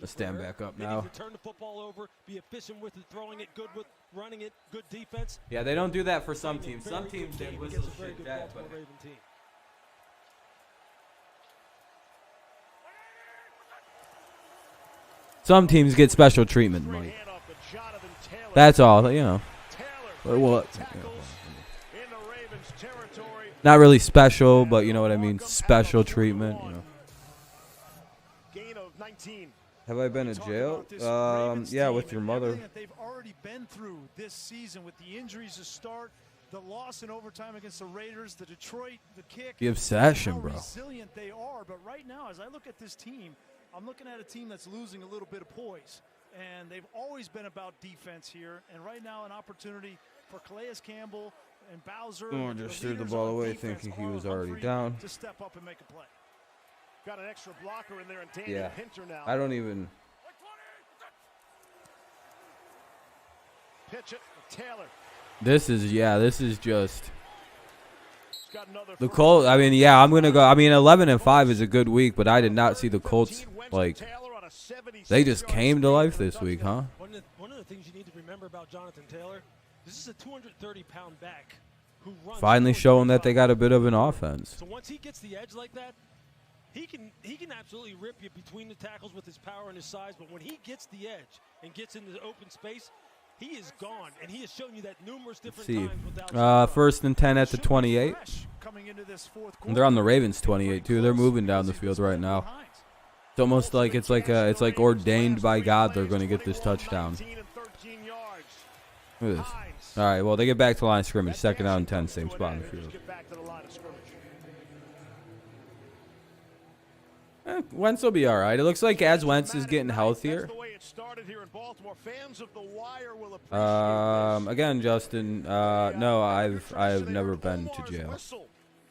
S1: Let's stand back up now.
S3: Turn the football over, be efficient with it, throwing it, good with running it, good defense.
S1: Yeah, they don't do that for some teams. Some teams they whistle shit that, but. Some teams get special treatment, Mike. That's all, you know. Well, not really special, but you know what I mean. Special treatment, you know. Have I been to jail? Yeah, with your mother.
S4: They've already been through this season with the injuries to start, the loss in overtime against the Raiders, the Detroit, the kick.
S1: The obsession, bro.
S4: How resilient they are, but right now, as I look at this team, I'm looking at a team that's losing a little bit of poise, and they've always been about defense here. And right now, an opportunity for Calais Campbell and Bowser.
S1: Oh, just threw the ball away, thinking he was already down.
S4: To step up and make a play.
S2: Got an extra blocker in there, and Daniel Pinter now.
S1: I don't even.
S2: Pitch it, Taylor.
S1: This is just. The Colts, I mean, yeah, I'm going to go. I mean, 11-5 is a good week, but I did not see the Colts, like, they just came to life this week, huh?
S3: One of the things you need to remember about Jonathan Taylor, this is a 230-pound back who runs.
S1: Finally showing that they got a bit of an offense.
S3: So once he gets the edge like that, he can absolutely rip you between the tackles with his power and his size, but when he gets the edge and gets into the open space, he is gone, and he has shown you that numerous different times without
S1: 1st and 10 at the 28. And they're on the Ravens 28 too. They're moving down the field right now. It's almost like it's like ordained by God they're going to get this touchdown. Look at this. All right, well, they get back to the line of scrimmage. 2nd down and 10, same spot on the field. Wentz will be all right. It looks like as Wentz is getting healthier. Again, Justin, no, I've never been to jail.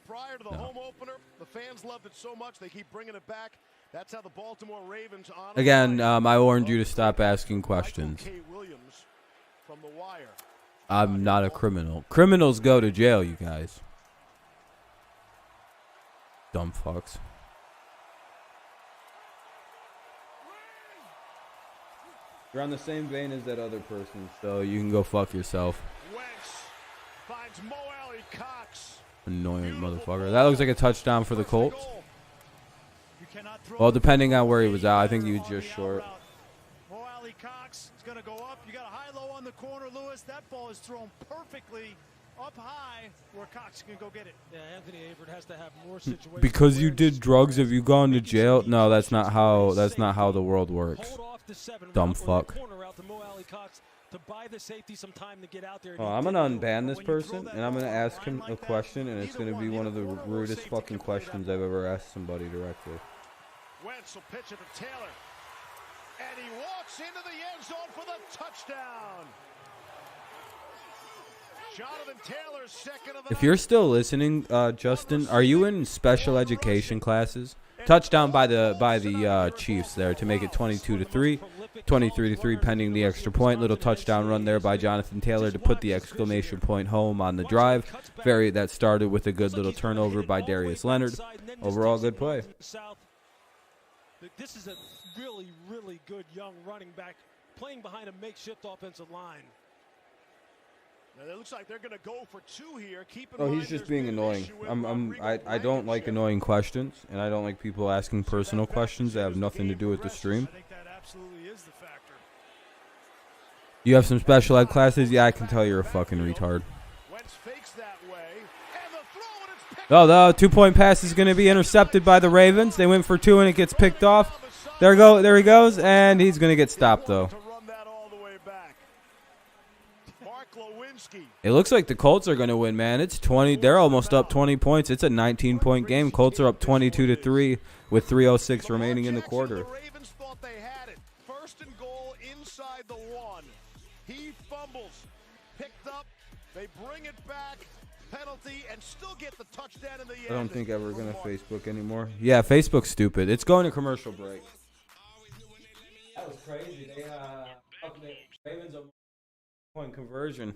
S2: Prior to the home opener, the fans loved it so much they keep bringing it back. That's how the Baltimore Ravens honor.
S1: Again, I warned you to stop asking questions. I'm not a criminal. Criminals go to jail, you guys. Dumb fucks. You're on the same vein as that other person, so you can go fuck yourself.
S2: Finds Mo Alley Cox.
S1: Annoying motherfucker. That looks like a touchdown for the Colts. Well, depending on where he was at, I think he was just short.
S4: Mo Alley Cox is going to go up. You got a high-low on the corner, Lewis. That ball is thrown perfectly up high where Cox can go get it.
S3: Yeah, Anthony Averett has to have more situations.
S1: Because you did drugs, have you gone to jail? No, that's not how the world works. Dumb fuck. Oh, I'm gonna unban this person and I'm gonna ask him a question, and it's gonna be one of the rudest fucking questions I've ever asked somebody directly.
S2: Wentz will pitch it to Taylor, and he walks into the end zone for the touchdown.
S1: If you're still listening, Justin, are you in special education classes? Touchdown by the Chiefs there to make it 22-3, 23-3 pending the extra point. Little touchdown run there by Jonathan Taylor to put the exclamation point home on the drive. That started with a good little turnover by Darius Leonard. Overall, good play.
S3: This is a really, really good young running back playing behind a makeshift offensive line.
S2: Now, it looks like they're going to go for 2 here.
S1: He's just being annoying. I don't like annoying questions, and I don't like people asking personal questions that have nothing to do with the stream.
S4: I think that absolutely is the factor.
S1: You have some special ed classes? Yeah, I can tell you're a fucking retard. Oh, the 2-point pass is going to be intercepted by the Ravens. They went for 2, and it gets picked off. There he goes, and he's going to get stopped, though. It looks like the Colts are going to win, man. It's 20. They're almost up 20 points. It's a 19-point game. Colts are up 22-3 with 3:06 remaining in the quarter.
S2: The Ravens thought they had it. First and goal inside the 1. He fumbles. Picked up. They bring it back. Penalty and still get the touchdown in the end.
S1: I don't think ever going to Facebook anymore. Yeah, Facebook's stupid. It's going to commercial break. That was crazy. The Ravens are point conversion.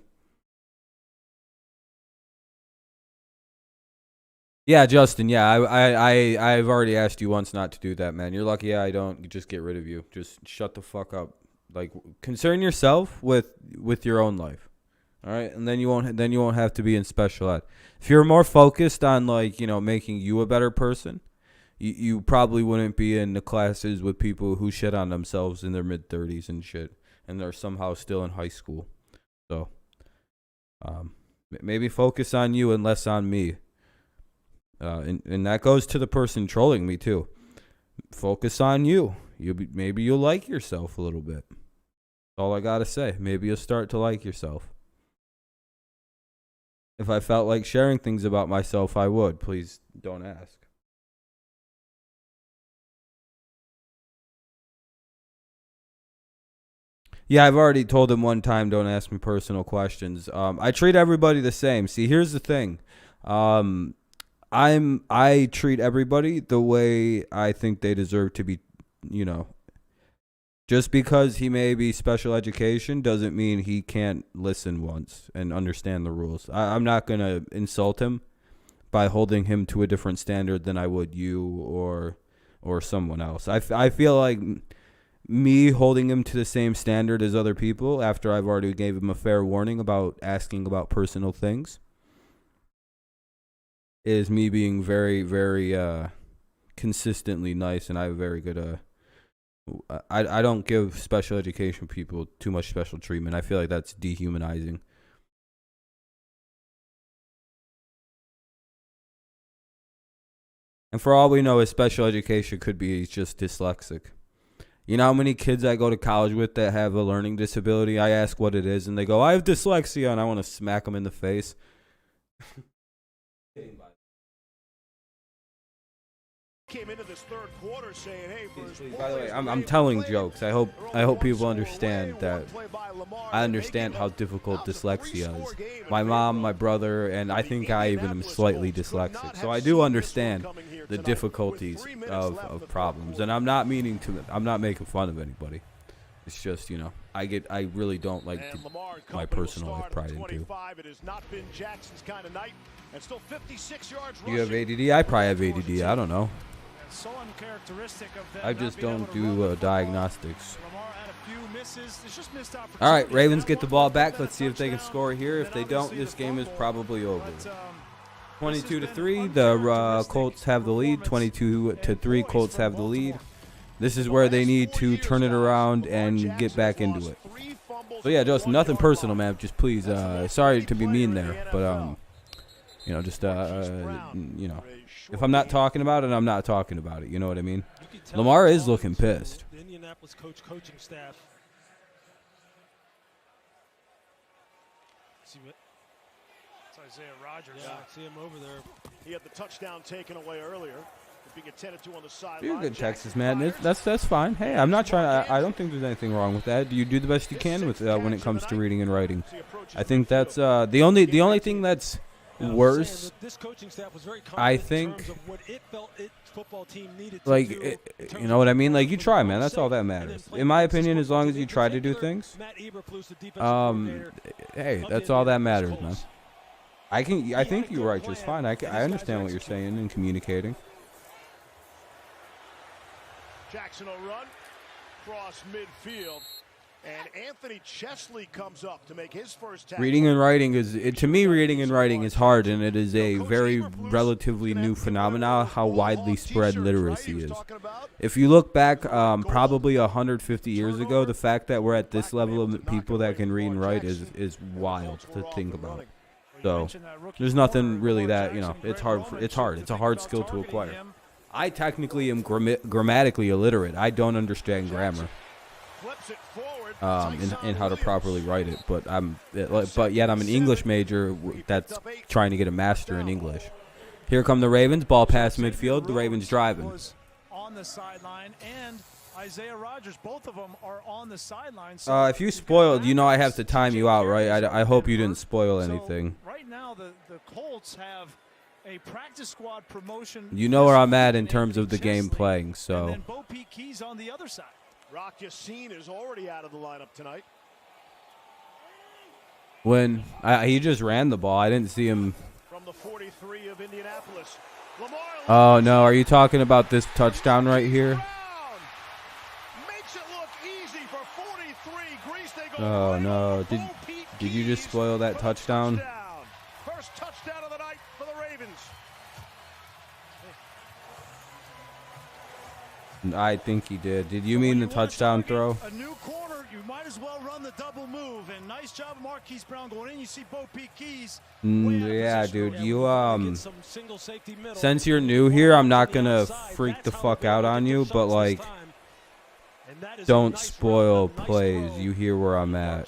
S1: Yeah, Justin. Yeah, I've already asked you once not to do that, man. You're lucky I don't just get rid of you. Just shut the fuck up. Like, concern yourself with your own life. All right, and then you won't have to be in special ed. If you're more focused on, like, making you a better person, you probably wouldn't be in the classes with people who shit on themselves in their mid-30s and shit, and they're somehow still in high school. So, maybe focus on you and less on me. And that goes to the person trolling me too. Focus on you. Maybe you'll like yourself a little bit. That's all I gotta say. Maybe you'll start to like yourself. If I felt like sharing things about myself, I would. Please don't ask. Yeah, I've already told him one time, don't ask me personal questions. I treat everybody the same. See, here's the thing. I treat everybody the way I think they deserve to be, Just because he may be special education doesn't mean he can't listen once and understand the rules. I'm not going to insult him by holding him to a different standard than I would you or someone else. I feel like me holding him to the same standard as other people after I've already gave him a fair warning about asking about personal things is me being very, very consistently nice, and I have very good I don't give special education people too much special treatment. I feel like that's dehumanizing. And for all we know, his special education could be he's just dyslexic. You know how many kids I go to college with that have a learning disability? I ask what it is, and they go, I have dyslexia, and I want to smack them in the face.
S2: Came into this third quarter saying, hey,
S1: by the way, I'm telling jokes. I hope people understand that I understand how difficult dyslexia is. My mom, my brother, and I think I even am slightly dyslexic. So I do understand the difficulties of problems. And I'm not making fun of anybody. It's just, I really don't like my personal life pride into. You have ADD? I probably have ADD. I don't know.
S4: So uncharacteristic of them.
S1: I just don't do diagnostics. All right, Ravens get the ball back. Let's see if they can score here. If they don't, this game is probably over. 22-3, the Colts have the lead. 22-3, Colts have the lead. This is where they need to turn it around and get back into it. So yeah, just nothing personal, man. Just please, sorry to be mean there, but if I'm not talking about it, I'm not talking about it. You know what I mean? Lamar is looking pissed.
S3: The Indianapolis coaching staff. See what?
S4: It's Isaiah Rodgers.
S3: Yeah, see him over there.
S2: He had the touchdown taken away earlier.
S1: You're a good Texas man. That's fine. Hey, I'm not trying. I don't think there's anything wrong with that. You do the best you can with when it comes to reading and writing. I think that's the only thing that's worse. I think, like, you know what I mean? Like, you try, man. That's all that matters. In my opinion, as long as you try to do things, hey, that's all that matters, man. I think you're right just fine. I understand what you're saying and communicating.
S2: Jackson will run cross midfield, and Anthony Chesley comes up to make his first tackle.
S1: Reading and writing to me, reading and writing is hard, and it is a very relatively new phenomenon how widely spread literacy is. If you look back probably 150 years ago, the fact that we're at this level of people that can read and write is wild to think about. So there's nothing really that, you know, it's hard. It's a hard skill to acquire. I technically am grammatically illiterate. I don't understand grammar in how to properly write it, but yet I'm an English major that's trying to get a master in English. Here come the Ravens, ball past midfield. The Ravens driving.
S4: On the sideline, and Isaiah Rodgers, both of them are on the sideline.
S1: If you spoiled, you know I have to time you out, right? I hope you didn't spoil anything.
S4: Right now, the Colts have a practice squad promotion.
S1: You know where I'm at in terms of the game playing, so.
S4: And then Bo Peke's on the other side.
S2: Rock Yassin is already out of the lineup tonight.
S1: When he just ran the ball, I didn't see him.
S2: From the 43 of Indianapolis.
S1: Oh no, are you talking about this touchdown right here?
S2: Makes it look easy for 43.
S1: Oh no, did you just spoil that touchdown?
S2: First touchdown of the night for the Ravens.
S1: I think he did. Did you mean the touchdown throw?
S4: A new corner, you might as well run the double move. And nice job, Marquise Brown going in. You see Bo Peke's.
S1: Yeah, dude. You since you're new here, I'm not gonna freak the fuck out on you, but like, don't spoil plays. You hear where I'm at.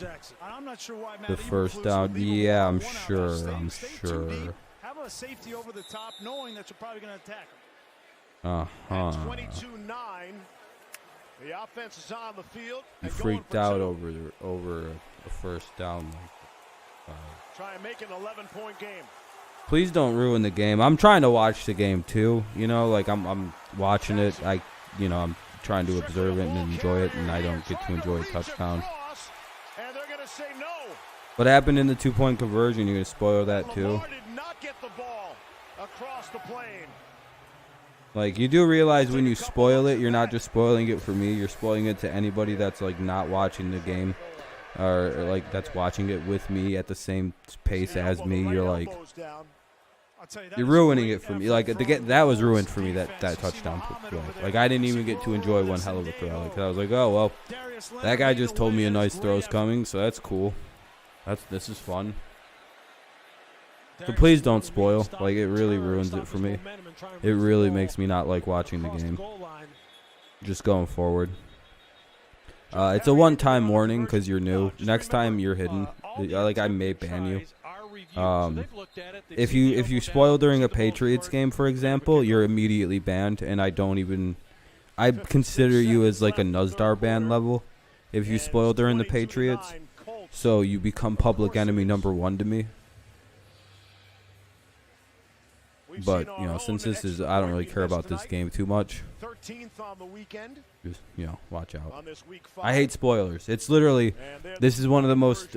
S1: The first down. Yeah, I'm sure.
S4: Have a safety over the top, knowing that you're probably gonna attack him.
S2: At 22-9, the offense is on the field.
S1: You freaked out over a first down.
S2: Try and make it an 11-point game.
S1: Please don't ruin the game. I'm trying to watch the game too. You know, like I'm watching it. I'm trying to observe it and enjoy it, and I don't get to enjoy a touchdown.
S2: And they're gonna say no.
S1: What happened in the 2-point conversion? You're gonna spoil that too?
S2: Lamar did not get the ball across the plane.
S1: Like, you do realize when you spoil it, you're not just spoiling it for me. You're spoiling it to anybody that's, like, not watching the game or like, that's watching it with me at the same pace as me. You're, like, you're ruining it for me. Like, that was ruined for me, that touchdown play. Like, I didn't even get to enjoy one hell of a throw. Like, I was like, oh, well, that guy just told me a nice throw's coming, so that's cool. This is fun. So please don't spoil. Like, it really ruins it for me. It really makes me not like watching the game. Just going forward. It's a one-time warning because you're new. Next time you're hidden. Like, I may ban you. If you spoil during a Patriots game, for example, you're immediately banned, and I consider you as like a Nuzdar ban level if you spoil during the Patriots. So you become public enemy #1 to me. But, you know, since this is, I don't really care about this game too much.
S2: 13th on the weekend.
S1: Just, you know, watch out. I hate spoilers. It's literally, this is one of the most,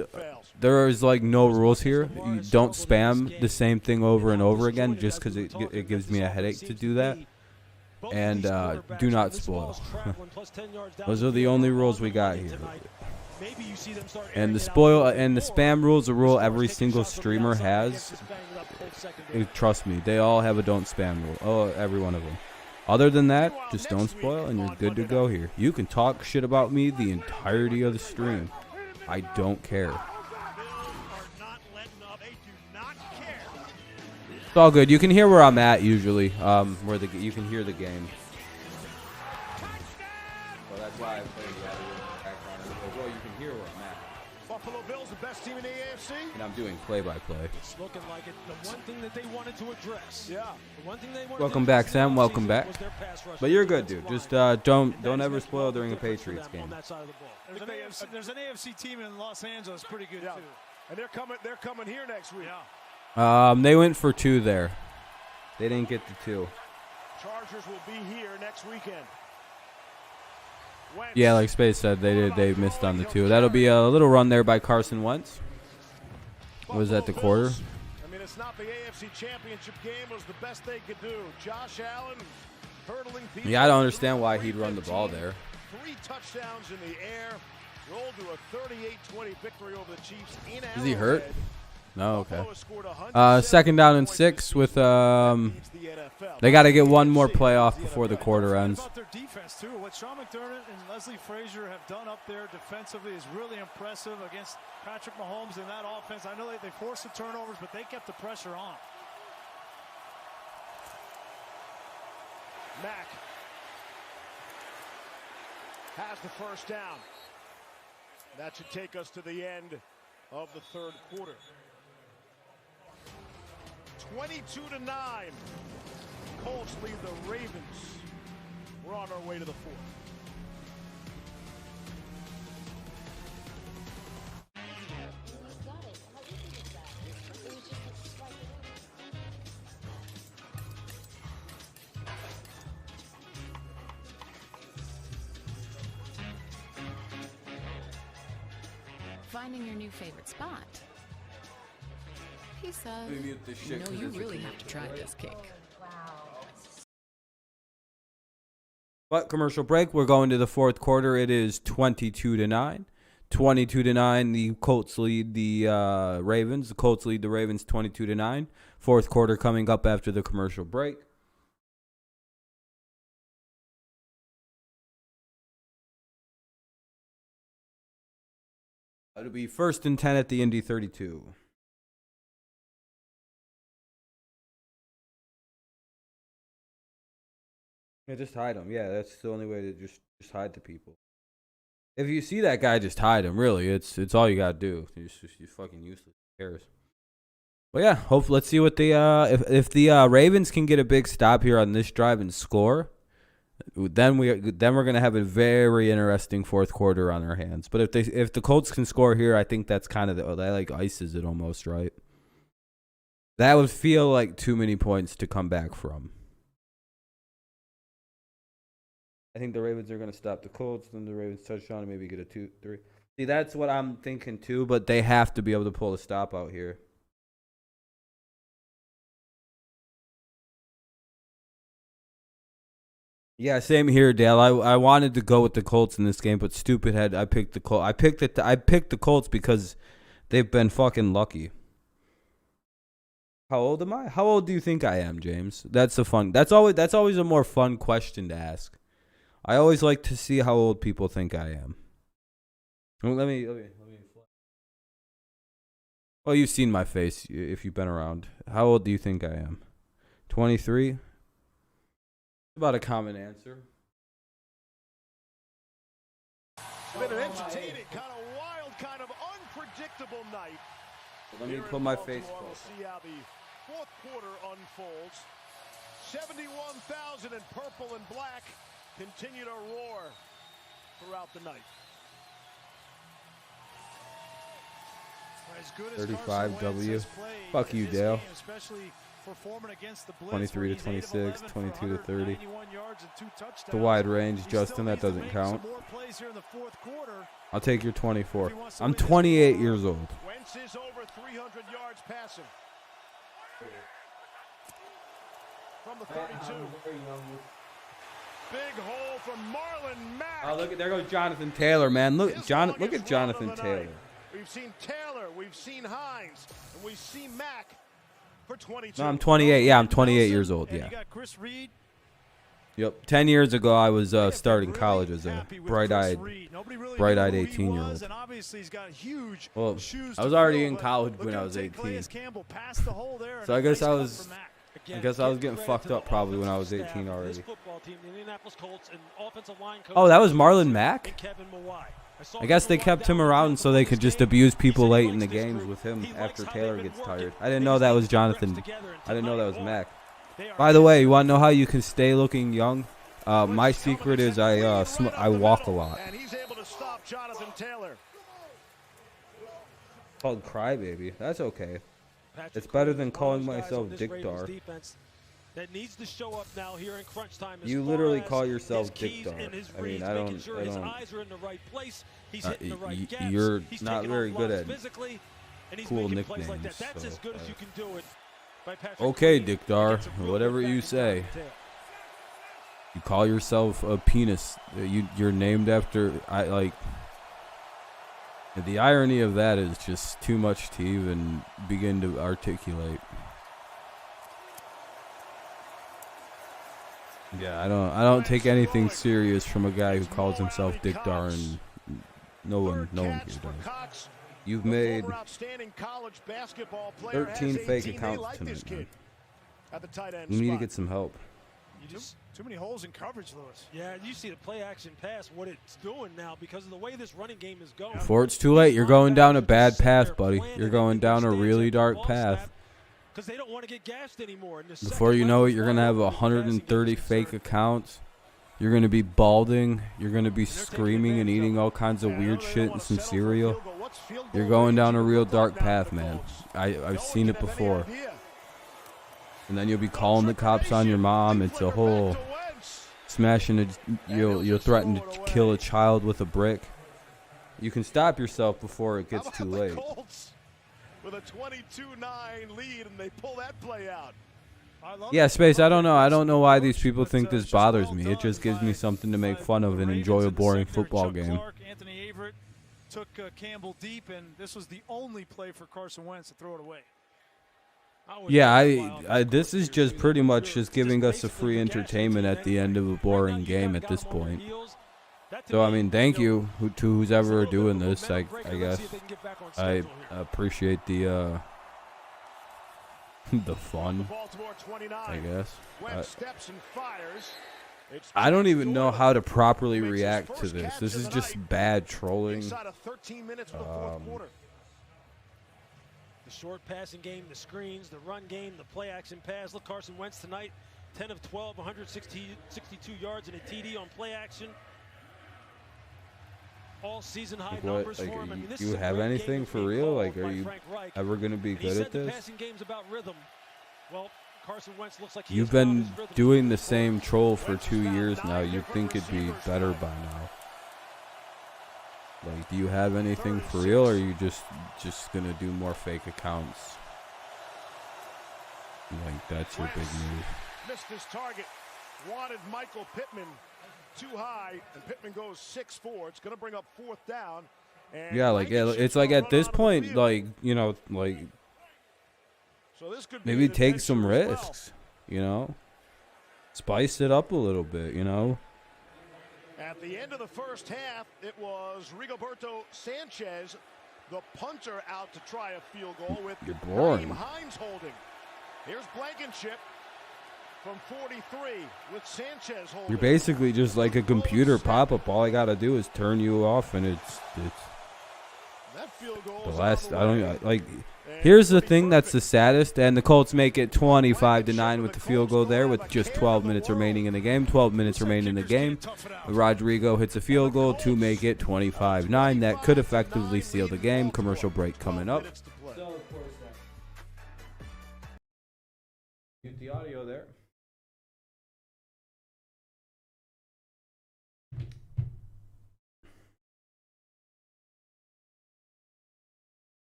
S1: there is like no rules here. You don't spam the same thing over and over again just because it gives me a headache to do that. And do not spoil. Those are the only rules we got here. And the spoil and the spam rule is a rule every single streamer has. Trust me, they all have a don't spam rule. Oh, every one of them. Other than that, just don't spoil and you're good to go here. You can talk shit about me the entirety of the stream. I don't care. It's all good. You can hear where I'm at usually. You can hear the game. So that's why I play the audio in the background. Well, you can hear where I'm at.
S2: Buffalo Bills, the best team in the AFC.
S1: And I'm doing play-by-play.
S3: It's looking like it. The one thing that they wanted to address.
S2: Yeah.
S3: The one thing they wanted
S1: Welcome back, Sam. Welcome back. But you're good, dude. Just don't ever spoil during a Patriots game.
S4: There's an AFC team in Los Angeles pretty good too.
S2: And they're coming here next week.
S1: They went for 2 there. They didn't get the 2.
S2: Chargers will be here next weekend. Wentz.
S1: Yeah, like Space said, they missed on the 2. That'll be a little run there by Carson Wentz. Was that the quarter?
S2: I mean, it's not the AFC Championship game. It was the best they could do. Josh Allen hurdling people.
S1: Yeah, I don't understand why he'd run the ball there.
S2: 3 touchdowns in the air. Rolled to a 38-20 victory over the Chiefs in Arrowhead.
S1: Is he hurt? No, okay. 2nd down and 6 with they got to get one more play off before the quarter ends.
S4: About their defense too. What Sean McDermott and Leslie Frazier have done up there defensively is really impressive against Patrick Mahomes in that offense. I know they forced the turnovers, but they kept the pressure on.
S2: Mack has the first down. That should take us to the end of the 3rd quarter. 22-9. Colts lead the Ravens. We're on our way to the 4th.
S13: Finding your new favorite spot. He said, no, you really have to try this cake.
S1: But commercial break. We're going to the 4th quarter. It is 22-9. 22-9. The Colts lead the Ravens. The Colts lead the Ravens 22-9. 4th quarter coming up after the commercial break. It'll be 1st and 10 at the Indy 32. Yeah, just hide him. Yeah, that's the only way to just hide the people. If you see that guy, just hide him. Really, it's all you gotta do. You're fucking useless. Who cares? But yeah, let's see what the if the Ravens can get a big stop here on this drive and score, then we're gonna have a very interesting 4th quarter on our hands. But if the Colts can score here, I think that's kind of that like ices it almost, right? That would feel like too many points to come back from. I think the Ravens are going to stop the Colts, then the Ravens touchdown and maybe get a 2-3. See, that's what I'm thinking too, but they have to be able to pull a stop out here. Yeah, same here, Dale. I wanted to go with the Colts in this game, but stupid head, I picked the Colts. I picked the Colts because they've been fucking lucky. How old am I? How old do you think I am, James? That's always a more fun question to ask. I always like to see how old people think I am. Let me. Oh, you've seen my face if you've been around. How old do you think I am? 23? About a common answer.
S2: It's been an entertaining, kind of wild, kind of unpredictable night.
S1: Let me put my face close.
S2: We'll see how the 4th quarter unfolds. 71,000 in purple and black continue to roar throughout the night.
S4: As good as
S1: 35 W. Fuck you, Dale. 23 to 26, 22 to 30. It's a wide range, Justin. That doesn't count. I'll take your 24. I'm 28 years old.
S2: Wentz is over 300 yards passing. From the 32. Big hole from Marlon Mack.
S1: Oh, look at there goes Jonathan Taylor, man. Look at Jonathan Taylor.
S2: We've seen Taylor, we've seen Hines, and we see Mack for 22.
S1: No, I'm 28. Yeah, I'm 28 years old. Yeah.
S4: You got Chris Reed.
S1: Yep. 10 years ago, I was starting college as a bright-eyed 18-year-old. Well, I was already in college when I was 18. So I guess I was getting fucked up probably when I was 18 already. Oh, that was Marlon Mack? I guess they kept him around so they could just abuse people late in the games with him after Taylor gets tired. I didn't know that was Jonathan. I didn't know that was Mac. By the way, you want to know how you can stay looking young? My secret is I walk a lot.
S2: And he's able to stop Jonathan Taylor.
S1: Called Crybaby. That's okay. It's better than calling myself Dick Dar.
S3: That needs to show up now here in crunch time.
S1: You literally call yourself Dick Dar. I mean, I don't.
S3: His eyes are in the right place. He's hitting the right gaps.
S1: You're
S3: He's
S1: not very good at
S3: physically, and he's
S1: cool
S3: making plays like
S1: nicknames.
S3: that. That's as good as you can do it. By Patrick
S1: Okay,
S3: Queen.
S1: Dick Dar. Whatever you say. You call yourself a penis. You're named after. The irony of that is just too much to even begin to articulate. Yeah, I don't take anything serious from a guy who calls himself Dick Dar, and no one here does. You've made 13 fake accounts tonight, man. You need to get some help.
S4: Too many holes in coverage, Lewis.
S3: Yeah, you see the play action pass, what it's doing now because of the way this running game is going.
S1: Before it's too late, you're going down a bad path, buddy. You're going down a really dark path.
S3: Because they don't want to get gassed anymore.
S1: Before you know it, you're going to have 130 fake accounts. You're going to be balding. You're going to be screaming and eating all kinds of weird shit and some cereal. You're going down a real dark path, man. I've seen it before. And then you'll be calling the cops on your mom. It's a whole smashing. You'll threaten to kill a child with a brick. You can stop yourself before it gets too late.
S2: With a 22-9 lead, and they pull that play out.
S1: Yeah, Space, I don't know. I don't know why these people think this bothers me. It just gives me something to make fun of and enjoy a boring football game.
S4: Anthony Averett took Campbell deep, and this was the only play for Carson Wentz to throw it away.
S1: Yeah, this is just pretty much just giving us a free entertainment at the end of a boring game at this point. So, I mean, thank you to who's ever doing this, I guess. I appreciate the fun, I guess. I don't even know how to properly react to this. This is just bad trolling.
S3: The short passing game, the screens, the run game, the play action pass. Look, Carson Wentz tonight, 10 of 12, 162 yards and a TD on play action. All season high numbers for him. I mean,
S1: you have anything for real? Like, are you ever going to be good at this?
S3: Passing game's about rhythm. Well, Carson Wentz looks like
S1: you've been doing the same troll for 2 years now. You'd think it'd be better by now. Like, do you have anything for real, or are you just gonna do more fake accounts? Like, that's your big move.
S2: Missed his target. Wanted Michael Pittman too high, and Pittman goes 6-4. It's gonna bring up fourth down. And
S1: yeah, like it's like at this point, like, you know, like
S2: so this could
S1: maybe take some risks, you know, spice it up a little bit, you know.
S2: At the end of the first half, it was Rigoberto Sanchez, the punter, out to try a field goal with
S1: boring.
S2: Hines holding. Here's Blankenship from 43 with Sanchez holding.
S1: You're basically just like a computer pop-up. All I gotta do is turn you off, and it's
S2: that field goal
S1: the last. I don't like. Here's the thing that's the saddest, and the Colts make it 25-9 with the field goal there with just 12 minutes remaining in the game. 12 minutes remaining in the game. Rodrigo hits a field goal to make it 25-9. That could effectively seal the game. Commercial break coming up. Mute the audio there.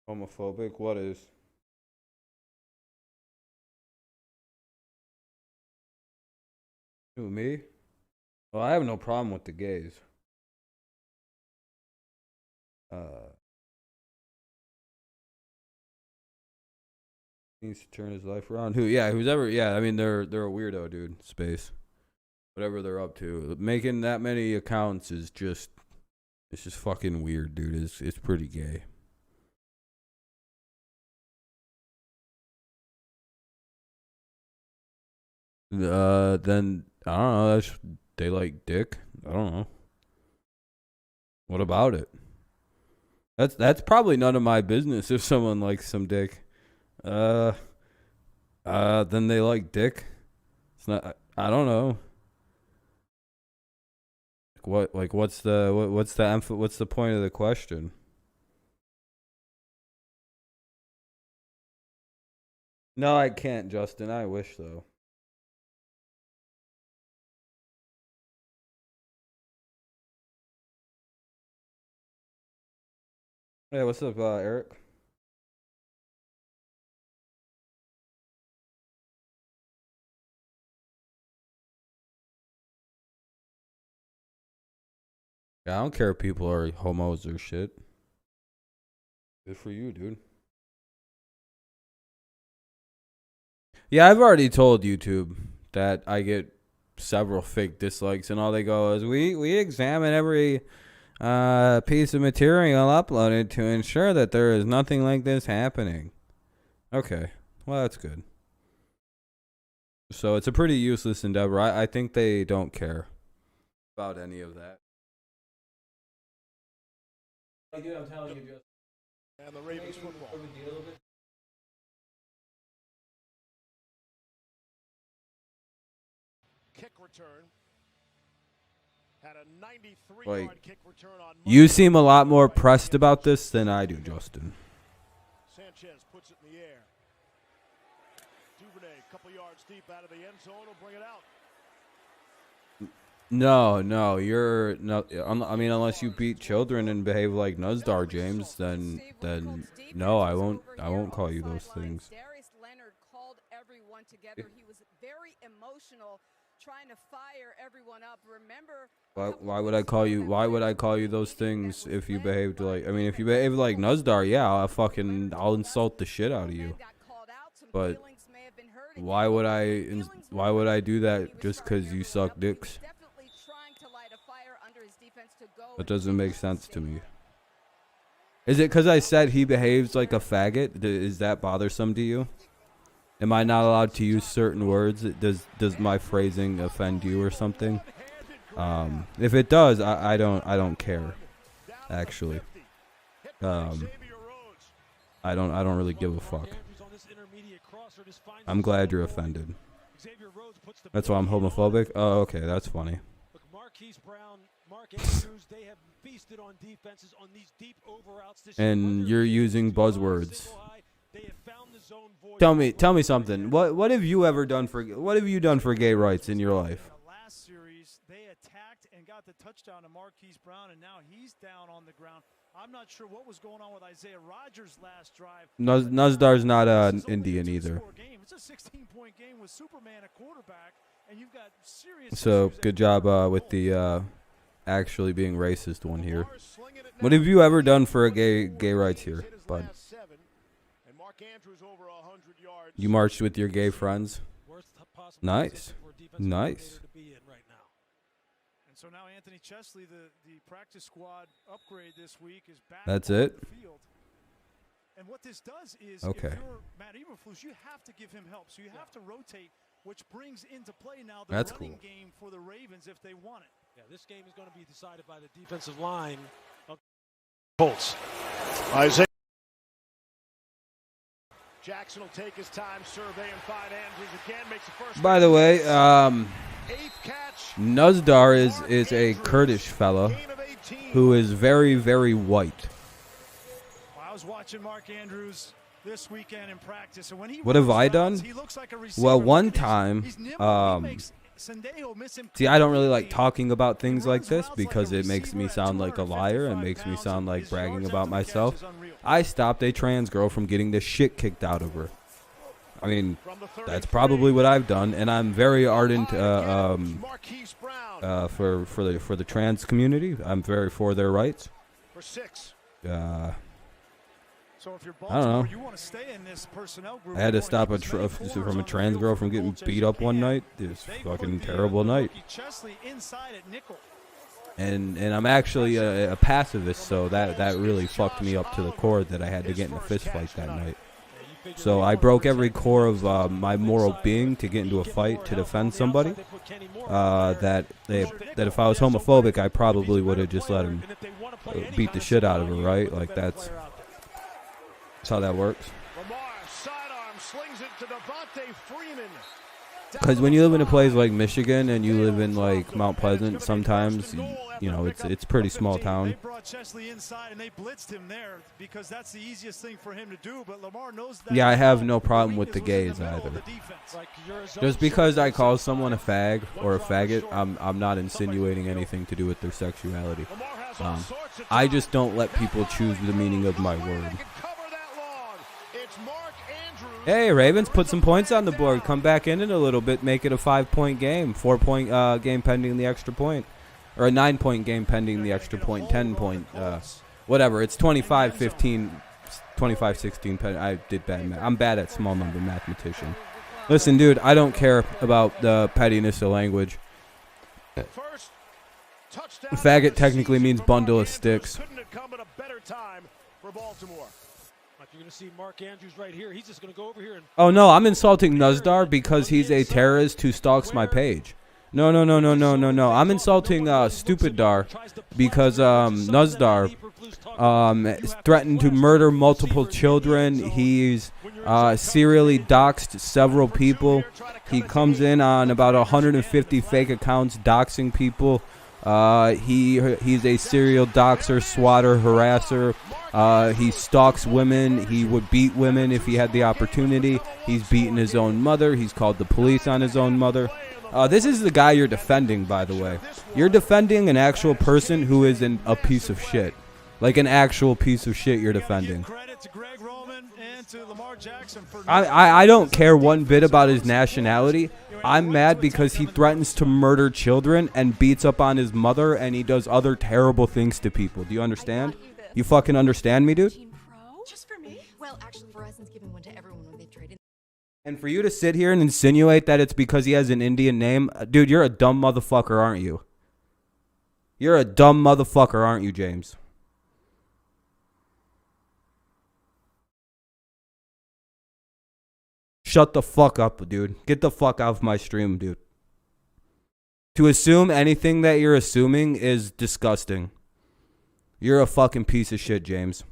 S1: Homophobic? What is? Who, me? Well, I have no problem with the gays. Needs to turn his life around. Who? Yeah, who's ever? Yeah, I mean they're a weirdo, dude. Space. Whatever they're up to, making that many accounts is just, it's just fucking weird, dude. It's pretty gay. Then I don't know. They like dick. I don't know. What about it? That's probably none of my business if someone likes some dick. Then they like dick. It's not. I don't know. What's the point of the question? No, I can't, Justin. I wish though. Hey, what's up, Eric? Yeah, I don't care if people are homos or shit. Good for you, dude. Yeah, I've already told YouTube that I get several fake dislikes, and all they go is, we examine every piece of material uploaded to ensure that there is nothing like this happening. Okay, well, that's good. So it's a pretty useless endeavor. I think they don't care about any of that. I'm telling you, just.
S2: And the Ravens football. Kick return. Had a 93-yard kick return on Monday.
S1: You seem a lot more pressed about this than I do, Justin.
S2: Sanchez puts it in the air. Duvernay, a couple yards deep out of the end zone, will bring it out.
S1: No, you're no. I mean, unless you beat children and behave like Nuzdar James, then no, I won't call you those things.
S5: Darius Leonard called everyone together. He was very emotional, trying to fire everyone up. Remember,
S1: Why would I call you? Why would I call you those things if you behaved like? I mean, if you behaved like Nuzdar, yeah, I'll insult the shit out of you. But why would I do that just because you suck dicks? That doesn't make sense to me. Is it because I said he behaves like a faggot? Is that bothersome to you? Am I not allowed to use certain words? Does my phrasing offend you or something? If it does, I don't care. Actually, I don't really give a fuck. I'm glad you're offended. That's why I'm homophobic. Oh, okay, that's funny. And you're using buzzwords. Tell me something. What have you ever done for gay rights in your life?
S4: Last series, they attacked and got the touchdown to Marquise Brown, and now he's down on the ground. I'm not sure what was going on with Isaiah Rodgers' last drive.
S1: Nuzdar's not Indian either.
S4: It's a 16-point game with Superman at quarterback, and you've got serious.
S1: So good job with the actually being racist one here. What have you ever done for gay rights here, bud? You marched with your gay friends. Nice.
S4: And so now Anthony Chesley, the practice squad upgrade this week, is back.
S1: That's
S4: on
S1: it.
S4: the field. And what this does is,
S1: okay.
S4: If you're Matt Eberflus, you have to give him help. So you have to rotate, which brings into play now the running game for the Ravens if they want it.
S3: Yeah, this game is going to be decided by the defensive line of Colts.
S2: Isaiah Jackson will take his time, survey and find Andrews again, makes the first.
S1: By the way, Nuzdar is a Kurdish fella who is very, very white.
S4: Well, I was watching Mark Andrews this weekend in practice, and when he
S1: what have I done?
S4: He looks like a receiver.
S1: Well, one time, see, I don't really like talking about things like this because it makes me sound like a liar and makes me sound like bragging about myself. I stopped a trans girl from getting the shit kicked out of her. I mean, that's probably what I've done, and I'm very ardent for the trans community. I'm very for their rights.
S4: So if you're
S1: I don't know.
S4: you want to stay in this personnel group,
S1: I had to stop from a trans girl from getting beat up one night. It was a fucking terrible night. And I'm actually a pacifist, so that really fucked me up to the core that I had to get in a fist fight that night. So I broke every core of my moral being to get into a fight to defend somebody. That if I was homophobic, I probably would have just let him beat the shit out of her, right? Like that's how that works.
S2: Lamar sidearm slings it to Devontae Freeman.
S1: Because when you live in a place like Michigan and you live in like Mount Pleasant, sometimes you know it's pretty small town.
S4: They brought Chesley inside and they blitzed him there because that's the easiest thing for him to do. But Lamar knows that.
S1: Yeah, I have no problem with the gays either. Just because I call someone a fag or a faggot, I'm not insinuating anything to do with their sexuality. I just don't let people choose the meaning of my word. Hey, Ravens, put some points on the board. Come back in it a little bit. Make it a 5-point game. 4-point game pending the extra point. Or a 9-point game pending the extra point. 10-point. Whatever. It's 25-15. 25-16. I did bad math. I'm bad at small number mathematician. Listen, dude, I don't care about the pettiness of language. Faggot technically means bundle of sticks.
S2: Couldn't have come at a better time for Baltimore.
S3: You're going to see Mark Andrews right here. He's just going to go over here and...
S1: Oh, no, I'm insulting Nuzdar because he's a terrorist who stalks my page. No. I'm insulting Stupid Dar because Nuzdar threatened to murder multiple children. He's serially doxed several people. He comes in on about 150 fake accounts doxing people. He's a serial doxer, swatter, harasser. He stalks women. He would beat women if he had the opportunity. He's beaten his own mother. He's called the police on his own mother. This is the guy you're defending, by the way. You're defending an actual person who is a piece of shit. Like an actual piece of shit you're defending. I don't care one bit about his nationality. I'm mad because he threatens to murder children and beats up on his mother and he does other terrible things to people. Do you understand? You fucking understand me, dude?
S13: Just for me? Well, actually, Verizon's giving one to everyone when they trade in.
S1: And for you to sit here and insinuate that it's because he has an Indian name, dude, you're a dumb motherfucker, aren't you? You're a dumb motherfucker, aren't you, James? Shut the fuck up, dude. Get the fuck out of my stream, dude. To assume anything that you're assuming is disgusting. You're a fucking piece of shit, James.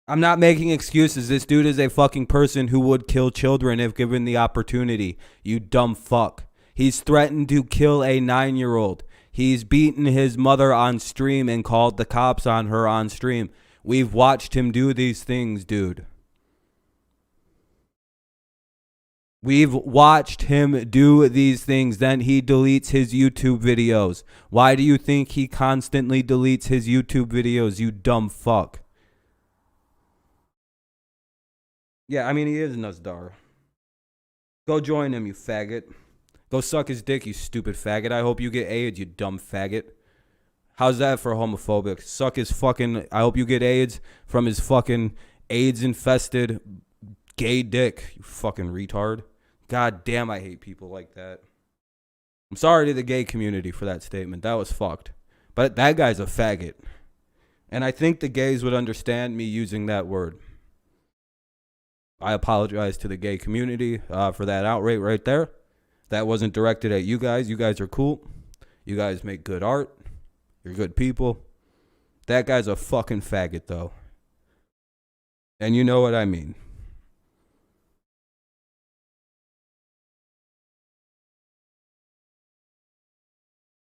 S1: I'm not making excuses. This dude is a fucking person who would kill children if given the opportunity. You dumb fuck. He's threatened to kill a 9-year-old. He's beaten his mother on stream and called the cops on her on stream. We've watched him do these things, dude. We've watched him do these things. Then he deletes his YouTube videos. Why do you think he constantly deletes his YouTube videos, you dumb fuck? Yeah, I mean, he is Nuzdar. Go join him, you faggot. Go suck his dick, you stupid faggot. I hope you get AIDS, you dumb faggot. How's that for homophobic? Suck his fucking... I hope you get AIDS from his fucking AIDS-infested gay dick, you fucking retard. God damn, I hate people like that. I'm sorry to the gay community for that statement. That was fucked. But that guy's a faggot. And I think the gays would understand me using that word. I apologize to the gay community for that outrage right there. That wasn't directed at you guys. You guys are cool. You guys make good art. You're good people. That guy's a fucking faggot, though. And you know what I mean.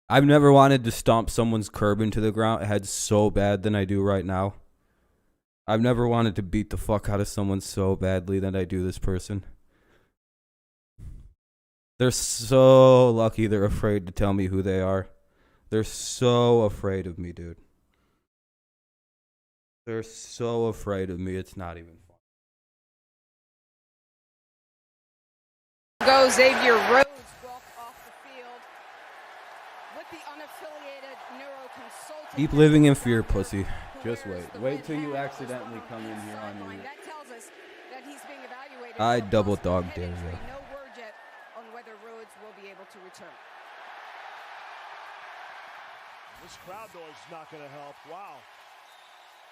S1: I've never wanted to stomp someone's curb into the ground head so bad than I do right now. I've never wanted to beat the fuck out of someone so badly than I do this person. They're so lucky they're afraid to tell me who they are. They're so afraid of me, dude. They're so afraid of me, it's not even fun.
S5: Go Xavier Rhodes walk off the field with the unaffiliated neuroconsultant.
S1: Keep living in fear, pussy. Just wait. Wait till you accidentally come in here on me.
S5: That tells us that he's being evaluated.
S1: I double dog dare you.
S5: No word yet on whether Rhodes will be able to return.
S2: This crowd noise is not going to help. Wow.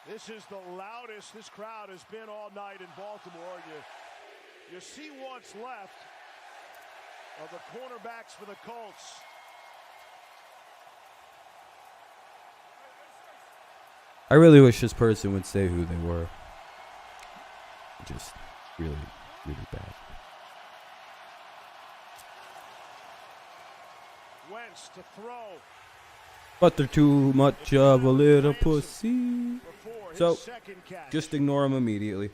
S2: This is the loudest this crowd has been all night in Baltimore. You see what's left. of the cornerbacks for the Colts.
S1: I really wish this person would say who they were. Just really, really bad.
S2: Wentz to throw.
S1: But they're too much of a little pussy. So, just ignore them immediately.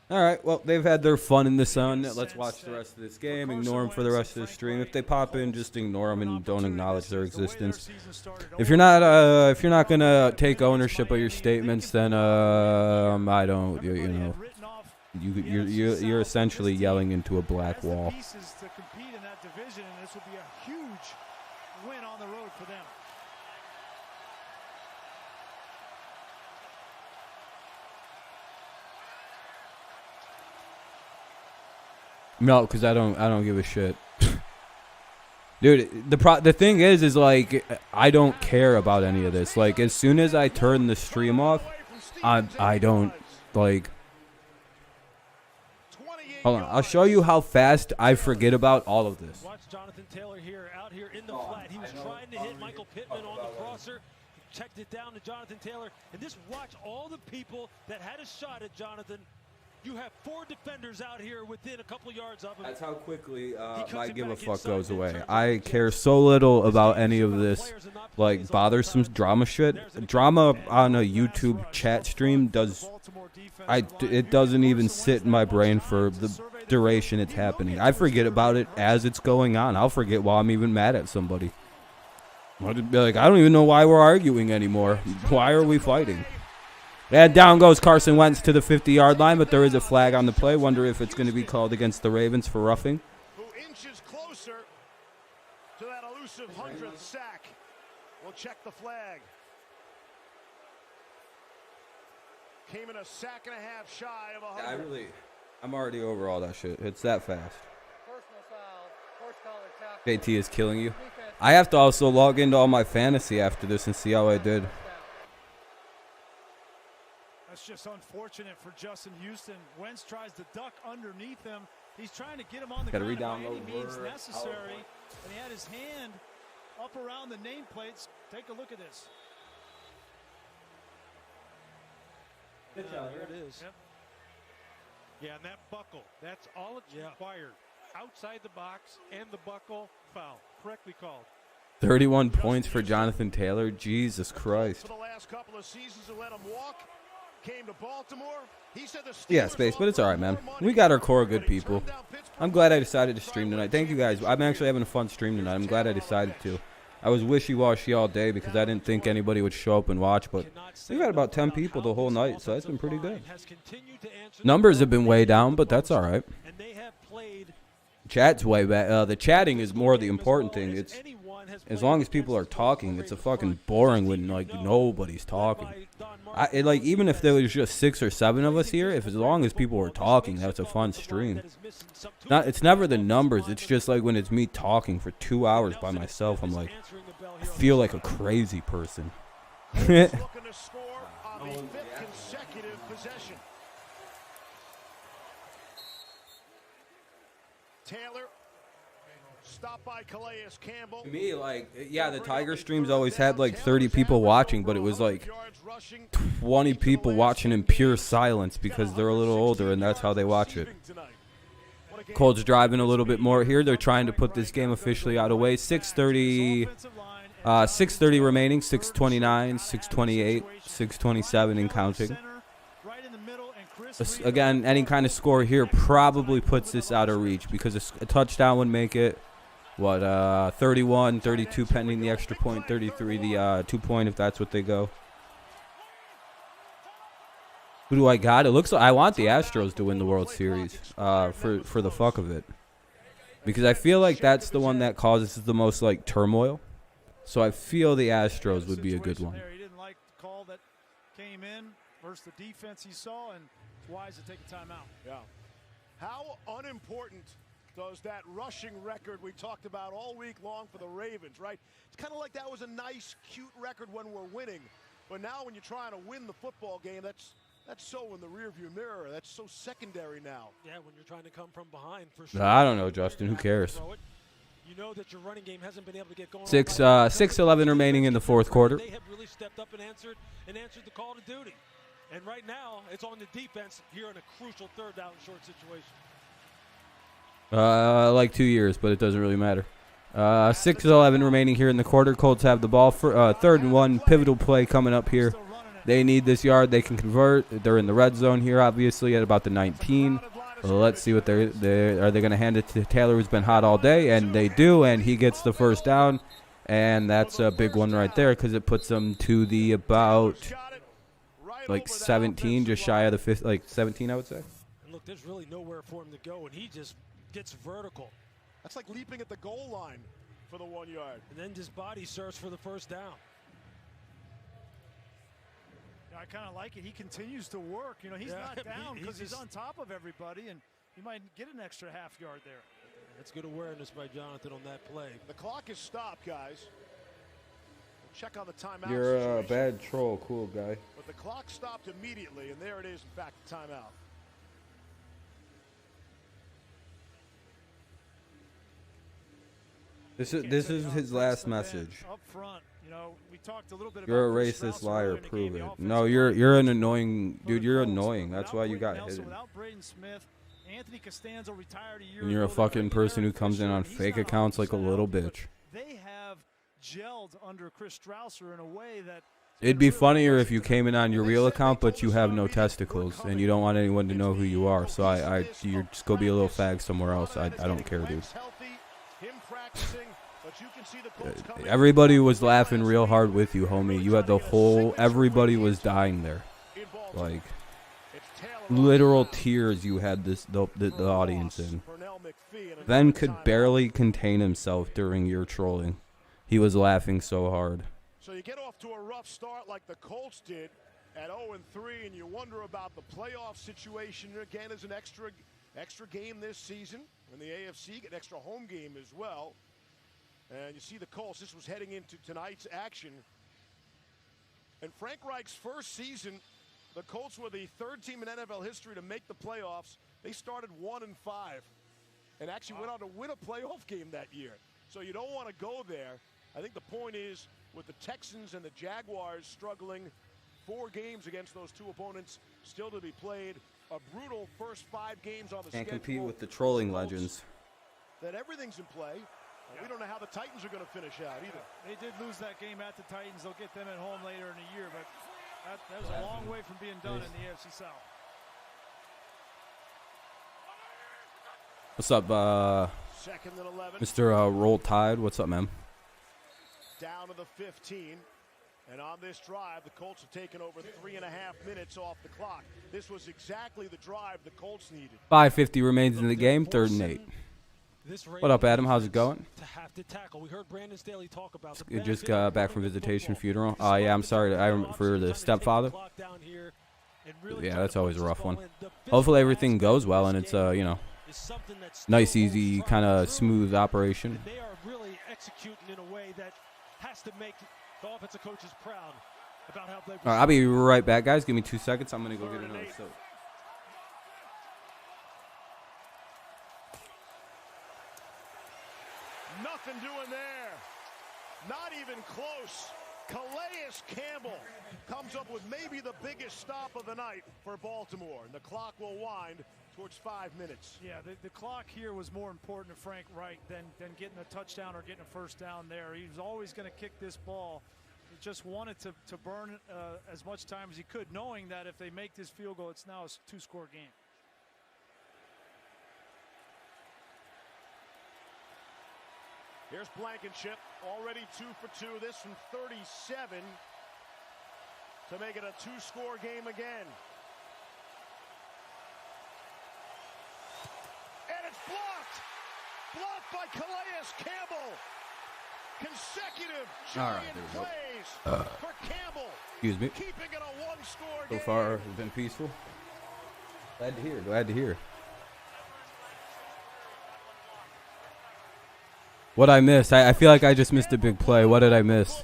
S1: All right, well, they've had their fun in the sun. Let's watch the rest of this game. Ignore them for the rest of the stream. If they pop in, just ignore them and don't acknowledge their existence. If you're not gonna take ownership of your statements, then I don't. You know, you're essentially yelling into a black wall.
S4: To compete in that division, and this will be a huge win on the road for them.
S1: No, because I don't give a shit, dude. The thing is like I don't care about any of this. Like as soon as I turn the stream off, I don't like. Hold on, I'll show you how fast I forget about all of this.
S3: Watch Jonathan Taylor here, out here in the flat. He was trying to hit Michael Pittman on the crosser. Checked it down to Jonathan Taylor, and just watch all the people that had a shot at Jonathan. You have 4 defenders out here within a couple yards of him.
S1: That's how quickly my give a fuck goes away. I care so little about any of this, like, bothersome drama shit. Drama on a YouTube chat stream it doesn't even sit in my brain for the duration it's happening. I forget about it as it's going on. I'll forget while I'm even mad at somebody. I'd be like, I don't even know why we're arguing anymore. Why are we fighting? And down goes Carson Wentz to the 50-yard line, but there is a flag on the play. Wonder if it's going to be called against the Ravens for roughing.
S2: Who inches closer to that elusive 100th sack. We'll check the flag. Came in a sack and a half shy of 100.
S1: I'm already over all that shit. It's that fast.
S8: Personal foul, horse collar tackle.
S1: JT is killing you. I have to also log into all my fantasy after this and see how I did.
S4: That's just unfortunate for Justin Houston. Wentz tries to duck underneath him. He's trying to get him on the ground by any means necessary. And he had his hand up around the nameplates. Take a look at this.
S3: There it is.
S4: Yep.
S14: Yeah, and that buckle, that's all it's required. Outside the box and the buckle, foul. Correctly called.
S1: 31 points for Jonathan Taylor. Jesus Christ.
S2: For the last couple of seasons to let him walk. Came to Baltimore. He said the
S1: Yeah, Space, but it's all right, man. We got our core of good people. I'm glad I decided to stream tonight. Thank you, guys. I'm actually having a fun stream tonight. I'm glad I decided to. I was wishy-washy all day because I didn't think anybody would show up and watch, but we got about 10 people the whole night, so that's been pretty good. Numbers have been way down, but that's all right. Chat's way back. The chatting is more the important thing. It's as long as people are talking, it's a fucking boring when like nobody's talking. Like even if there was just 6 or 7 of us here, as long as people were talking, that's a fun stream. It's never the numbers. It's just like when it's me talking for 2 hours by myself, I'm like, I feel like a crazy person.
S2: Looking to score on the 5th consecutive possession. Taylor, stopped by Calais Campbell.
S1: To me, like, yeah, the Tiger streams always had like 30 people watching, but it was like 20 people watching in pure silence because they're a little older and that's how they watch it. Colts driving a little bit more here. They're trying to put this game officially out of way. 6:30 remaining, 6:29, 6:28, 6:27 and counting. Again, any kind of score here probably puts this out of reach because a touchdown would make it, 31, 32 pending the extra point, 33 the 2-point if that's what they go. Who do I got? It looks like I want the Astros to win the World Series for the fuck of it. Because I feel like that's the one that causes the most like turmoil. So I feel the Astros would be a good one.
S4: He didn't like the call that came in versus the defense he saw, and it's wise to take a timeout.
S2: Yeah. How unimportant does that rushing record we talked about all week long for the Ravens, right? It's kind of like that was a nice, cute record when we're winning. But now when you're trying to win the football game, that's so in the rearview mirror. That's so secondary now.
S3: Yeah, when you're trying to come from behind, for sure.
S1: I don't know, Justin. Who cares?
S3: You know that your running game hasn't been able to get going.
S1: 6:11 remaining in the fourth quarter.
S3: They have really stepped up and answered the call to duty. And right now, it's on the defense here in a crucial third down short situation.
S1: Like 2 years, but it doesn't really matter. 6:11 remaining here in the quarter. Colts have the ball for 3rd and 1. Pivotal play coming up here. They need this yard. They can convert. They're in the red zone here, obviously, at about the 19. Let's see what are they going to hand it to Taylor, who's been hot all day, and they do, and he gets the first down, and that's a big one right there because it puts them to the about like 17, just shy of the 5th, like 17, I would say.
S3: And look, there's really nowhere for him to go, and he just gets vertical.
S2: That's like leaping at the goal line for the 1 yard.
S3: And then his body serves for the first down.
S4: I kind of like it. He continues to work. You know, he's not down because he's on top of everybody, and he might get an extra half yard there.
S3: That's good awareness by Jonathan on that play.
S2: The clock is stopped, guys. We'll check on the timeout.
S1: You're a bad troll, cool guy.
S2: But the clock stopped immediately, and there it is, in fact, the timeout.
S1: This is his last message.
S4: Up front, you know, we talked a little bit
S1: You're
S4: about
S1: a racist liar. Prove it. No, you're an annoying dude. You're annoying. That's why you got hit.
S4: Anthony Costanzo retired a year
S1: And you're a fucking person who comes in on fake accounts like a little bitch.
S4: They have gelled under Chris Strausser in a way that
S1: it'd be funnier if you came in on your real account, but you have no testicles and you don't want anyone to know who you are. So you just go be a little fag somewhere else. I don't care, dude. Everybody was laughing real hard with you, homie. You had everybody was dying there. Like, literal tears you had the audience in. Ben could barely contain himself during your trolling. He was laughing so hard.
S2: So you get off to a rough start like the Colts did at 0-3, and you wonder about the playoff situation. Again, as an extra game this season in the AFC, get an extra home game as well. And you see the Colts, this was heading into tonight's action. In Frank Reich's first season, the Colts were the 3rd team in NFL history to make the playoffs. They started 1-5 and actually went on to win a playoff game that year. So you don't want to go there. I think the point is, with the Texans and the Jaguars struggling, 4 games against those two opponents still to be played. A brutal first 5 games on the schedule.
S1: Can't compete with the trolling legends.
S2: That everything's in play. We don't know how the Titans are going to finish out either.
S4: They did lose that game at the Titans. They'll get them at home later in the year, but that was a long way from being done in the AFC South.
S1: What's up,
S2: 2nd and 11.
S1: Mr. Roll Tide? What's up, man?
S2: Down to the 15. And on this drive, the Colts have taken over 3.5 minutes off the clock. This was exactly the drive the Colts needed.
S1: 5:50 remains in the game, 3rd and 8. What up, Adam? How's it going?
S3: To have to tackle. We heard Brandon Staley talk about
S1: just got back from visitation funeral. Oh, yeah, I'm sorry for the stepfather. Yeah, that's always a rough one. Hopefully everything goes well and it's you know, nice, easy, kind of smooth operation.
S3: They are really executing in a way that has to make the offensive coaches proud about how they.
S1: All right, I'll be right back, guys. Give me 2 seconds. I'm gonna go get another soap.
S2: Nothing doing there. Not even close. Calais Campbell comes up with maybe the biggest stop of the night for Baltimore. And the clock will wind towards 5 minutes.
S4: Yeah, the clock here was more important to Frank Reich than getting a touchdown or getting a first down there. He was always going to kick this ball. He just wanted to burn as much time as he could, knowing that if they make this field goal, it's now a 2-score game.
S2: Here's Blankenship, already 2 for 2. This from 37 to make it a 2-score game again. And it's blocked! Blocked by Calais Campbell. Consecutive giant plays for Campbell.
S1: Excuse me.
S2: Keeping it a 1-score game.
S1: So far, it's been peaceful. Glad to hear. Glad to hear. What I missed? I feel like I just missed a big play. What did I miss?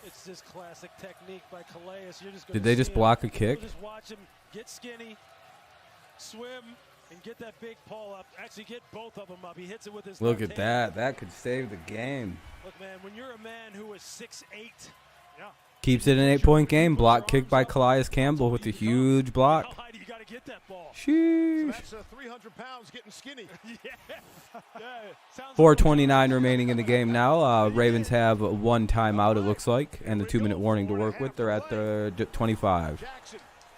S3: It's this classic technique by Calais. You're just
S1: Did they just block a kick?
S3: Just watch him get skinny, swim, and get that big Paul up. Actually, get both of them up. He hits it with his
S1: Look
S3: left
S1: at
S3: hand.
S1: that. That could save the game.
S3: Look, man, when you're a man who is 6'8", yeah.
S1: Keeps it an 8-point game. Block kick by Calais Campbell with a huge block.
S3: How high do you got to get that ball?
S1: Sheesh.
S2: So that's 300 pounds getting skinny.
S3: Yeah.
S1: 4:29 remaining in the game now. Ravens have 1 timeout, it looks like, and the 2-minute warning to work with. They're at the 25.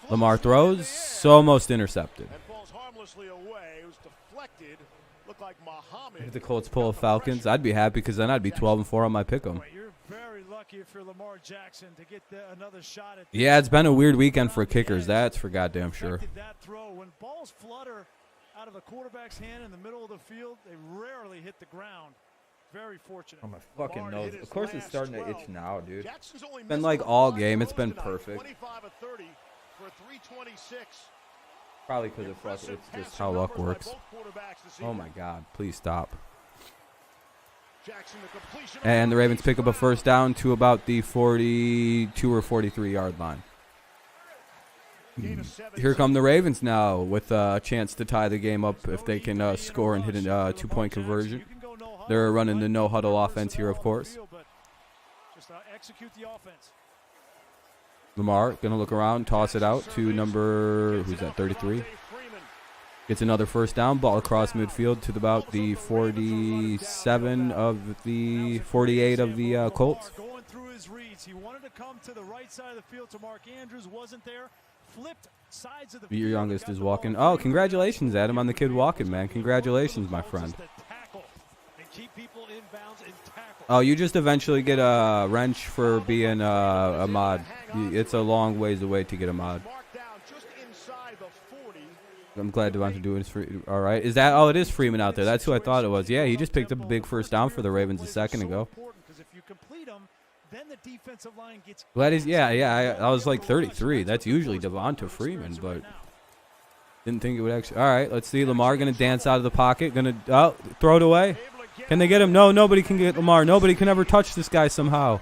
S1: Lamar throws, almost intercepted.
S2: And falls harmlessly away. It was deflected. Looked like Muhammad.
S1: If the Colts pull Falcons, I'd be happy because then I'd be 12-4 on my pick'em.
S4: You're very lucky if you're Lamar Jackson to get another shot at.
S1: Yeah, it's been a weird weekend for kickers. That's for goddamn sure.
S4: That throw, when balls flutter out of a quarterback's hand in the middle of the field, they rarely hit the ground. Very fortunate.
S1: Oh, my fucking nose. Of course it's starting to itch now, dude.
S2: Jackson's only
S1: It's been
S2: missed
S1: like
S2: on
S1: all
S2: 5
S1: game. It's
S2: throws
S1: been
S2: tonight,
S1: perfect.
S2: 25 of 30 for 326.
S1: Probably because it's just how luck works. Oh, my God. Please stop. And the Ravens pick up a first down to about the 42 or 43-yard line. Here come the Ravens now with a chance to tie the game up if they can score and hit a 2-point conversion. They're running the no-huddle offense here, of course.
S4: Just execute the offense.
S1: Lamar going to look around, toss it out to number, who's that, 33? Gets another first down, ball across midfield to about the 47 of the 48 of the Colts.
S4: Going through his reads. He wanted to come to the right side of the field to Mark Andrews, wasn't there. Flipped sides of the
S1: Your youngest is walking. Oh, congratulations, Adam, on the kid walking, man. Congratulations, my friend. Oh, you just eventually get a wrench for being a mod. It's a long ways away to get a mod. I'm glad Devonta doing this. All right. Is that? Oh, it is Freeman out there. That's who I thought it was. Yeah, he just picked up a big first down for the Ravens a second ago. Glad he's, yeah. I was like 33. That's usually Devonta Freeman, but didn't think it would actually. All right, let's see. Lamar going to dance out of the pocket. Going to throw it away. Can they get him? No, nobody can get Lamar. Nobody can ever touch this guy somehow.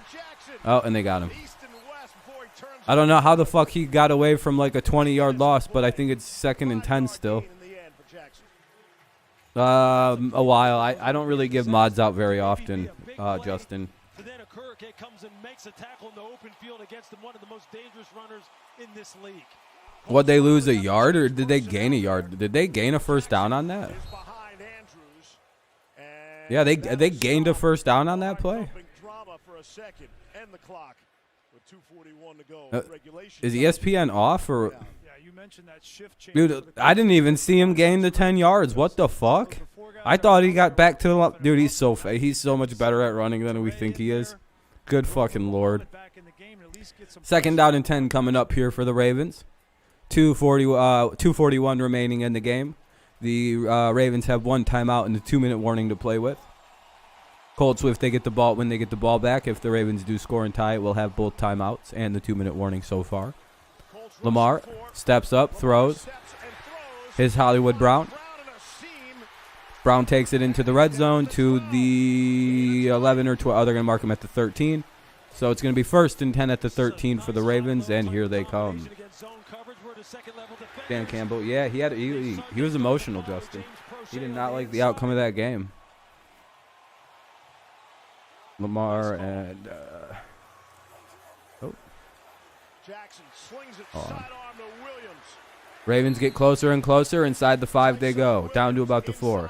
S1: Oh, and they got him. I don't know how the fuck he got away from like a 20-yard loss, but I think it's 2nd and 10 still. A while. I don't really give mods out very often, Justin.
S3: Comes and makes a tackle in the open field against one of the most dangerous runners in this league.
S1: Would they lose a yard or did they gain a yard? Did they gain a first down on that? Yeah, they gained a first down on that play. Is ESPN off or? Dude, I didn't even see him gain the 10 yards. What the fuck? I thought he got back to the dude. He's so much better at running than we think he is. Good fucking Lord. 2nd down and 10 coming up here for the Ravens. 2:41 remaining in the game. The Ravens have 1 timeout and a 2-minute warning to play with. Colts, if they get the ball, when they get the ball back, if the Ravens do score and tie it, we'll have both timeouts and the 2-minute warning so far. Lamar steps up, throws. His Hollywood Brown. Brown takes it into the red zone to the 11 or 12. Oh, they're going to mark him at the 13. So it's going to be 1st and 10 at the 13 for the Ravens, and here they come. Dan Campbell, yeah, he was emotional, Justin. He did not like the outcome of that game. Lamar and
S2: Jackson slings it sidearm to Williams.
S1: Ravens get closer and closer. Inside the 5 they go, down to about the 4.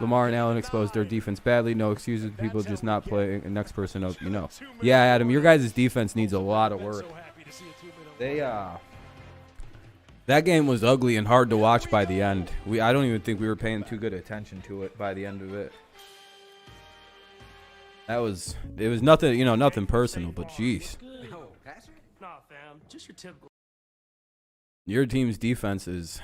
S1: Lamar and Allen exposed their defense badly. No excuses. People just not play. Next person up, you know. Yeah, Adam, your guys' defense needs a lot of work. That game was ugly and hard to watch by the end. I don't even think we were paying too good attention to it by the end of it. It was nothing, nothing personal, but jeez.
S15: Nah, fam, just your typical.
S1: Your team's defense is.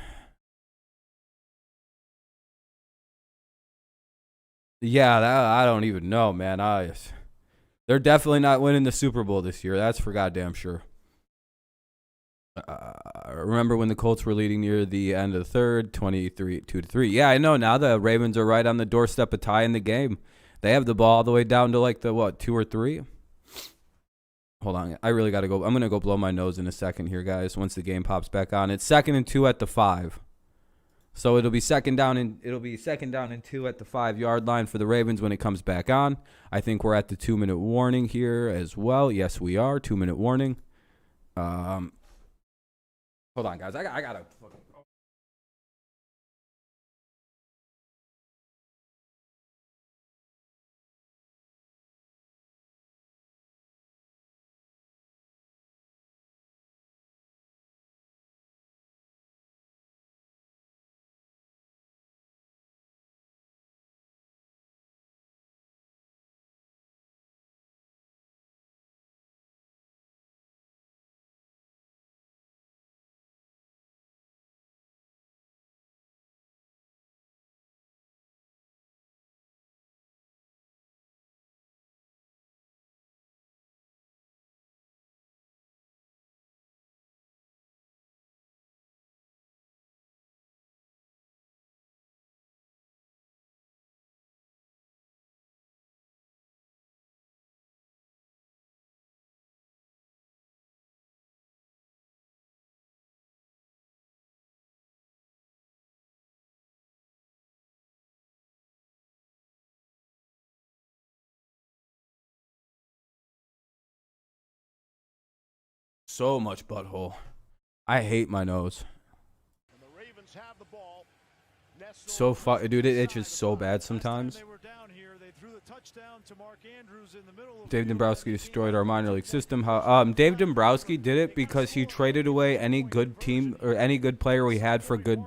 S1: Yeah, I don't even know, man. They're definitely not winning the Super Bowl this year. That's for goddamn sure. Remember when the Colts were leading near the end of the 3rd, 2-3. Yeah, I know. Now the Ravens are right on the doorstep of tying the game. They have the ball all the way down to like the 2 or 3. Hold on. I really got to go. I'm going to go blow my nose in a second here, guys, once the game pops back on. It's 2nd and 2 at the 5. So it'll be second down and 2 at the 5-yard line for the Ravens when it comes back on. I think we're at the 2-minute warning here as well. Yes, we are. 2-minute warning. Hold on, guys. I gotta. So much butthole. I hate my nose. So dude, it itches so bad sometimes. Dave Dombrowski destroyed our minor league system. Dave Dombrowski did it because he traded away any good team or any good player we had for good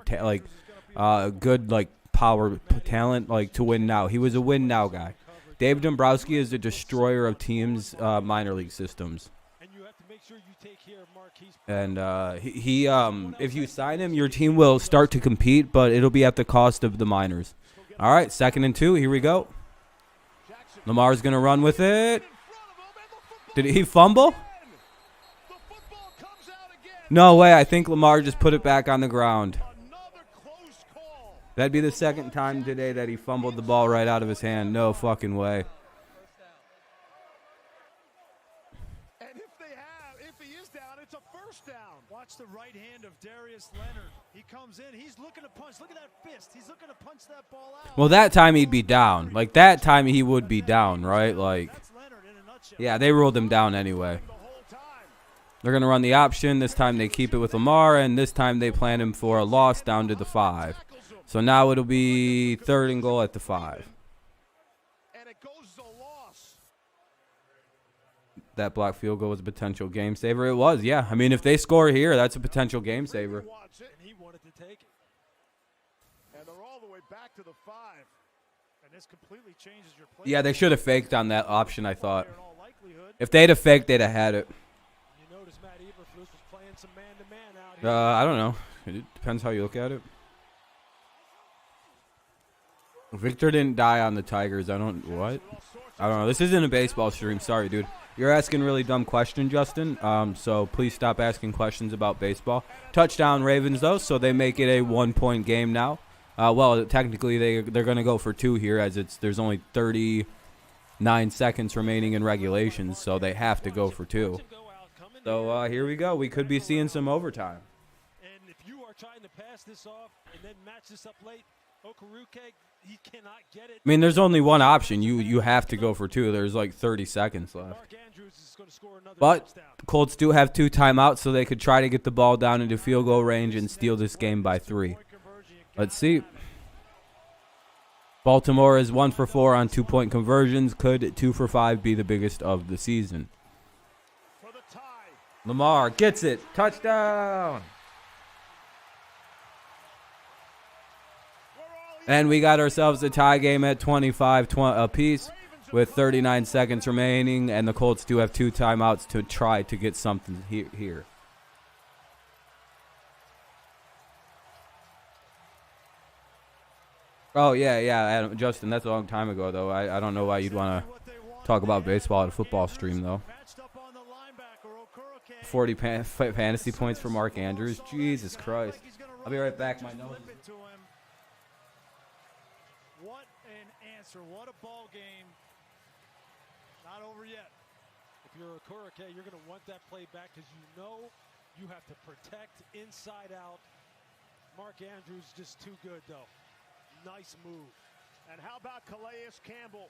S1: power talent to win now. He was a win now guy. Dave Dombrowski is a destroyer of teams' minor league systems. And he if you sign him, your team will start to compete, but it'll be at the cost of the minors. All right, 2nd and 2. Here we go. Lamar's going to run with it. Did he fumble? No way. I think Lamar just put it back on the ground. That'd be the 2nd time today that he fumbled the ball right out of his hand. No fucking way.
S4: Watch the right hand of Darius Leonard. He comes in. He's looking to punch. Look at that fist. He's looking to punch that ball out.
S1: Well, that time he'd be down. That time he would be down, right? Yeah, they ruled him down anyway. They're going to run the option. This time they keep it with Lamar, and this time they plan him for a loss down to the 5. So now it'll be 3rd and goal at the 5. That block field goal was a potential game saver. It was, yeah. I mean, if they score here, that's a potential game saver.
S4: He wanted to take it. And they're all the way back to the 5. And this completely changes your play.
S1: Yeah, they should have faked on that option, I thought. If they'd have faked, they'd have had it.
S3: You notice Matt Eberflus was playing some man-to-man out here.
S1: I don't know. It depends how you look at it. Victor didn't die on the Tigers. What? I don't know. This isn't a baseball stream. Sorry, dude. You're asking a really dumb question, Justin, so please stop asking questions about baseball. Touchdown Ravens, though, so they make it a 1-point game now. Well, technically they're going to go for 2 here as there's only 39 seconds remaining in regulation, so they have to go for 2. So here we go. We could be seeing some overtime.
S3: And if you are trying to pass this off and then match this up late, Okereke, he cannot get it.
S1: I mean, there's only one option. You have to go for 2. There's 30 seconds left. But the Colts do have 2 timeouts, so they could try to get the ball down into field goal range and steal this game by 3. Let's see. Baltimore is 1 for 4 on 2-point conversions. Could 2 for 5 be the biggest of the season? Lamar gets it. Touchdown. And we got ourselves a tie game at 25 apiece with 39 seconds remaining, and the Colts do have 2 timeouts to try to get something here. Oh, yeah, Adam, Justin, that's a long time ago, though. I don't know why you'd want to talk about baseball at a football stream, though. 40 fantasy points for Mark Andrews. Jesus Christ. I'll be right back. My nose.
S4: What an answer. What a ball game. Not over yet.
S3: If you're a Okereke, you're going to want that play back because you know you have to protect inside out Mark Andrews just too good, though. Nice move.
S2: And how about Calais Campbell?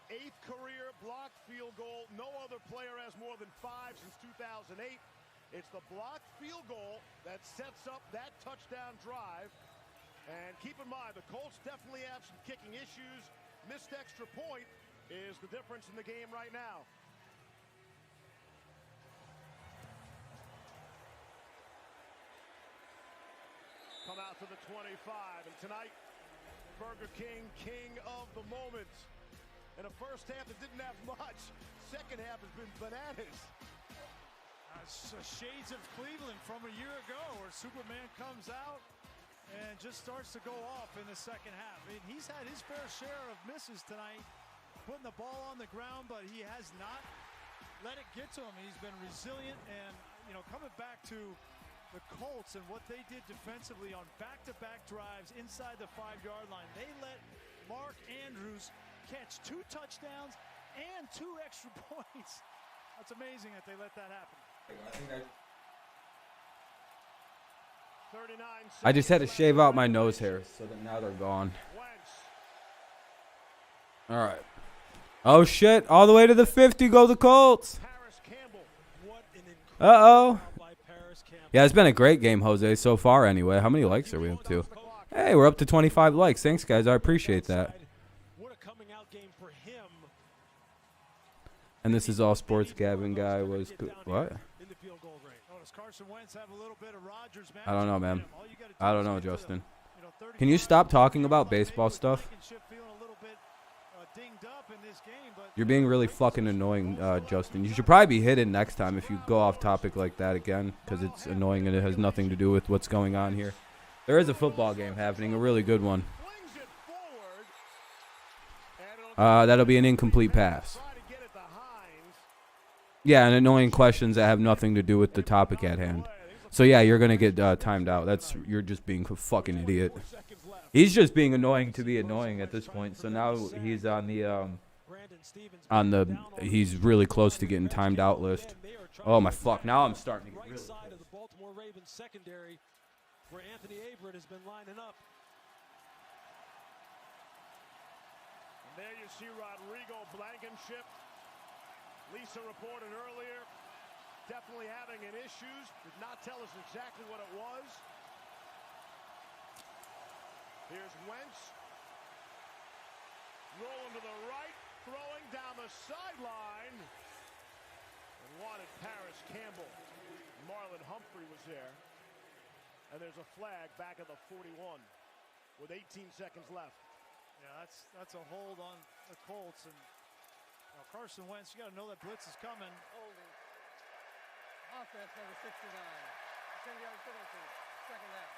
S2: 8th career blocked field goal. No other player has more than 5 since 2008. It's the blocked field goal that sets up that touchdown drive. And keep in mind, the Colts definitely have some kicking issues. Missed extra point is the difference in the game right now. Come out to the 25, and tonight, Burger King, king of the moment. In a first half that didn't have much, second half has been bananas.
S4: Shades of Cleveland from a year ago, where Superman comes out and just starts to go off in the second half. I mean, he's had his fair share of misses tonight, putting the ball on the ground, but he has not let it get to him. He's been resilient, and coming back to the Colts and what they did defensively on back-to-back drives inside the 5-yard line. They let Mark Andrews catch 2 touchdowns and 2 extra points. That's amazing that they let that happen.
S1: I just had to shave out my nose hairs, so that now they're gone. All right. Oh, shit. All the way to the 50 go the Colts. Uh-oh. Yeah, it's been a great game, Jose, so far anyway. How many likes are we up to? Hey, we're up to 25 likes. Thanks, guys. I appreciate that. And this is all sports. Gavin guy was good. What? I don't know, man. I don't know, Justin. Can you stop talking about baseball stuff? You're being really fucking annoying, Justin. You should probably be hidden next time if you go off topic like that again, because it's annoying and it has nothing to do with what's going on here. There is a football game happening, a really good one. That'll be an incomplete pass. Yeah, and annoying questions that have nothing to do with the topic at hand. So yeah, you're gonna get timed out. You're just being a fucking idiot. He's just being annoying to be annoying at this point. So now he's on the he's really close to getting timed out list. Oh my fuck! Now I'm starting to get really
S3: side of the Baltimore Ravens secondary, where Anthony Averett has been lining up.
S2: And there you see Rodrigo Blankenship. Lisa reported earlier, definitely having an issues. Did not tell us exactly what it was. Here's Wentz. Rolling to the right, throwing down the sideline. And wanted Paris Campbell. Marlon Humphrey was there. And there's a flag back at the 41 with 18 seconds left.
S4: Yeah, that's a hold on the Colts. And Carson Wentz, you got to know that blitz is coming.
S8: Holding. Offense number 69. 10-yard penalty. Second down.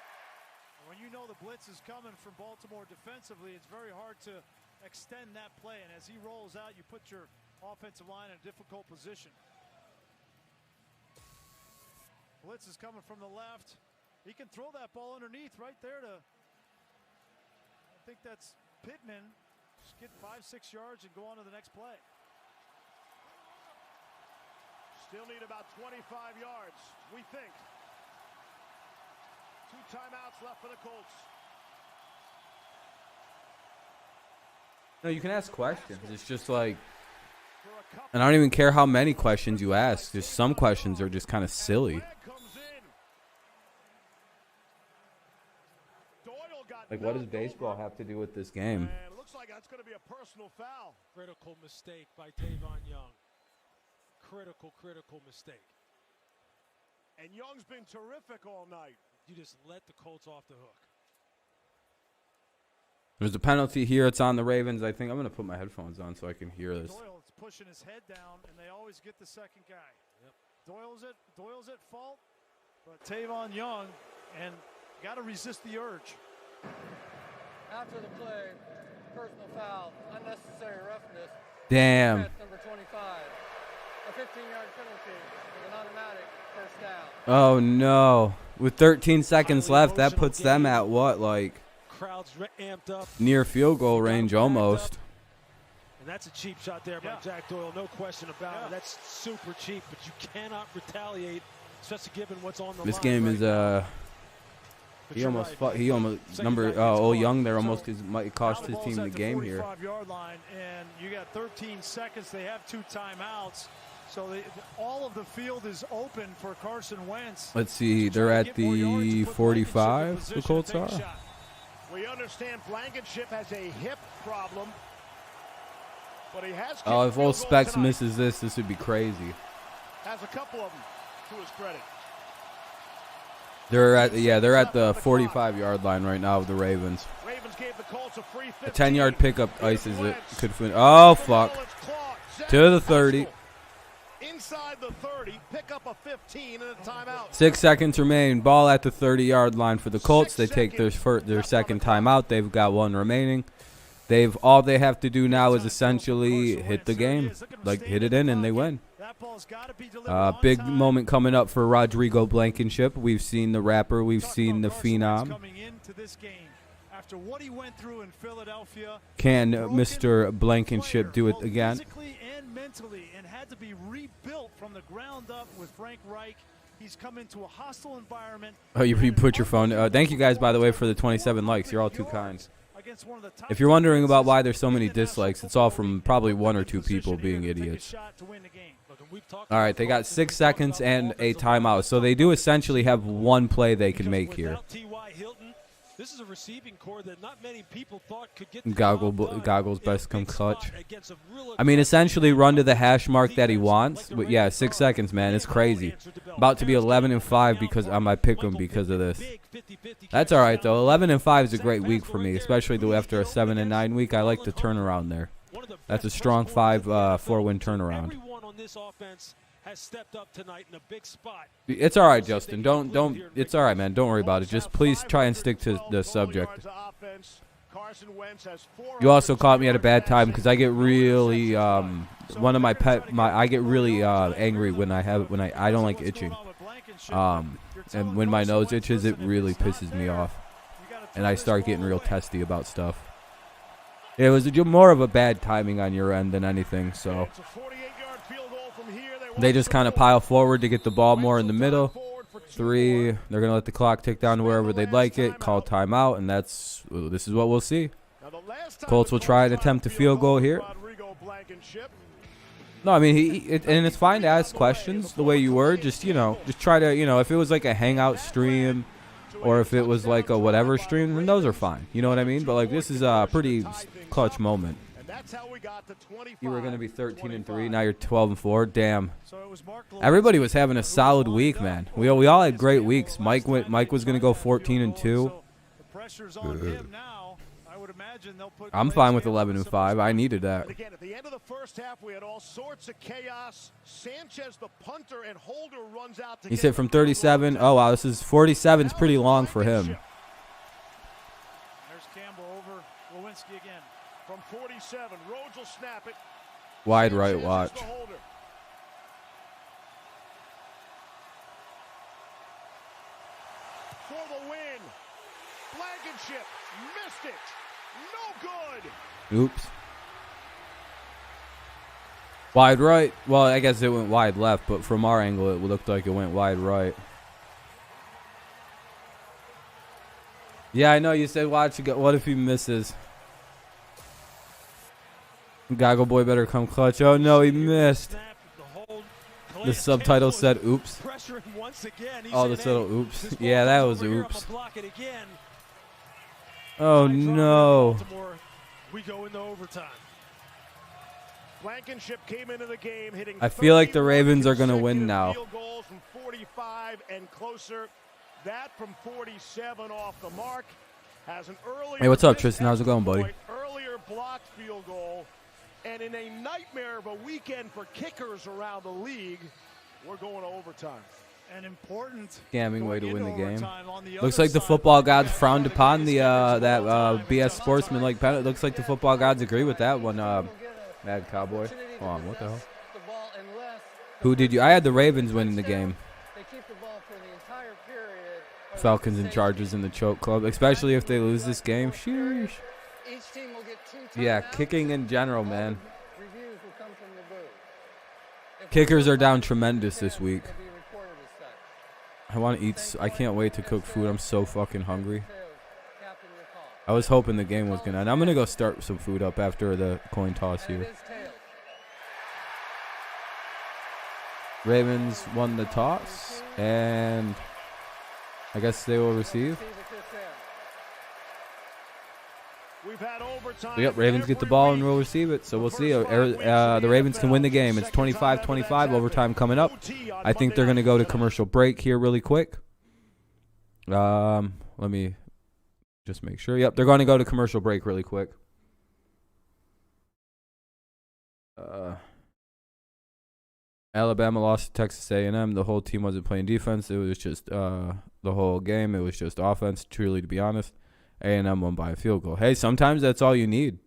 S4: When you know the blitz is coming from Baltimore defensively, it's very hard to extend that play. And as he rolls out, you put your offensive line in a difficult position. Blitz is coming from the left. He can throw that ball underneath right there to, I think that's Pittman. Just get 5-6 yards and go on to the next play.
S2: Still need about 25 yards, we think. 2 timeouts left for the Colts.
S1: No, you can ask questions. It's just like, and I don't even care how many questions you ask. Just some questions are just kind of silly. Like, what does baseball have to do with this game?
S2: And it looks like that's going to be a personal foul.
S3: Critical mistake by Tavon Young. Critical mistake.
S2: And Young's been terrific all night.
S3: You just let the Colts off the hook.
S1: There's a penalty here. It's on the Ravens. I think I'm going to put my headphones on so I can hear this.
S4: Doyle's pushing his head down, and they always get the second guy. Yep. Doyle's at fault, but Tavon Young, and got to resist the urge.
S8: After the play, personal foul, unnecessary roughness.
S1: Damn.
S8: Number 25. A 15-yard penalty with an automatic first down.
S1: Oh, no. With 13 seconds left, that puts them at what, like
S3: crowds amped up,
S1: near field goal range almost.
S3: And that's a cheap shot there by Jack Doyle, no question about it. That's super cheap, but you cannot retaliate, especially given what's on the line.
S1: This game is He almost Young there almost might cost his team the game here.
S4: 45-yard line, and you got 13 seconds. They have 2 timeouts. So all of the field is open for Carson Wentz.
S1: Let's see, they're at the 45, the Colts are.
S2: We understand Blankenship has a hip problem, but he has.
S1: Oh, if Old Specs misses this would be crazy.
S2: Has a couple of them to his credit.
S1: They're at the 45-yard line right now with the Ravens.
S2: Ravens gave the Colts a free 15.
S1: A 10-yard pickup ices it. Could finish. Oh fuck! To the 30.
S2: Inside the 30, pick up a 15 and a timeout.
S1: 6 seconds remain. Ball at the 30-yard line for the Colts. They take their second timeout. They've got 1 remaining. All they have to do now is essentially hit the game, like hit it in, and they win. Big moment coming up for Rodrigo Blankenship. We've seen the rapper. We've seen the phenom.
S4: After what he went through in Philadelphia,
S1: can Mr. Blankenship do it again?
S4: Physically and mentally, and had to be rebuilt from the ground up with Frank Reich. He's come into a hostile environment.
S1: Oh, you put your phone. Thank you guys, by the way, for the 27 likes. You're all too kind. If you're wondering about why there's so many dislikes, it's all from probably 1 or 2 people being idiots. All right, they got 6 seconds and a timeout, so they do essentially have 1 play they can make here.
S3: This is a receiving core that not many people thought could get
S1: Goggles best come clutch. I mean, essentially run to the hash mark that he wants. But yeah, 6 seconds, man. It's crazy. About to be 11-5 because I might pick him because of this. That's all right, though. 11-5 is a great week for me, especially after a 7-9 week. I like the turnaround there. That's a strong 4-win turnaround.
S3: Has stepped up tonight in a big spot.
S1: It's all right, Justin. Don't. It's all right, man. Don't worry about it. Just please try and stick to the subject. You also caught me at a bad time because I get really I get really angry when I don't like itching. And when my nose itches, it really pisses me off, and I start getting real testy about stuff. It was more of a bad timing on your end than anything, so. They just kind of pile forward to get the ball more in the middle. 3. They're going to let the clock tick down to wherever they'd like it. Call timeout, and this is what we'll see. Colts will try and attempt a field goal here. No, I mean, and it's fine to ask questions the way you were. Just try to, if it was like a hangout stream or if it was like a whatever stream, then those are fine. You know what I mean? But, like, this is a pretty clutch moment. You were going to be 13-3. Now you're 12-4. Damn. Everybody was having a solid week, man. We all had great weeks. Mike was going to go 14-2. I'm fine with 11-5. I needed that.
S2: Again, at the end of the first half, we had all sorts of chaos. Sanchez, the punter, and Holder runs out to.
S1: He said from 37. Oh wow, this is 47. Is pretty long for him.
S4: There's Campbell over Lewinsky again.
S2: From 47, Rhodes will snap it.
S1: Wide right, watch.
S2: For the win. Blankenship missed it. No good.
S1: Oops. Wide right. Well, I guess it went wide left, but from our angle, it looked like it went wide right. Yeah, I know you said watch. What if he misses? Goggle boy better come clutch. Oh no, he missed. The subtitle said oops. Oh, this little oops. Yeah, that was oops. Oh no.
S2: We go into overtime. Blankenship came into the game hitting.
S1: I feel like the Ravens are going to win now.
S2: Field goals from 45 and closer. That from 47 off the mark has an earlier.
S1: Hey, what's up, Tristan? How's it going, buddy?
S2: Earlier blocked field goal. And in a nightmare of a weekend for kickers around the league, we're going to overtime.
S4: An important
S1: scamming way to win the game. Looks like the football gods frowned upon the BS sportsman-like penalty. Looks like the football gods agree with that one. Mad Cowboy. Hold on, what the hell? Who did you? I had the Ravens winning the game. Falcons and Chargers in the choke club, especially if they lose this game. Sheesh. Yeah, kicking in general, man. Kickers are down tremendous this week. I want to eat. I can't wait to cook food. I'm so fucking hungry. I was hoping the game was gonna end. I'm gonna go start some food up after the coin toss here. Ravens won the toss, and I guess they will receive. Yep, Ravens get the ball and we'll receive it. So we'll see. The Ravens can win the game. It's 25-25, overtime coming up. I think they're going to go to commercial break here really quick. Let me just make sure. Yep, they're going to go to commercial break really quick. Alabama lost to Texas A&M. The whole team wasn't playing defense. It was just the whole game. It was just offense, truly, to be honest. A&M won by a field goal. Hey, sometimes that's all you need.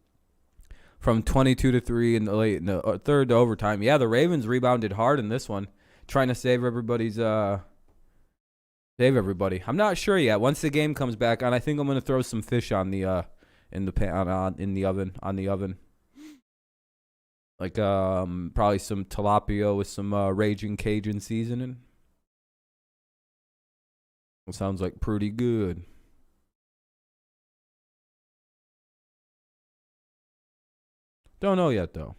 S1: From 22-3 in the third to overtime. Yeah, the Ravens rebounded hard in this one, trying to save everybody. I'm not sure yet. Once the game comes back on, I think I'm gonna throw some fish on the in the oven. Like probably some tilapia with some Raging Cajun seasoning. It sounds like pretty good. Don't know yet, though.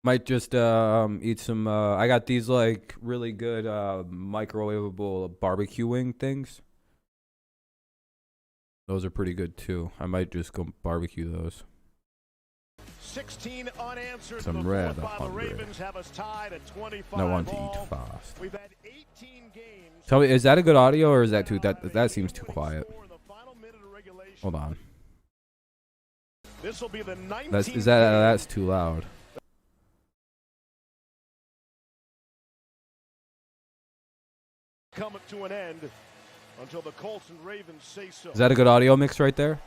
S1: Might just eat some. I got these like really good microwavable barbecue wing things. Those are pretty good too. I might just go barbecue those.
S2: 16 unanswered.
S1: I'm rather hungry. I want to eat fast.
S2: We've had 18 games.
S1: Tell me, is that a good audio or is that too? That seems too quiet. Hold on.
S2: This will be the 19th.
S1: That's too loud.
S2: Coming to an end until the Colts and Ravens say so.
S1: Is that a good audio mix right there?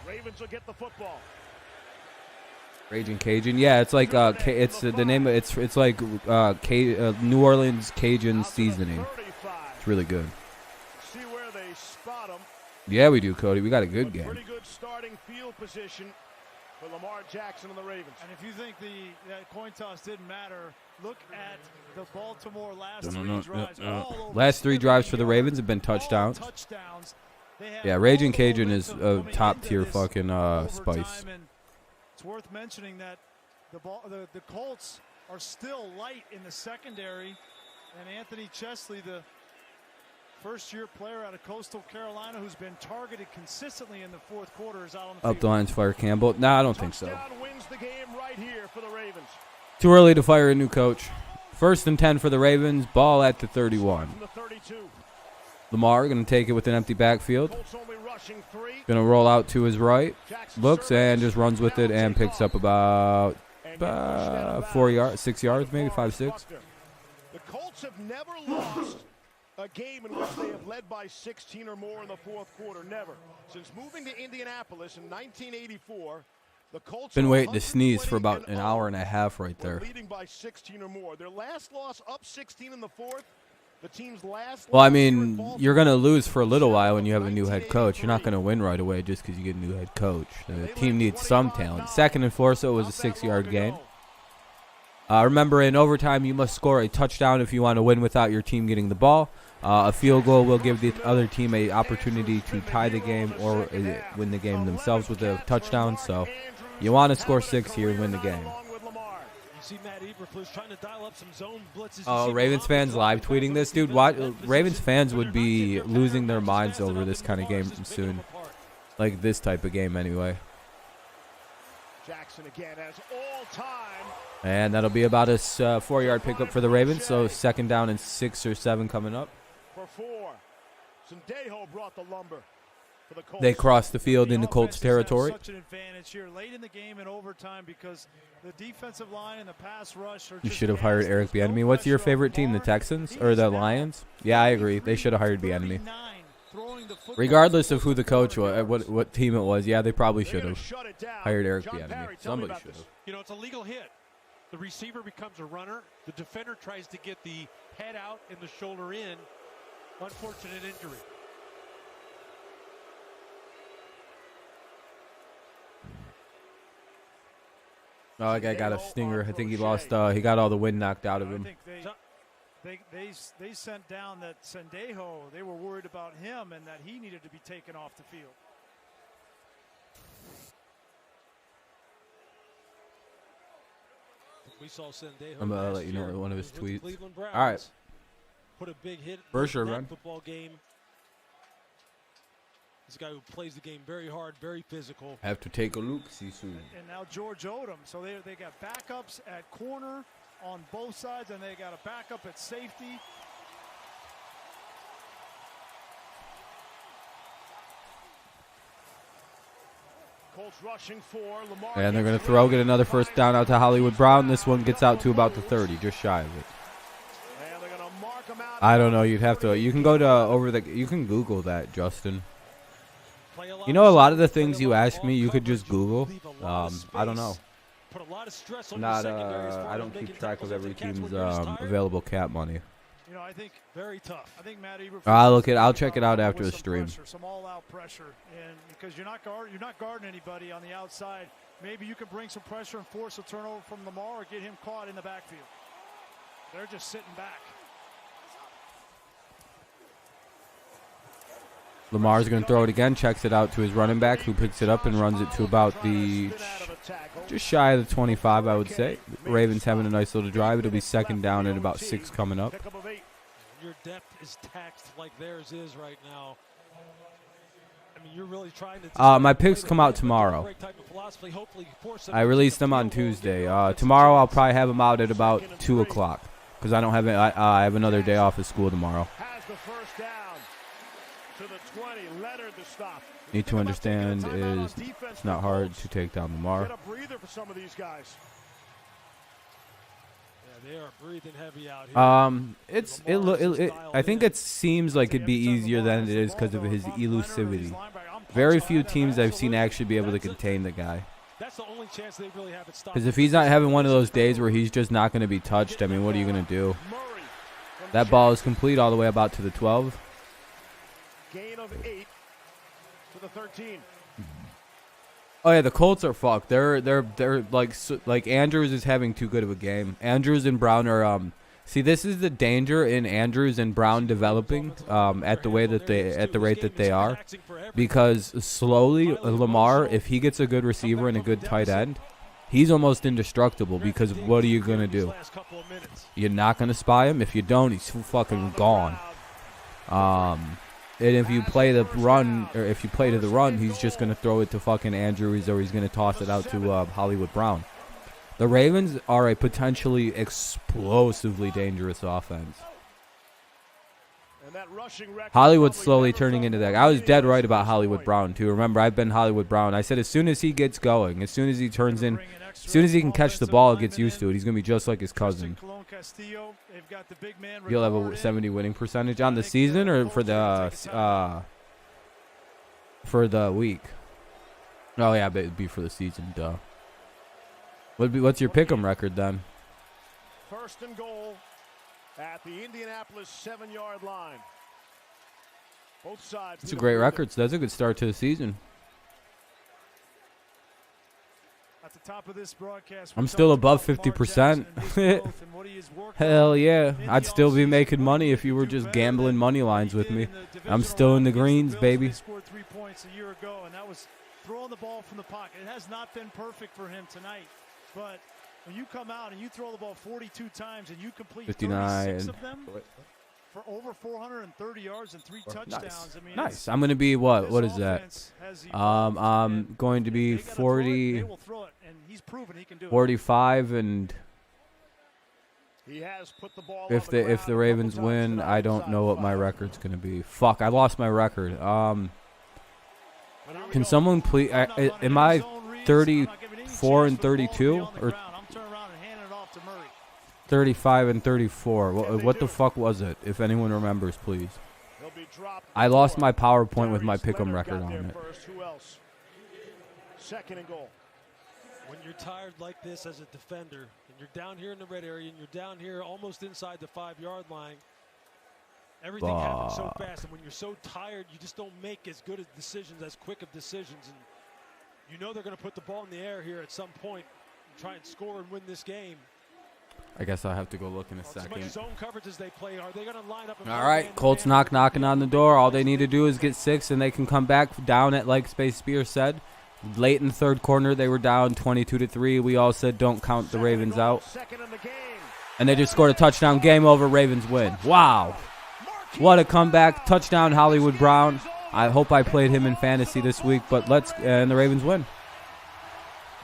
S2: Ravens will get the football.
S1: Raging Cajun, yeah, it's like it's the name. It's like New Orleans Cajun seasoning. It's really good.
S2: See where they spot them.
S1: Yeah, we do, Cody. We got a good game.
S2: Pretty good starting field position for Lamar Jackson and the Ravens.
S4: And if you think that coin toss didn't matter, look at the Baltimore last three drives.
S1: Last three drives for the Ravens have been touchdowns. Yeah, Raging Cajun is a top tier fucking spice.
S4: It's worth mentioning that the Colts are still light in the secondary, and Anthony Chesley, the first-year player out of Coastal Carolina who's been targeted consistently in the fourth quarter, is out on the
S1: Up the lines, fire Campbell. Nah, I don't think so.
S2: Wins the game right here for the Ravens.
S1: Too early to fire a new coach. 1st and 10 for the Ravens. Ball at the 31. Lamar going to take it with an empty backfield. Going to roll out to his right. Looks and just runs with it and picks up about 4 yards, 6 yards, maybe 5, 6.
S2: The Colts have never lost a game in which they have led by 16 or more in the fourth quarter. Never. Since moving to Indianapolis in 1984, the Colts
S1: been waiting to sneeze for about an hour and a half right there.
S2: Leading by 16 or more. Their last loss up 16 in the fourth. The team's last.
S1: Well, I mean, you're going to lose for a little while when you have a new head coach. You're not going to win right away just because you get a new head coach. The team needs some talent. 2nd and 4, so it was a 6-yard gain. Remember, in overtime, you must score a touchdown if you want to win without your team getting the ball. A field goal will give the other team an opportunity to tie the game or win the game themselves with a touchdown. So you want to score 6 here and win the game. Oh, Ravens fans live tweeting this, dude. Ravens fans would be losing their minds over this kind of game soon, like this type of game anyway.
S2: Jackson again has all time.
S1: And that'll be about a 4-yard pickup for the Ravens. So 2nd down and 6 or 7 coming up.
S2: For 4, Sendejo brought the lumber.
S1: They crossed the field into Colts territory.
S4: Such an advantage here late in the game in overtime because the defensive line and the pass rush are
S1: You should have hired Eric Bieniemy. What's your favorite team, the Texans or the Lions? Yeah, I agree. They should have hired Bieniemy. Regardless of who the coach was, what team it was, yeah, they probably should have hired Eric Bieniemy. Somebody should have.
S14: You know, it's a legal hit. The receiver becomes a runner. The defender tries to get the head out and the shoulder in. Unfortunate injury.
S1: Oh, that guy got a stinger. I think he lost. He got all the wind knocked out of him.
S4: They sent down that Sendejo. They were worried about him and that he needed to be taken off the field.
S3: We saw Sendejo.
S1: I'm gonna let you know one of his tweets.
S3: Browns.
S1: All right.
S3: Put a big hit
S1: for
S3: in
S1: sure,
S3: that
S1: man.
S3: Football game. This guy who plays the game very hard, very physical.
S1: Have to take a look, see soon.
S4: And now George Odom. So they got backups at corner on both sides, and they got a backup at safety.
S2: Colts rushing for Lamar.
S1: And they're going to get another first down out to Hollywood Brown. This one gets out to about the 30, just shy of it.
S2: And they're going to mark him out.
S1: I don't know. You'd have to. You can go to you can Google that, Justin. You know, a lot of the things you ask me, you could just Google. I don't know. I don't keep track of every team's available cap money.
S4: You know, I think very tough. I think Matt Eberflus.
S1: I'll check it out after the stream.
S4: Some all-out pressure, and because you're not guarding anybody on the outside, maybe you can bring some pressure and force a turnover from Lamar or get him caught in the backfield. They're just sitting back.
S1: Lamar's going to throw it again, checks it out to his running back, who picks it up and runs it to about the just shy of the 25, I would say. Ravens having a nice little drive. It'll be second down and about 6 coming up.
S3: Your depth is taxed like theirs is right now. I mean, you're really trying to.
S1: My picks come out tomorrow. I released them on Tuesday. Tomorrow I'll probably have them out at about 2 o'clock because I don't have I have another day off of school tomorrow. Need to understand is it's not hard to take down Lamar.
S2: Get a breather for some of these guys.
S3: Yeah, they are breathing heavy out here.
S1: I think it seems like it'd be easier than it is because of his elusivity. Very few teams I've seen actually be able to contain the guy.
S3: That's the only chance they really have at stopping.
S1: Because if he's not having one of those days where he's just not going to be touched, I mean, what are you going to do? That ball is complete all the way about to the 12.
S2: Gain of 8 to the 13.
S1: Oh yeah, the Colts are fucked. They're like Andrews is having too good of a game. Andrews and Brown are see, this is the danger in Andrews and Brown developing at the rate that they are, because slowly Lamar, if he gets a good receiver and a good tight end, he's almost indestructible. Because what are you gonna do? You're not gonna spy him. If you don't, he's fucking gone. And if you play the run, or if you play to the run, he's just going to throw it to fucking Andrews, or he's going to toss it out to Hollywood Brown. The Ravens are a potentially explosively dangerous offense. Hollywood's slowly turning into that. I was dead right about Hollywood Brown, too. Remember, I've been Hollywood Brown. I said as soon as he gets going, as soon as he turns in, as soon as he can catch the ball, gets used to it, he's going to be just like his cousin. He'll have a 70 winning percentage on the season or for the week. Oh yeah, but it'd be for the season. Duh. What's your pick'em record then?
S2: First and goal at the Indianapolis 7-yard line. Both sides.
S1: It's a great record. So that's a good start to the season.
S4: At the top of this broadcast,
S1: I'm still above 50%. Hell yeah. I'd still be making money if you were just gambling money lines with me. I'm still in the greens, baby.
S4: He scored 3 points a year ago, and that was throwing the ball from the pocket. It has not been perfect for him tonight, but when you come out and you throw the ball 42 times and you complete 36 of them for over 430 yards and 3 touchdowns. I mean,
S1: nice. I'm going to be what? What is that? I'm going to be 40, 45, and if the Ravens win, I don't know what my record's going to be. Fuck, I lost my record. Can someone please? Am I 34 and 32 or 35 and 34? What the fuck was it? If anyone remembers, please. I lost my PowerPoint with my pick'em record on it.
S2: Second and goal.
S3: When you're tired like this as a defender, and you're down here in the red area, and you're down here almost inside the 5-yard line, everything happens so fast. And when you're so tired, you just don't make as good of decisions, as quick of decisions. And you know they're going to put the ball in the air here at some point and try and score and win this game.
S1: I guess I'll have to go look in a second.
S3: Zone coverage as they play. Are they going to line up?
S1: All right, Colts knocking on the door. All they need to do is get 6, and they can come back down at, like Space Spear said. Late in the third quarter, they were down 22-3. We all said don't count the Ravens out. And they just scored a touchdown. Game over. Ravens win. Wow. What a comeback. Touchdown, Hollywood Brown. I hope I played him in fantasy this week, but and the Ravens win.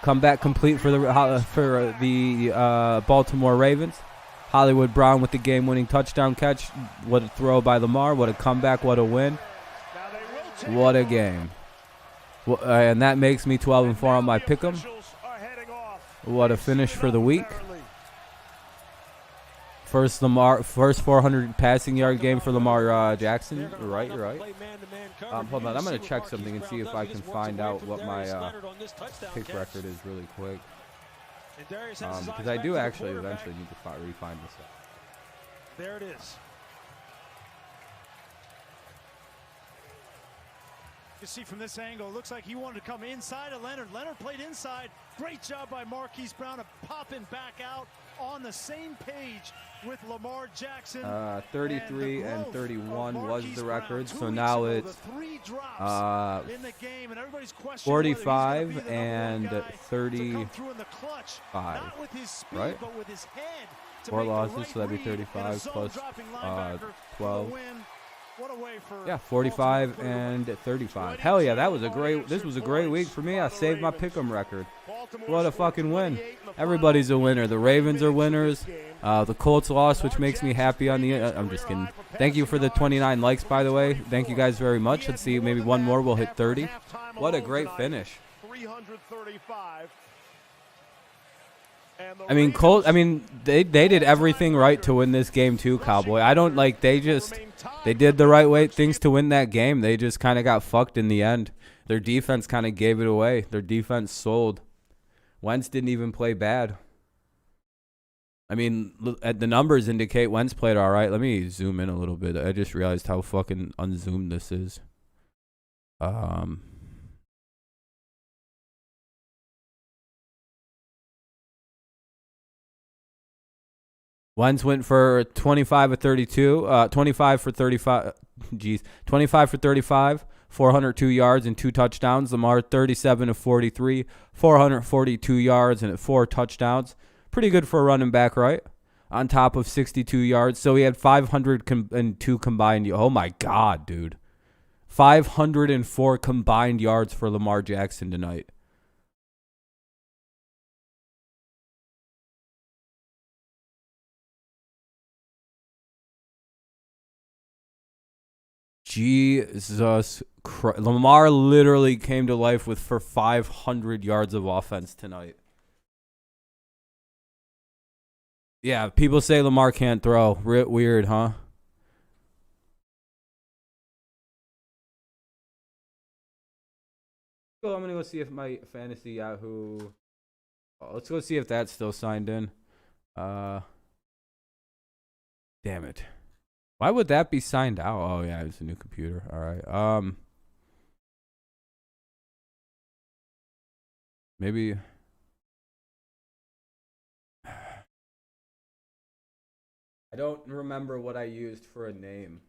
S1: Comeback complete for the Baltimore Ravens. Hollywood Brown with the game-winning touchdown catch. What a throw by Lamar. What a comeback. What a win. What a game. And that makes me 12-4 on my pick'em. What a finish for the week. First 400 passing yard game for Lamar Jackson. You're right. Hold on, I'm going to check something and see if I can find out what my pick record is really quick. Because I do actually eventually need to refine this up.
S4: There it is. You see from this angle, it looks like he wanted to come inside of Leonard. Leonard played inside. Great job by Marquise Brown of popping back out on the same page with Lamar Jackson.
S1: 33 and 31 was the record, so now it's 45 and 35, right? 4 losses, so that'd be 35 plus 12. Yeah, 45 and 35. Hell yeah, this was a great week for me. I saved my pick'em record. What a fucking win. Everybody's a winner. The Ravens are winners. The Colts lost, which makes me happy on the I'm just kidding. Thank you for the 29 likes, by the way. Thank you guys very much. Let's see, maybe one more, we'll hit 30. What a great finish.
S2: 335.
S1: I mean, they did everything right to win this game too, Cowboy. I don't like they did the right way things to win that game. They just kind of got fucked in the end. Their defense kind of gave it away. Their defense sold. Wentz didn't even play bad. I mean, the numbers indicate Wentz played all right. Let me zoom in a little bit. I just realized how fucking unzoomed this is. Wentz went for 25 for 32, 25 for 35, 25 for 35, 402 yards and 2 touchdowns. Lamar 37 of 43, 442 yards and 4 touchdowns. Pretty good for a running back, right? On top of 62 yards. So he had 502 combined. Oh my God, dude. 504 combined yards for Lamar Jackson tonight. Jesus Christ. Lamar literally came to life for 500 yards of offense tonight. Yeah, people say Lamar can't throw. Weird, huh? Well, I'm going to go see if my fantasy Yahoo... Oh, let's go see if that's still signed in. Damn it. Why would that be signed out? Oh, yeah, it's a new computer. All right. Maybe... I don't remember what I used for a name.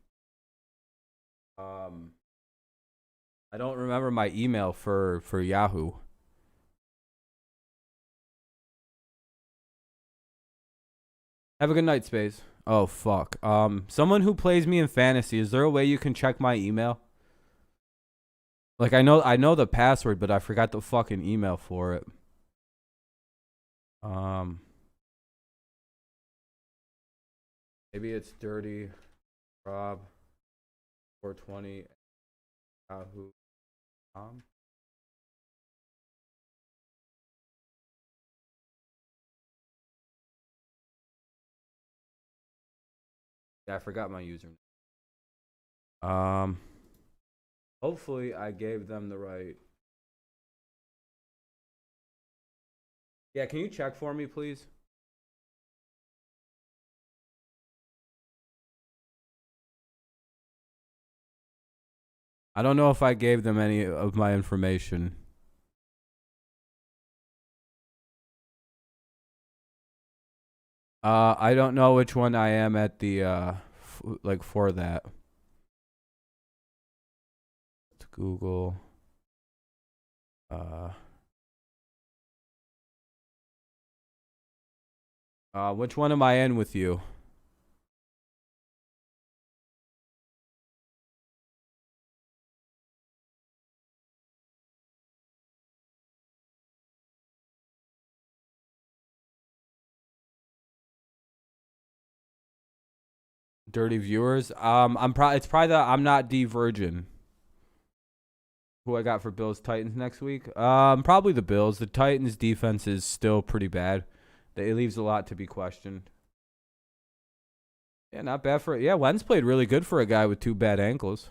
S1: I don't remember my email for Yahoo. Have a good night, Space. Oh, fuck. Someone who plays me in fantasy, is there a way you can check my email? Like, I know the password, but I forgot the fucking email for it. Maybe it's dirty Rob 420 Yahoo.com. Yeah, I forgot my username. Hopefully I gave them the right. Yeah, can you check for me, please? I don't know if I gave them any of my information. I don't know which one I am at the like for that. Let's Google. Which one am I in with you? Dirty viewers. It's probably I'm not D Virgin. Who I got for Bills Titans next week? Probably the Bills. The Titans defense is still pretty bad. It leaves a lot to be questioned. Yeah, not bad for it. Yeah, Wentz played really good for a guy with 2 bad ankles.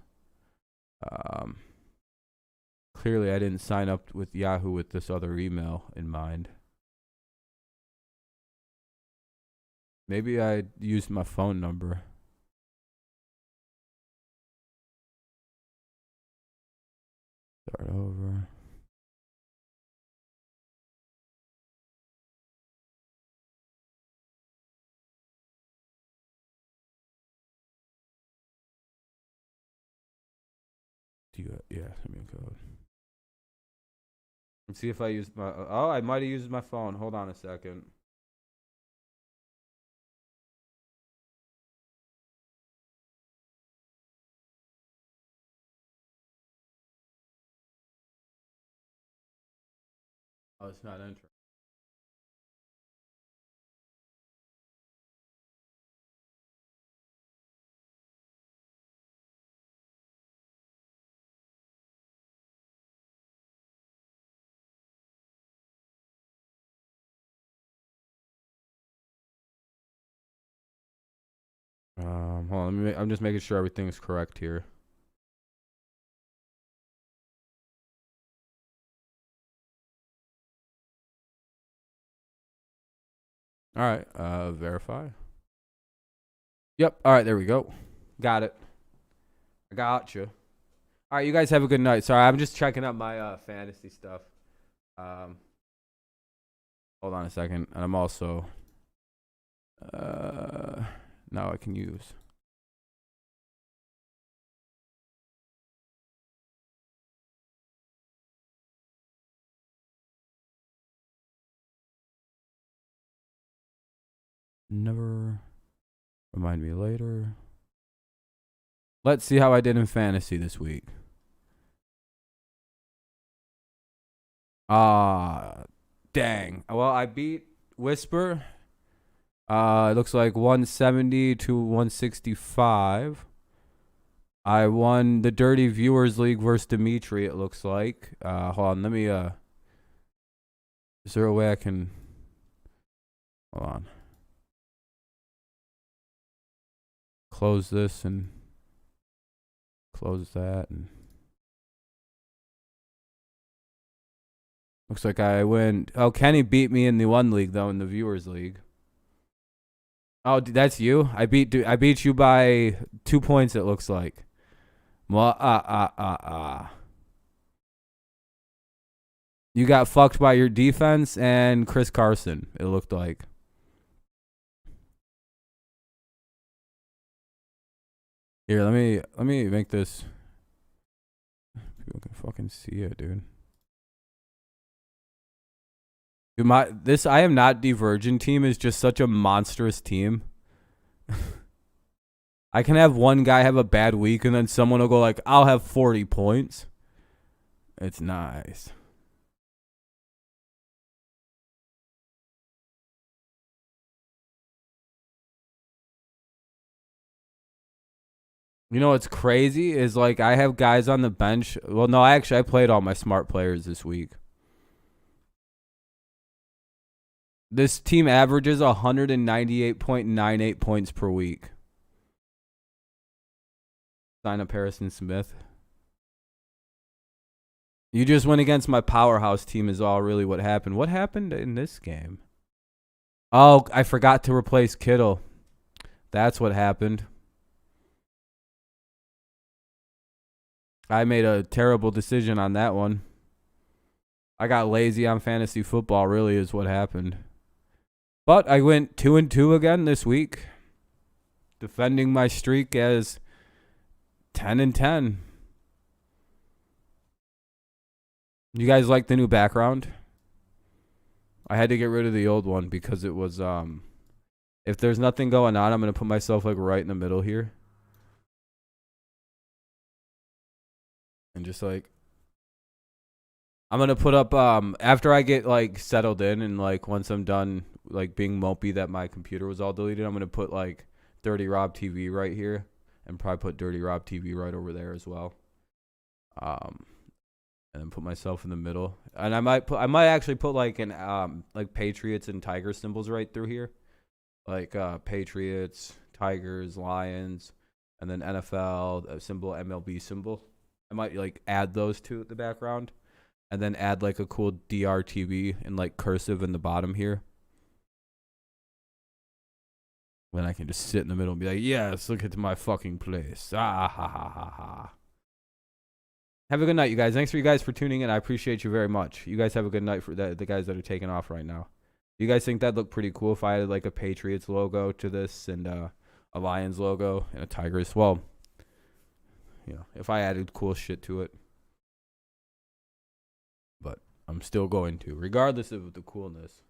S1: Clearly I didn't sign up with Yahoo with this other email in mind. Maybe I used my phone number. Start over. Yeah, send me a code. Let's see if I used my... Oh, I might have used my phone. Hold on a second. Oh, it's not entering. Hold on. I'm just making sure everything's correct here. All right. Verify. Yep. All right. There we go. Got it. I got you. All right. You guys have a good night. Sorry, I'm just checking out my fantasy stuff. Hold on a second. And I'm also now I can use. Never remind me later. Let's see how I did in fantasy this week. Dang. Well, I beat Whisper. It looks like 170 to 165. I won the Dirty Viewers League versus Dimitri, it looks like. Hold on, let me is there a way I can hold on. Close this and close that and looks like I win. Oh, Kenny beat me in the one league though, in the Viewers League. Oh, that's you? I beat you by 2 points, it looks like. You got fucked by your defense and Chris Carson, it looked like. Here, let me make this. People can fucking see it, dude. Dude, this I am not Divergent team is just such a monstrous team. I can have one guy have a bad week and then someone will go like, I'll have 40 points. It's nice. You know what's crazy is like I have guys on the bench. Well, no, I played all my smart players this week. This team averages 198.98 points per week. Sign up Harrison Smith. You just went against my powerhouse team is all really what happened. What happened in this game? Oh, I forgot to replace Kittle. That's what happened. I made a terrible decision on that one. I got lazy on fantasy football, really, is what happened. But I went 2-2 again this week, defending my streak as 10-10. You guys like the new background? I had to get rid of the old one because it was if there's nothing going on, I'm gonna put myself like right in the middle here. And just like I'm gonna put up after I get like settled in and like once I'm done like being mopey that my computer was all deleted, I'm gonna put like Dirty Rob TV right here and probably put Dirty Rob TV right over there as well. And then put myself in the middle. And I might actually put like an like Patriots and Tigers symbols right through here. Like Patriots, Tigers, Lions, and then NFL a symbol, MLB symbol. I might like add those to the background. And then add like a cool DRTV in like cursive in the bottom here. Then I can just sit in the middle and be like, yes, look at my fucking place. Ah ha ha ha ha. Have a good night, you guys. Thanks for you guys for tuning in. I appreciate you very much. You guys have a good night for the guys that are taking off right now. You guys think that'd look pretty cool if I added like a Patriots logo to this and a Lions logo and a Tigers? Well, you know, if I added cool shit to it. But I'm still going to, regardless of the coolness.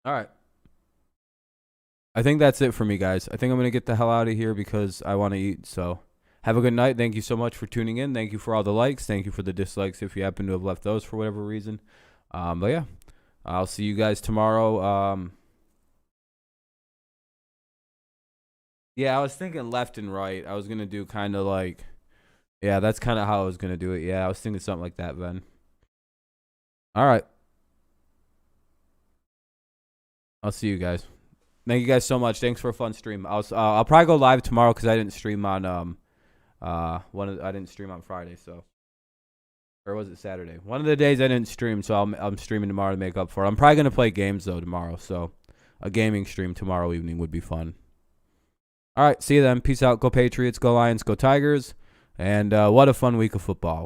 S1: All right. I think that's it for me, guys. I think I'm going to get the hell out of here because I want to eat, so... Have a good night. Thank you so much for tuning in. Thank you for all the likes. Thank you for the dislikes if you happen to have left those for whatever reason. But yeah, I'll see you guys tomorrow. Yeah, I was thinking left and right. I was going to do kind of like, yeah, that's kind of how I was going to do it. Yeah, I was thinking something like that, Ben. All right. I'll see you guys. Thank you guys so much. Thanks for a fun stream. I'll probably go live tomorrow because I didn't stream on I didn't stream on Friday, so, or was it Saturday? One of the days I didn't stream, so I'm streaming tomorrow to make up for it. I'm probably gonna play games though tomorrow, so a gaming stream tomorrow evening would be fun. All right, see you then. Peace out. Go Patriots. Go Lions. Go Tigers. And what a fun week of football.